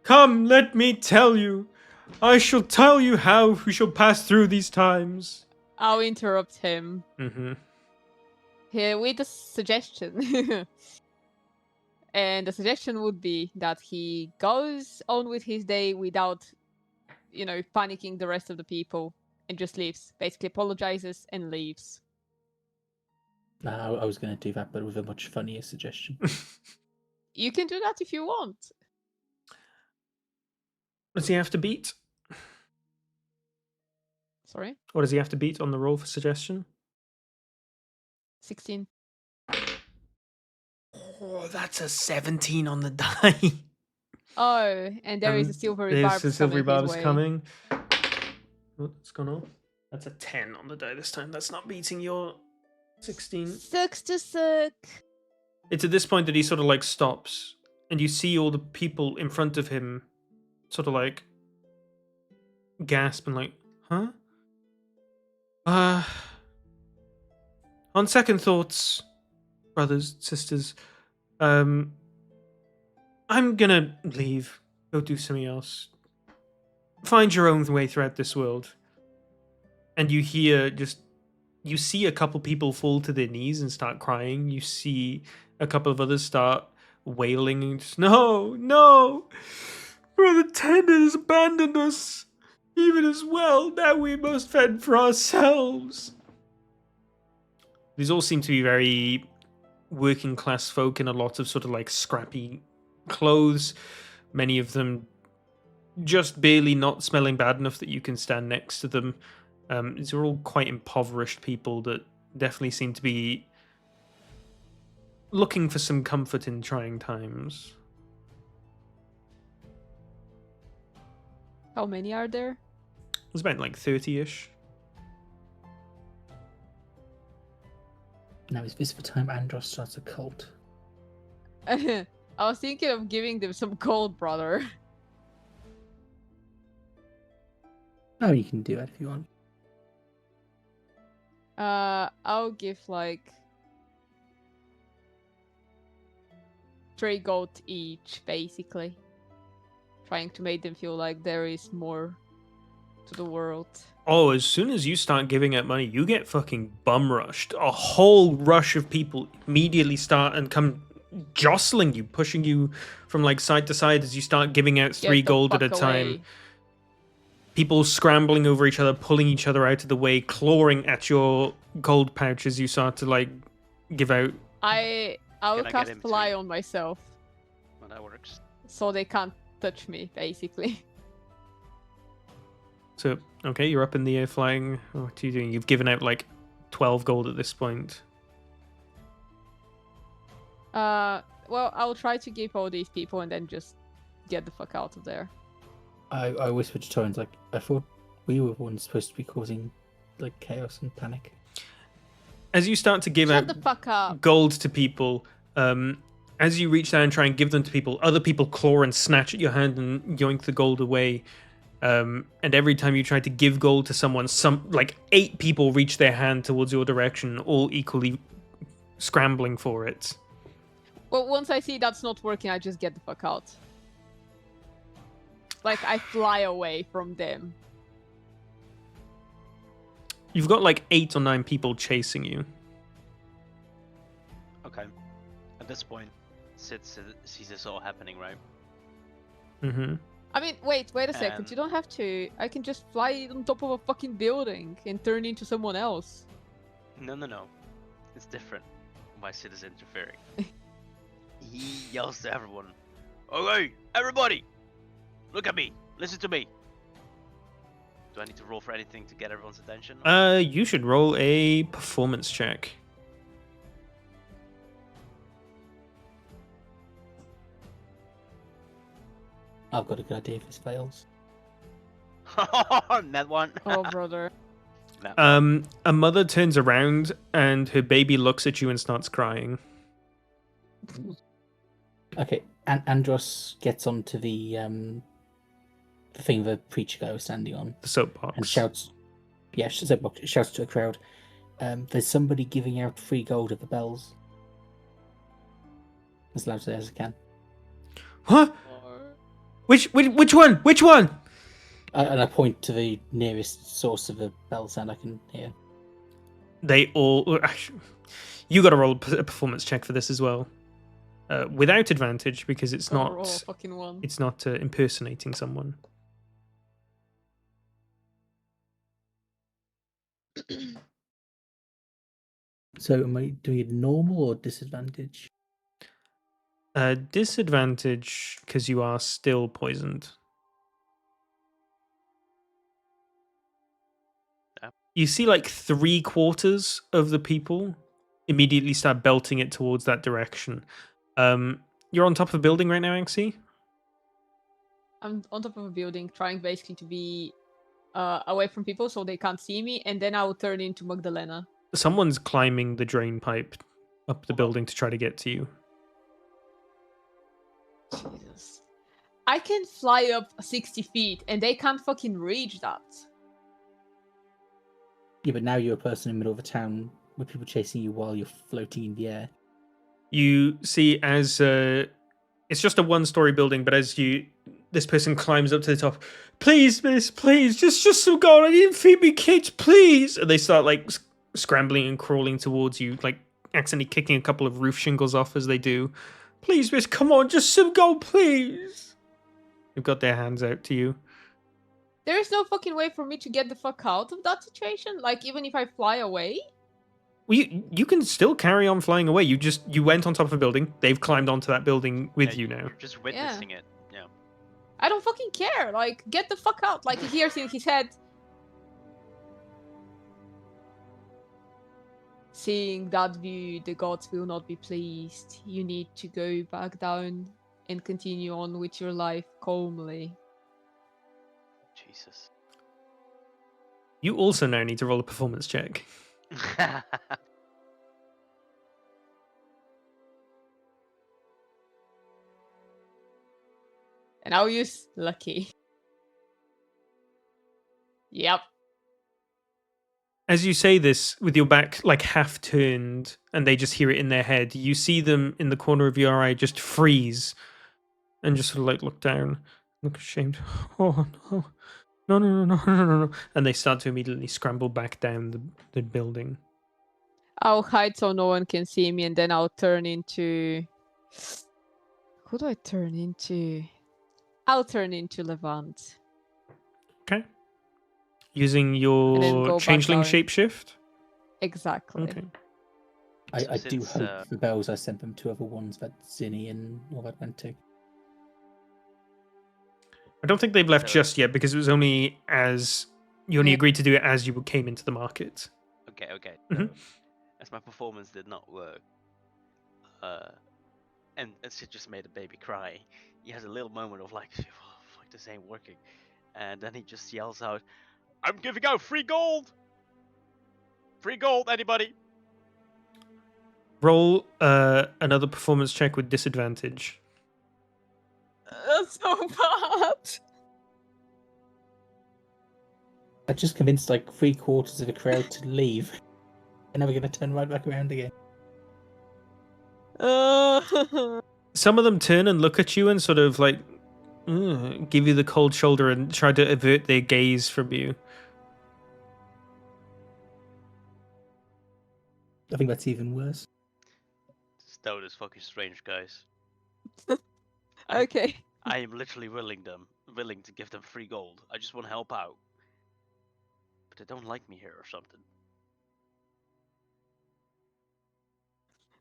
Come, let me tell you. I shall tell you how we shall pass through these times. I'll interrupt him Mm-hmm. here with a suggestion. And the suggestion would be that he goes on with his day without, panicking the rest of the people and just leaves. Basically apologizes and leaves. I was gonna do that, but with a much funnier suggestion. You can do that if you want. Does he have to beat? Sorry? What does he have to beat on the roll for suggestion? 16. Oh, that's a 17 on the die. Oh, and there is a silvery There's barb the silvery coming his barbs way. coming. What's going on? That's a 10 on the die this time. That's not beating your 16. Sucks to suck. It's at this point that he sort of like stops, and you see all the people in front of him sort of like gasp and like, huh? On second thoughts, brothers, sisters, I'm gonna leave. Go do something else. Find your own way throughout this world. And you see a couple people fall to their knees and start crying. You see a couple of others start wailing and just, no, no! Brother Ted has abandoned us. Even as well, now we must fend for ourselves. These all seem to be very working class folk in a lot of sort of like scrappy clothes. Many of them just barely not smelling bad enough that you can stand next to them. These are all quite impoverished people that definitely seem to be looking for some comfort in trying times. How many are there? There's about like 30-ish. Now is this the time Andros starts a cult? I was thinking of giving them some gold, brother. Oh, you can do that if you want. I'll give like 3 gold each, basically. trying to make them feel like there is more to the world. Oh, as soon as you start giving out money, you get fucking bum rushed. A whole rush of people immediately start and come jostling you, pushing you from like side to side as you start giving out Get 3 the gold at a fuck time. away. People scrambling over each other, pulling each other out of the way, clawing at your gold pouch as you start to like give out. I will Can I get cast him fly too? on myself, Well, that works. so they can't touch me, basically. So, okay, you're up in the air flying. What are you doing? You've given out like 12 gold at this point. Well, I'll try to give all these people and then just get the fuck out of there. I whispered to Torrens, like, I thought we were the ones supposed to be causing like chaos and panic. As you start to give Shut out the fuck up. gold to people, as you reach down and try and give them to people, other people claw and snatch at your hand and yoink the gold away. And every time you try to give gold to someone, some like 8 people reach their hand towards your direction, all equally scrambling for it. Well, once I see that's not working, I just get the fuck out. Like, I fly away from them. You've got like 8 or 9 people chasing you. Okay. At this point, Sid sees this all happening, right? Mm-hmm. I mean, wait a second. And- You don't have to. I can just fly on top of a fucking building and turn into someone else. No. It's different. My Sid is interfering. He yells to everyone. Okay, everybody! Look at me! Listen to me! Do I need to roll for anything to get everyone's attention? You should roll a performance check. I've got a good idea if this fails. That one. Oh, brother. That one. A mother turns around and her baby looks at you and starts crying. Okay, and Andros gets onto the thing the preacher guy was standing on The soapbox. and shouts, shouts to a crowd. There's somebody giving out free gold at the bells. As loudly as I can. Huh? Which one? Which one? And I point to the nearest source of the bell sound I can hear. They all. You got to roll a performance check for this as well, without advantage because it's Gotta roll a not. fucking one. It's not impersonating someone. So am I doing it normal or disadvantage? Disadvantage because you are still poisoned. Yeah. You see, like 3/4 of the people immediately start belting it towards that direction. You're on top of a building right now, Anxie? I'm on top of a building, trying basically to be away from people so they can't see me, and then I will turn into Magdalena. Someone's climbing the drain pipe up the building to try to get to you. Jesus. I can fly up 60 feet, and they can't fucking reach that. Yeah, but now you're a person in the middle of a town with people chasing you while you're floating in the air. You see as it's just a 1-story building, but as this person climbs up to the top, please, miss, please, just some gold. I need to feed me kids, please. And they start like scrambling and crawling towards you, like accidentally kicking a couple of roof shingles off as they do. Please, miss, come on, just some gold, please. They've got their hands out to you. There is no fucking way for me to get the fuck out of that situation. Like, even if I fly away. Well, you can still carry on flying away. You went on top of a building. They've climbed onto that building with Yeah, you now. You're just witnessing it. Yeah. I don't fucking care. Like, get the fuck out. Like, he hears in his head. Seeing that view, the gods will not be pleased. You need to go back down and continue on with your life calmly. Jesus. You also now need to roll a performance check. And I'll use lucky. Yep. As you say this with your back like half turned and they just hear it in their head, you see them in the corner of your eye just freeze and just sort of like look down. look ashamed. Oh no. No, no, no, no, no, no, no. And they start to immediately scramble back down the building. I'll hide so no one can see me, and then I'll turn into. Who do I turn into? I'll turn into Levant. Okay. Using then your go back changeling down. shapeshift? Exactly. Okay. So I do since, hope the bells I sent them to other ones that Zinni and all that went to. I don't think they've left So- just yet because it was only as you only Yeah. agreed to do it as you came into the market. Okay, okay. Mhm. So, as my performance did not work, and Sid just made a baby cry, he has a little moment of like, oh, fuck, this ain't working. And then he just yells out, I'm giving out free gold! Free gold, anybody? Roll another performance check with disadvantage. That's so bad. I just convinced like 3/4 of the crowd to leave. They're never going to turn right back around again. Some of them turn and look at you and sort of like give you the cold shoulder and try to avert their gaze from you. I think that's even worse. This toad is fucking strange, guys. I- Okay. I am literally willing to give them free gold. I just want to help out. But they don't like me here or something.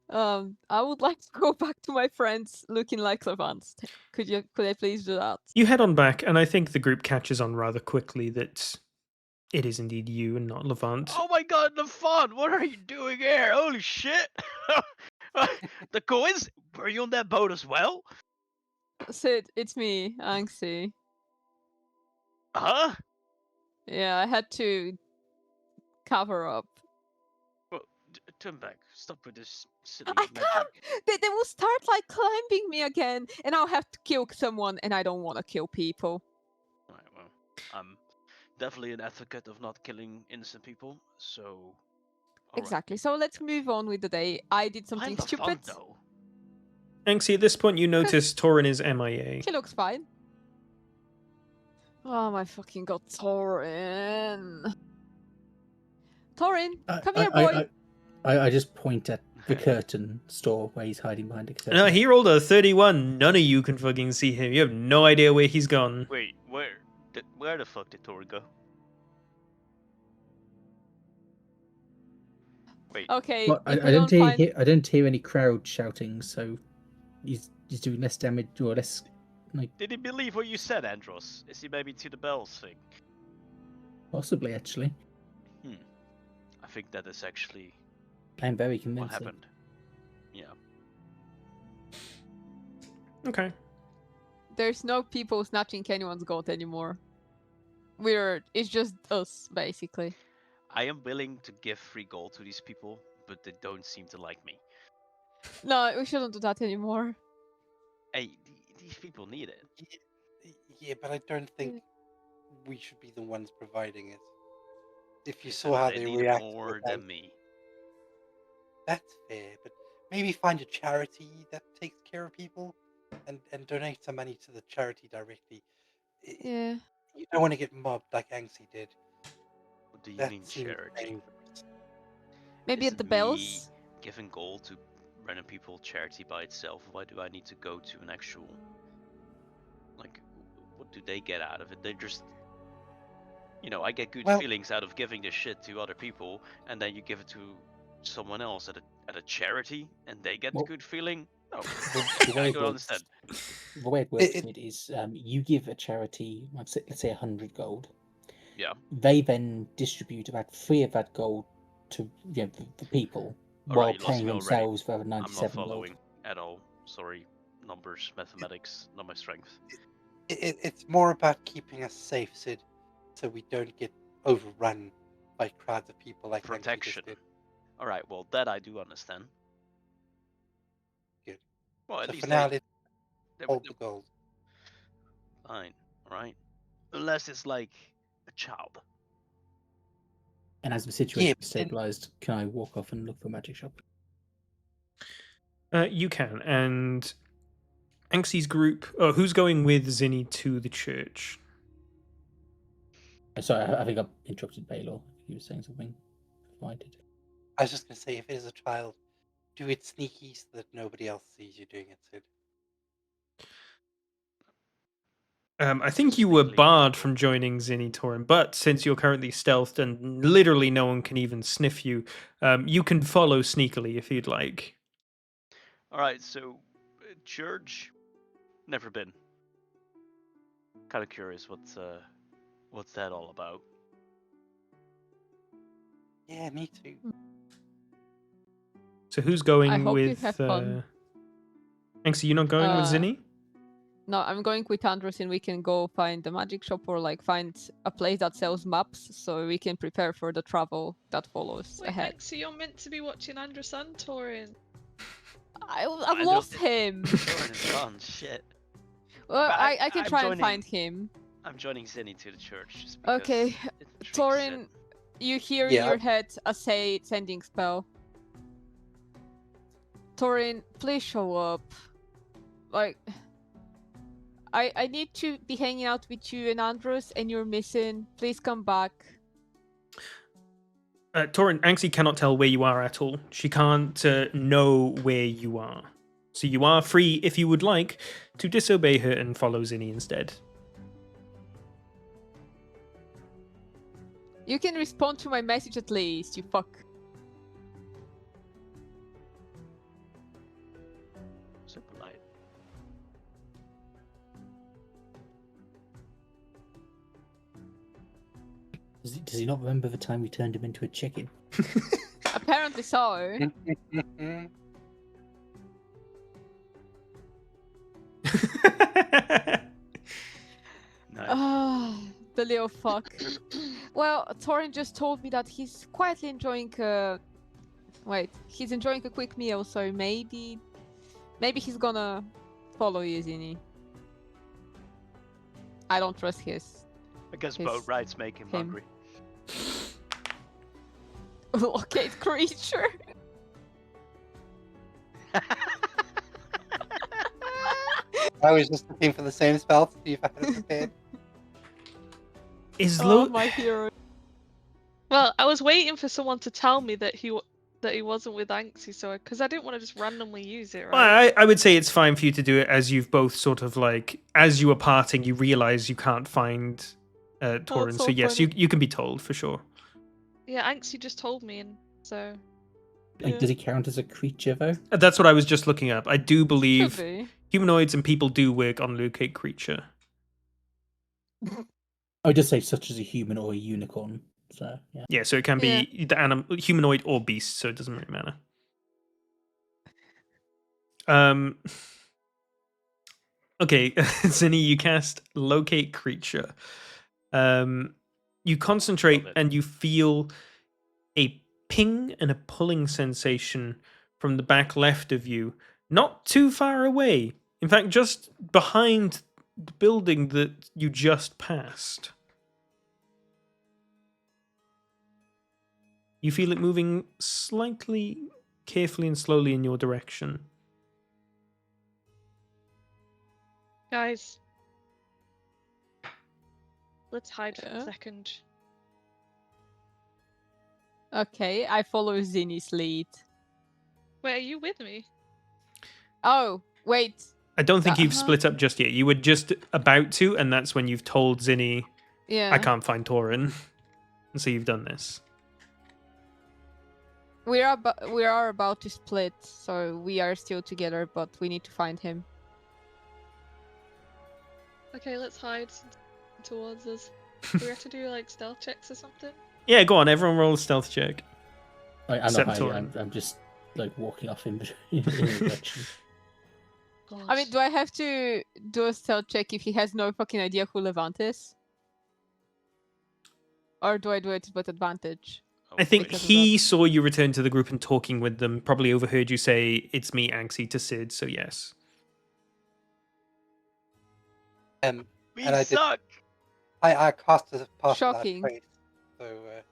I would like to go back to my friends looking like Levant. Could I please do that? You head on back, and I think the group catches on rather quickly that it is indeed you and not Levant. Oh my god, the fun! What are you doing here? Holy shit! The coins? Were you on that boat as well? Sid, it's me, Anxie. Huh? Yeah, I had to cover up. Well, turn back. Stop with this silly I magic. can't. They will start like climbing me again, and I'll have to kill someone, and I don't want to kill people. Alright, well, I'm definitely an advocate of not killing innocent people, so. Alright. Exactly. So let's move on with the day. I did something I'm the stupid. fun, though. Anxie, at this point, you notice Torin is MIA. She looks fine. Oh my fucking god, Torin. Torin, come here, boy. I just point at the curtain store where he's hiding behind the curtain. No, he rolled a 31. None of you can fucking see him. You have no idea where he's gone. Wait, where the fuck did Tori go? Wait, Okay, Well, if I we don't don't find... I don't hear any crowd shouting, so he's doing less damage or less. did he believe what you said, Andros? Is he maybe to the bells thing? Possibly, actually. I think that is actually I'm very what convinced. happened. Yeah. Okay. There's no people snatching anyone's gold anymore. It's just us, basically. I am willing to give free gold to these people, but they don't seem to like me. No, we shouldn't do that anymore. Hey, these people need it. Yeah, but I don't think we should be the ones providing it. If you saw how They they need it reacted, more to than that, me. that's fair. But maybe find a charity that takes care of people, and donate some money to the charity directly. Yeah. You don't want to get mobbed like Anxie did. What do you That mean seems charity? dangerous. Maybe at Isn't the me bells? giving gold to random people charity by itself? Why do I need to go to an actual? Like, what do they get out of it? They're just, I get good Well- feelings out of giving this shit to other people, and then you give it to someone else at a charity, and they get the Well- good feeling. No, The way I it don't works, understand. the way it works It- Sid, is you give a charity, let's say 100 gold. Yeah. They then distribute about 3 of that gold to the people while Alright, you lost paying me already. themselves for I'm not 97 gold. following at all. Sorry, numbers, mathematics, not my strength. It's more about keeping us safe, Sid, so we don't get overrun by crowds of people like Anxie just Protection. did. All right, well that I do understand. Good. Well, at So least for now, they, let's they hold the gold. fine. All right, unless it's like a child. And as the situation but is then- stabilized, can I walk off and look for a magic shop? You can, and Anksy's group. Oh, who's going with Zinni to the church? Sorry, I think I interrupted Baylor. He was saying something before I did. I was just going to say, if it is a child, do it sneaky so that nobody else sees you doing it, Sid. I think you were Sneakily. barred from joining Zinni, Torin, but since you're currently stealthed and literally no one can even sniff you, you can follow sneakily if you'd like. All right, so church, never been. Kind of curious what's that all about? Yeah, me too. So who's going I hope you with... have fun. Anksy, you're not going with Zinni? No, I'm going with Andros and we can go find the magic shop or like find a place that sells maps so we can prepare for the travel that follows Wait, ahead. so you're meant to be watching Andros and Torin. I've I lost don't- him. Torin is gone. Shit. Well, But I can I'm try and joining- find him. I'm joining Zinni to the church. Just because Okay, it intrigues Torin, it. you hear Yeah. in your head a sending spell. Torin, please show up. Like, I need to be hanging out with you and Andros, and you're missing. Please come back. Torin, Anksy cannot tell where you are at all. She can't know where you are. So you are free, if you would like, to disobey her and follow Zinni instead. You can respond to my message at least, you fuck. So polite. Does he not remember the time we turned him into a chicken? Apparently so. Nice. Ah, the little fuck. Well, Torin just told me that he's quietly enjoying he's enjoying a quick meal, so maybe he's gonna follow you, Zinni. I don't trust his I guess his- boat rides make him him. hungry. locate creature. I was just looking for the same spell to see if I had it prepared. Is Oh, my hero. Well, I was waiting for someone to tell me that he wasn't with Anksy, so because I didn't want to just randomly use it, right? Well, I would say it's fine for you to do it as you've both sort of like, as you are parting, you realize you can't find Torin. that's So so yes, funny. you can be told for sure. Yeah, Anksy just told me, and so Like, Yeah. does he count as a creature though? That's what I was just looking up. I do Could believe be. humanoids and people do work on locate creature. I would just say such as a human or a unicorn. So yeah. Yeah, so it can be the humanoid or beast, so it doesn't really matter. Okay, Zinni, you cast locate creature. You concentrate Love it. and you feel a ping and a pulling sensation from the back left of you, not too far away. In fact, just behind the building that you just passed. You feel it moving slightly, carefully and slowly in your direction. guys, let's hide for Yeah. a second. Okay, I follow Zinni's lead. Wait, are you with me? Oh, wait. I don't think you've Uh-huh. split up just yet. You were just about to, and that's when you've told Zinni, Yeah. I can't find Torin. And so you've done this. We are about to split, so we are still together, but we need to find him. Okay, let's hide towards us. Do we have to do like stealth checks or something? Yeah, go on, everyone roll a stealth check. I'm Except not hiding, Torin. I'm just like walking off in a direction. I mean, do I have to do a stealth check if he has no fucking idea who Levant is? Or do I do it with advantage? I think Because of he saw you return to the group and talking with them, probably overheard you say, it's me, Anksy, to Sid, so yes. We And I did- suck. I cast as a pass without Shocking. trace, so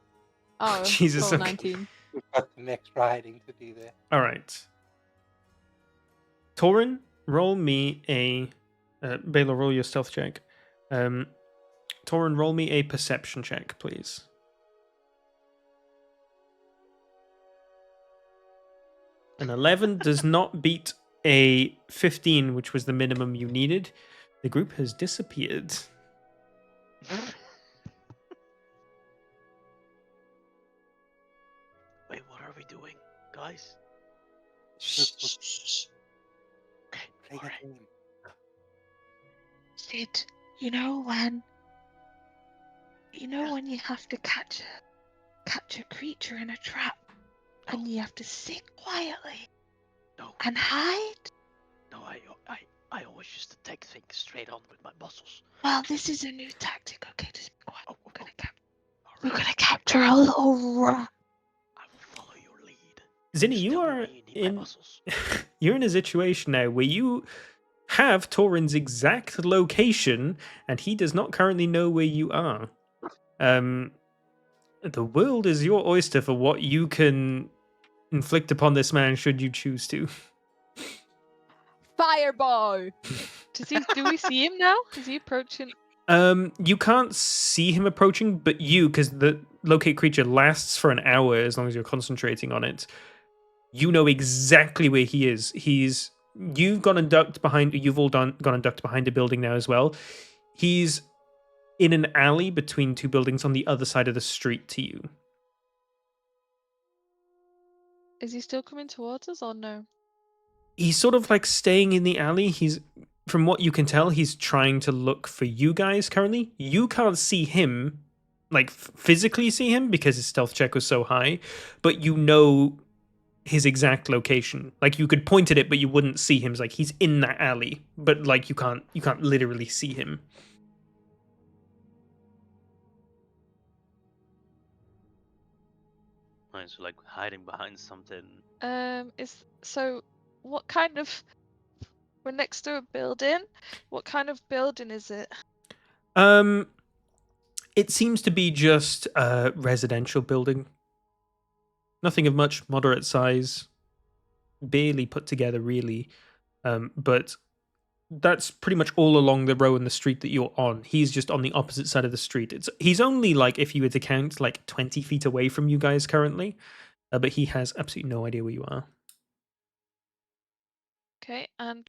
Oh, Jesus, roll okay. 19. we've got some extra hiding to do there. All right. Torin, roll me a Baylor, roll your stealth check. Torin, roll me a perception check, please. An 11 does not beat a 15, which was the minimum you needed. The group has disappeared. Wait, what are we doing, guys? Shh. Okay, Playing a alright. game. Sid, you know when you have to catch a creature in a trap, and you have to sit quietly No, and hide? no, I always used to take things straight on with my muscles. Well, this is a new tactic. Okay, just be quiet. Oh, We're alright. gonna capture a little rat. I will follow your lead. Zinni, Just you tell me are when you need my in muscles. you're in a situation now where you have Torin's exact location, and he does not currently know where you are. The world is your oyster for what you can inflict upon this man should you choose to. Fireball! Do we see him now? Is he approaching? You can't see him approaching, but because the locate creature lasts for an hour as long as you're concentrating on it, you know exactly where he is. You've gone and ducked behind. You've all gone and ducked behind a building now as well. He's in an alley between two buildings on the other side of the street to you. Is he still coming towards us or no? He's sort of like staying in the alley. From what you can tell, he's trying to look for you guys currently. You can't see him, like physically see him because his stealth check was so high, but you know his exact location. Like you could point at it, but you wouldn't see him. It's like he's in that alley, but like you can't literally see him. Right, so like hiding behind something. What kind of? We're next to a building. What kind of building is it? It seems to be just a residential building. Nothing of much moderate size, barely put together really. But that's pretty much all along the row in the street that you're on. He's just on the opposite side of the street. He's only like, if you were to count, like 20 feet away from you guys currently, but he has absolutely no idea where you are. Okay, and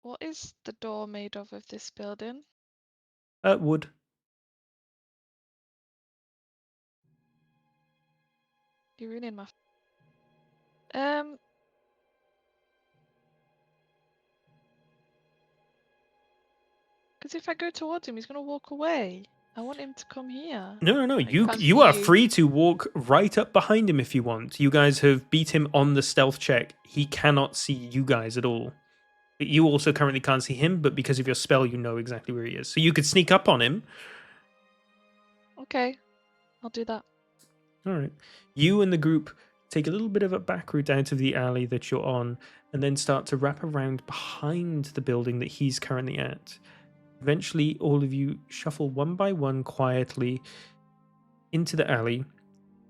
what is the door made of this building? Wood. You're ruining my. Because if I go towards him, he's gonna walk away. I want him to come here. No. You can't you see are you. free to walk right up behind him if you want. You guys have beat him on the stealth check. He cannot see you guys at all. You also currently can't see him, but because of your spell, you know exactly where he is. So you could sneak up on him. Okay, I'll do that. All right. You and the group take a little bit of a back route out of the alley that you're on, and then start to wrap around behind the building that he's currently at. Eventually, all of you shuffle one by one quietly into the alley.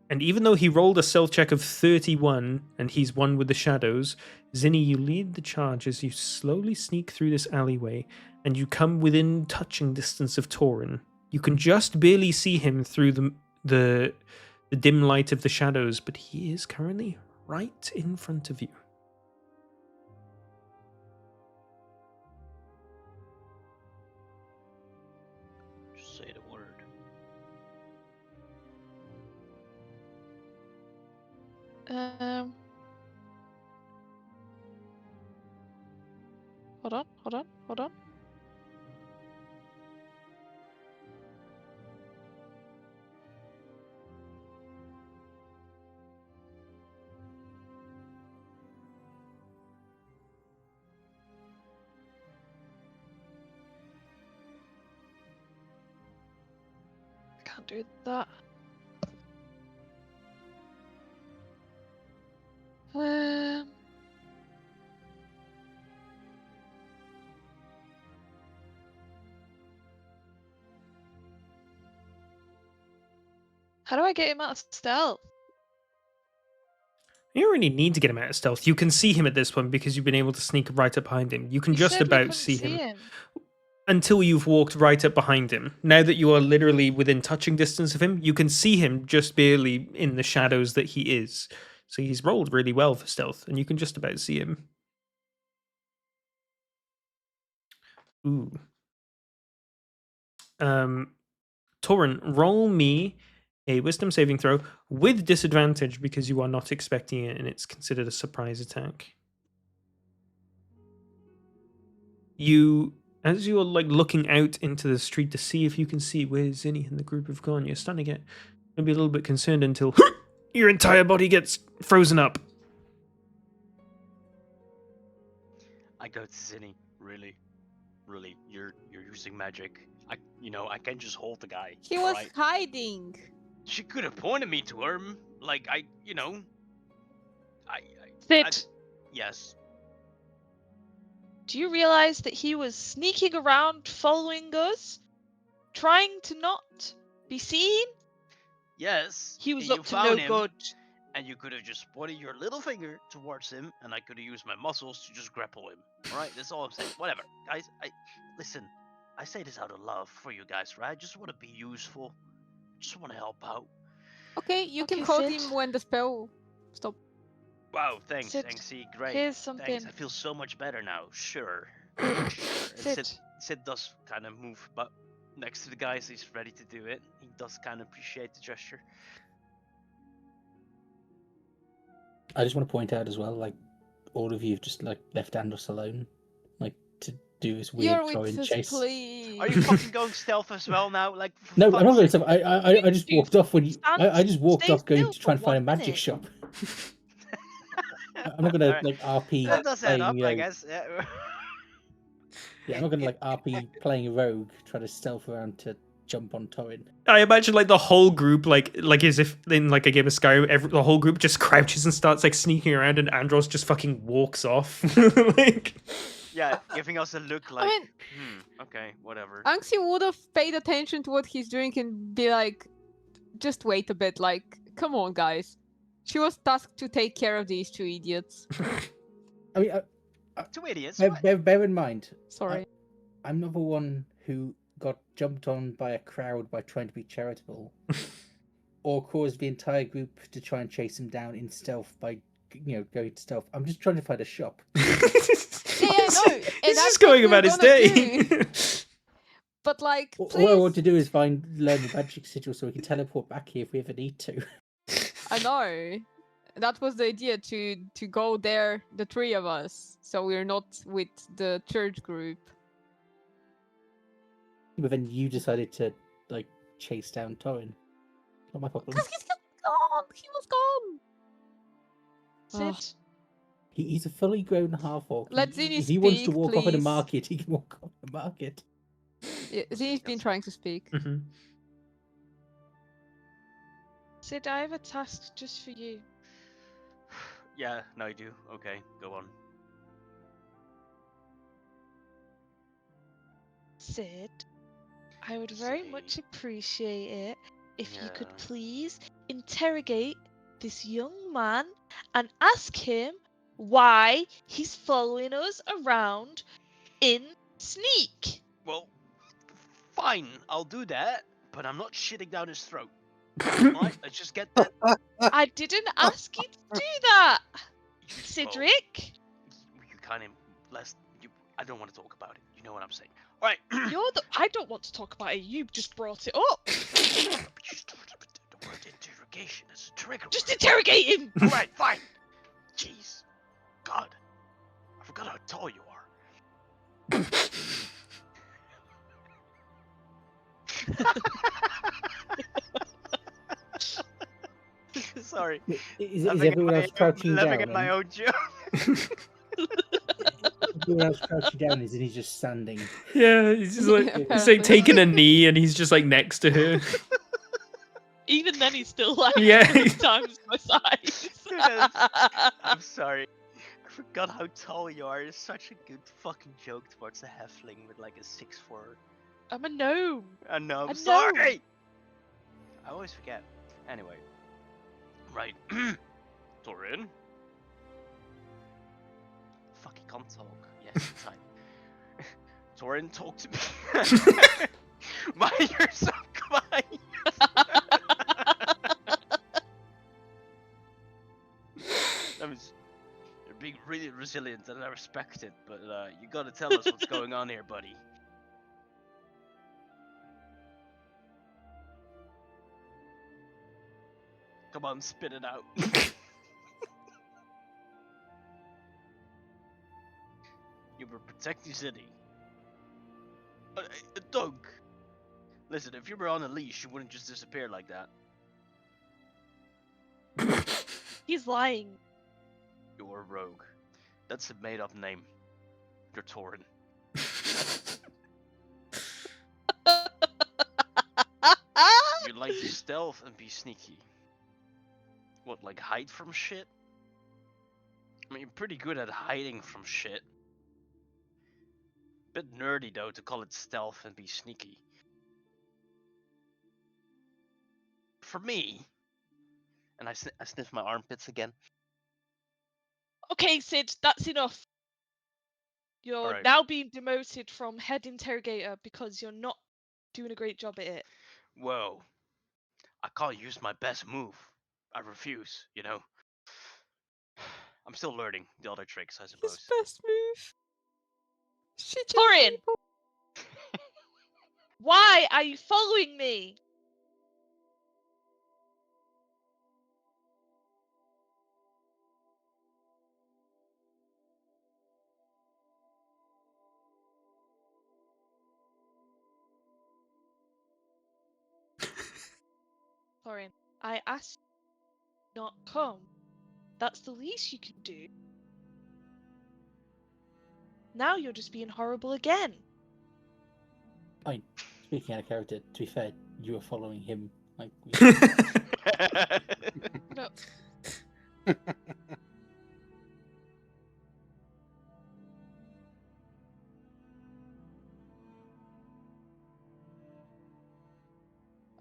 And even though he rolled a stealth check of 31 and he's one with the shadows, Zinni, you lead the charge as you slowly sneak through this alleyway and you come within touching distance of Torin. You can just barely see him through the dim light of the shadows, but he is currently right in front of you. Just say the word. Hold on. I can't do that. How do I get him out of stealth? You don't really need to get him out of stealth. You can see him at this point because you've been able to sneak right up behind him. You can You just said we about couldn't see him him. until you've walked right up behind him. Now that you are literally within touching distance of him, you can see him just barely in the shadows that he is. So he's rolled really well for stealth, and you can just about see him. Ooh. Torin, roll me a wisdom saving throw with disadvantage because you are not expecting it and it's considered a surprise attack. You, as you're like looking out into the street to see if you can see where Zinni and the group have gone, you're starting to get maybe a little bit concerned until your entire body gets frozen up. I go to Zinni. Really, you're using magic. I can't just hold the guy. He was alright? hiding. She could have pointed me to him. Like I. Sid, Yes. do you realize that he was sneaking around following us? Trying to not be seen? Yes. He was and you up to found no him, good. and you could have just pointed your little finger towards him, and I could have used my muscles to just grapple him. Alright, that's all I'm saying. Whatever. Guys, listen, I say this out of love for you guys, right? I just want to be useful. Just want to help out. Okay, you can Okay, call Sid. him when the spell stop. Wow, thanks, Sid, Anxie. Great. here's Thanks. something. I feel so much better now. Sure. And Sid, Sid does kind of move, but next to the guys, he's ready to do it. He does kind of appreciate the gesture. I just want to point out as well, like, all of you have just, like, left Andros alone, like, to do this weird You're with Torin us, chase. please. Are you fucking going stealth as well now? Like, for No, I'm fuck's not going sake. to. I just You walked off when you. stand- I just walked stay off going still to try for and find a 1 magic minute. shop. I'm not going to Alright. like RP That does add up, playing. I guess. Yeah. Yeah, I'm not going to like RP playing a rogue, try to stealth around to jump on Torin. I imagine like the whole group, like as if in like a game of Skyrim, the whole group just crouches and starts like sneaking around, and Andros just fucking walks off. Like, Yeah, giving us a look like, I mean, okay, whatever. Anxie would have paid attention to what he's doing and be like, just wait a bit, like, come on, guys. She was tasked to take care of these two idiots. I mean, Two idiots. bear in mind, Sorry. I'm not the one who got jumped on by a crowd by trying to be charitable, or caused the entire group to try and chase him down in stealth by, going to stealth. I'm just trying to find a shop. Yeah, no. And he's that's just what going we're about his gonna day. do. But like, All please. I want to do is learn the magic sigil so we can teleport back here if we ever need to. I know. That was the idea, to go there, the three of us, so we're not with the church group. But then you decided to like chase down Torin. Not my problem. Because he's gone. He was gone. Sid, He's a fully grown half orc. Let Zinni If he wants to speak, walk off in a please. market, he can walk off in a market. Yeah, Zinni's been trying to speak. Mhm. Sid, I have a task just for you. Yeah, no, I do. Okay, go on. Sid, I would very Sid. much appreciate it if you could Yeah. please interrogate this young man and ask him why he's following us around in sneak. Well, fine, I'll do that, but I'm not shitting down his throat. Alright, let's just get that. I didn't ask you to do that, You- well, Cedric. you kind of I don't want to talk about it. You know what I'm saying. Alright. You're the. I don't want to talk about it. You just brought it up. But you started with the word interrogation as a trigger Just word. interrogate him. Alright, fine. Jeez. God. I forgot how tall you are. Sorry. Is Laughing at everyone my- else crouching laughing down? at my and own joke. everyone else crouching down, and he's just standing. Yeah, he's just like he's Apparently. like taking a knee, and he's just like next to her. Even then, he's still like Yeah. 3 times my size. I'm sorry. I forgot how tall you are. It's such a good fucking joke towards a halfling with like a 6'4". I'm a gnome. I know, I I'm know. sorry! I always forget. Anyway. Right. Torin, can't talk. Yes, type. Torin, talk to me. Why you're so quiet? That means you're being really resilient, and I respect it. But you gotta tell us what's going on here, buddy. Come on, spit it out. You were protecting city. Doug, listen, if you were on a leash, you wouldn't just disappear like that. He's lying. You're a rogue. That's a made-up name. You're Torin. You like to stealth and be sneaky. What, like hide from shit? I mean, you're pretty good at hiding from shit. Bit nerdy though to call it stealth and be sneaky. For me, and I sniff my armpits again. Okay, Sid, that's enough. You're Alright. now being demoted from head interrogator because you're not doing a great job at it. Whoa. I can't use my best move. I refuse, you know? I'm still learning the other tricks, I His suppose. best move. Shit, Torin! Why are you following me? Torin, I asked you not come. That's the least you can do. Now you're just being horrible again. I mean, speaking out of character, to be fair, you were following him. Like, No.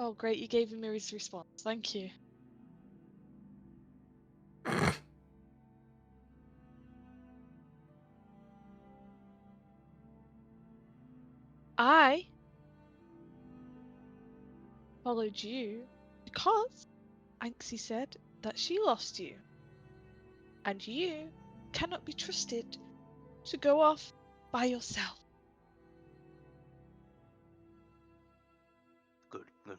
Oh, great, you gave him his response. Thank you. I followed you because Anxie said that she lost you. And you cannot be trusted to go off by yourself. Good, good.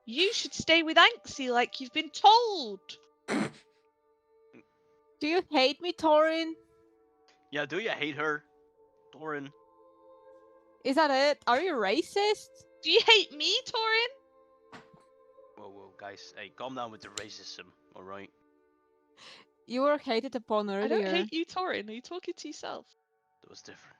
You should stay with Anxie like you've been told. Do you hate me, Torin? Yeah, do you hate her? Torin. Is that it? Are you racist? Do you hate me, Torin? Whoa, guys. Hey, calm down with the racism, alright? You were hated upon I earlier. don't hate you, Torin. Are you talking to yourself? That was different.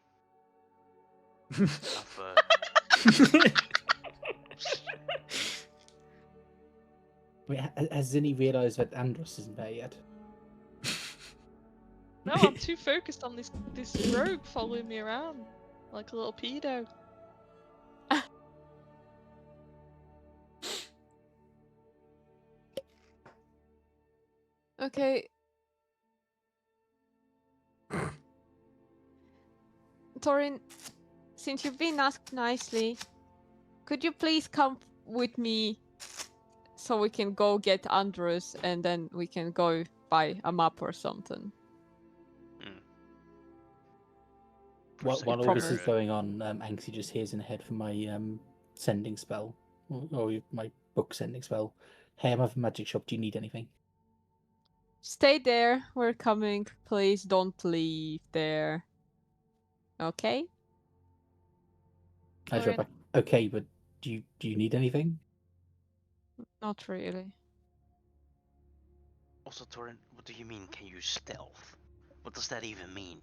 wait, has Zinni realised that Andros isn't there yet? No, I'm too focused on this rogue following me around like a little pedo. Okay. Torin, since you've been asked nicely, could you please come with me so we can go get Andros and then we can go buy a map or something? While all this promise. is going on, Anxie just hears in her head from my sending spell, or my book sending spell. Hey, I'm at a magic shop. Do you need anything? Stay there. We're coming. Please don't leave there. Okay? I drop back. Okay, but do you need anything? Not really. Also, Torin, what do you mean, can you stealth? What does that even mean?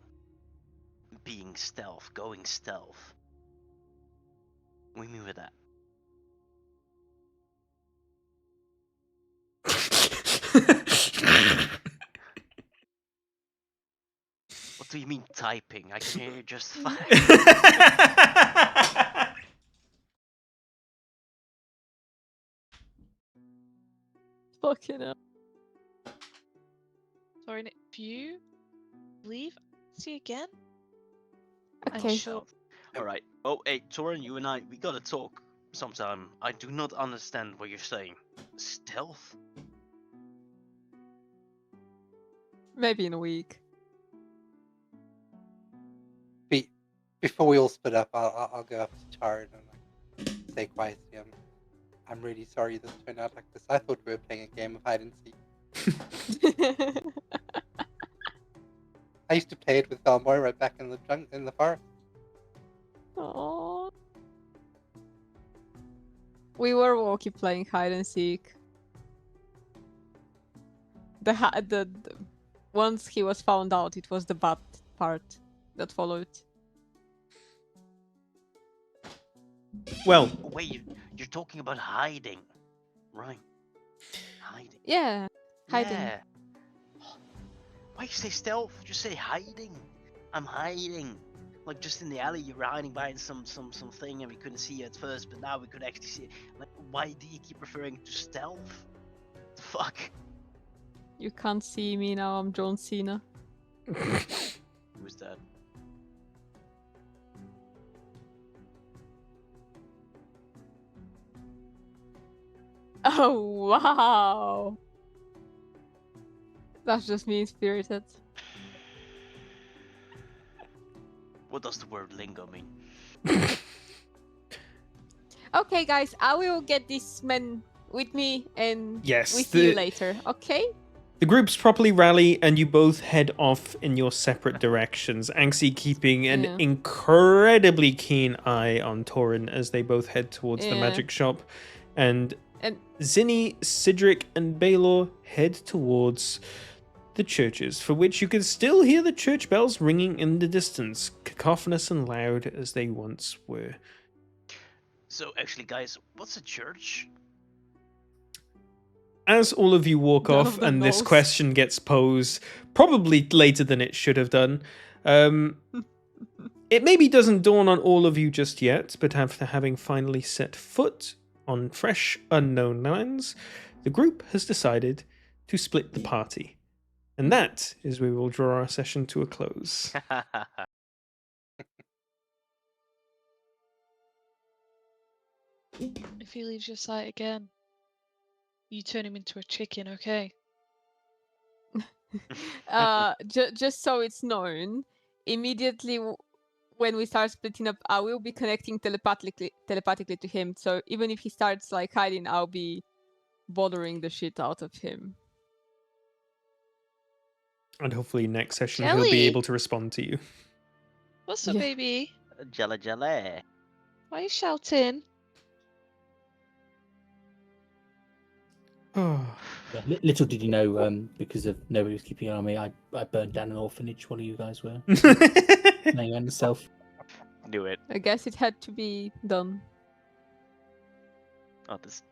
Being stealth, going stealth. What do you mean with that? What do you mean typing? I can hear you just fine. Fucking hell. you leave, see again. I'm Okay. sure. All right. Oh, hey, Torin, you and I, we gotta talk sometime. I do not understand what you're saying. Stealth? Maybe in a week. Before we all split up, I'll go up to Taran and say quietly, I'm really sorry this turned out like this. I thought we were playing a game of hide and seek. I used to play it with Valmoy right back in the forest. Aww. We were walkie playing hide and seek. The once he was found out, it was the bad part that followed. Well, Wait, you're talking about hiding. Right. Hiding. Yeah, hiding. Yeah. Why you say stealth? Just say hiding. I'm hiding. Like just in the alley, you were hiding behind something, and we couldn't see you at first, but now we could actually see it. Like, why do you keep referring to stealth? The fuck? You can't see me now. I'm John Cena. Who's that? Oh wow! That's just mean spirited. What does the word lingo mean? Okay, guys, I will get these men with me, and Yes, we see you later. Okay? the groups properly rally and you both head off in your separate directions. Anxie keeping an Yeah. incredibly keen eye on Torin as they both head towards the Yeah. magic shop. And And Zinni, Sidric, and Baylor head towards the churches, for which you can still hear the church bells ringing in the distance, cacophonous and loud as they once were. So actually, guys, what's a church? As all of you walk None off of them and this knows. question gets posed, probably later than it should have done, it maybe doesn't dawn on all of you just yet, but after having finally set foot on fresh, unknown lands, the group has decided to split the party. And that is where we'll draw our session to a close. If he leaves your sight again, you turn him into a chicken, okay? just so it's known, immediately when we start splitting up, I will be connecting telepathically to him. So even if he starts like hiding, I'll be bothering the shit out of him. And hopefully next session he'll be Jelly! able to respond to you. What's up, Yeah. baby? Jella jella. Why are you shouting? Oh. Yeah, little did you know, because of nobody was keeping an eye on me, I burned down an orphanage while you guys were laying on yourself. Knew it. I guess it had to be done. Oh, this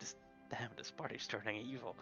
party's turning evil.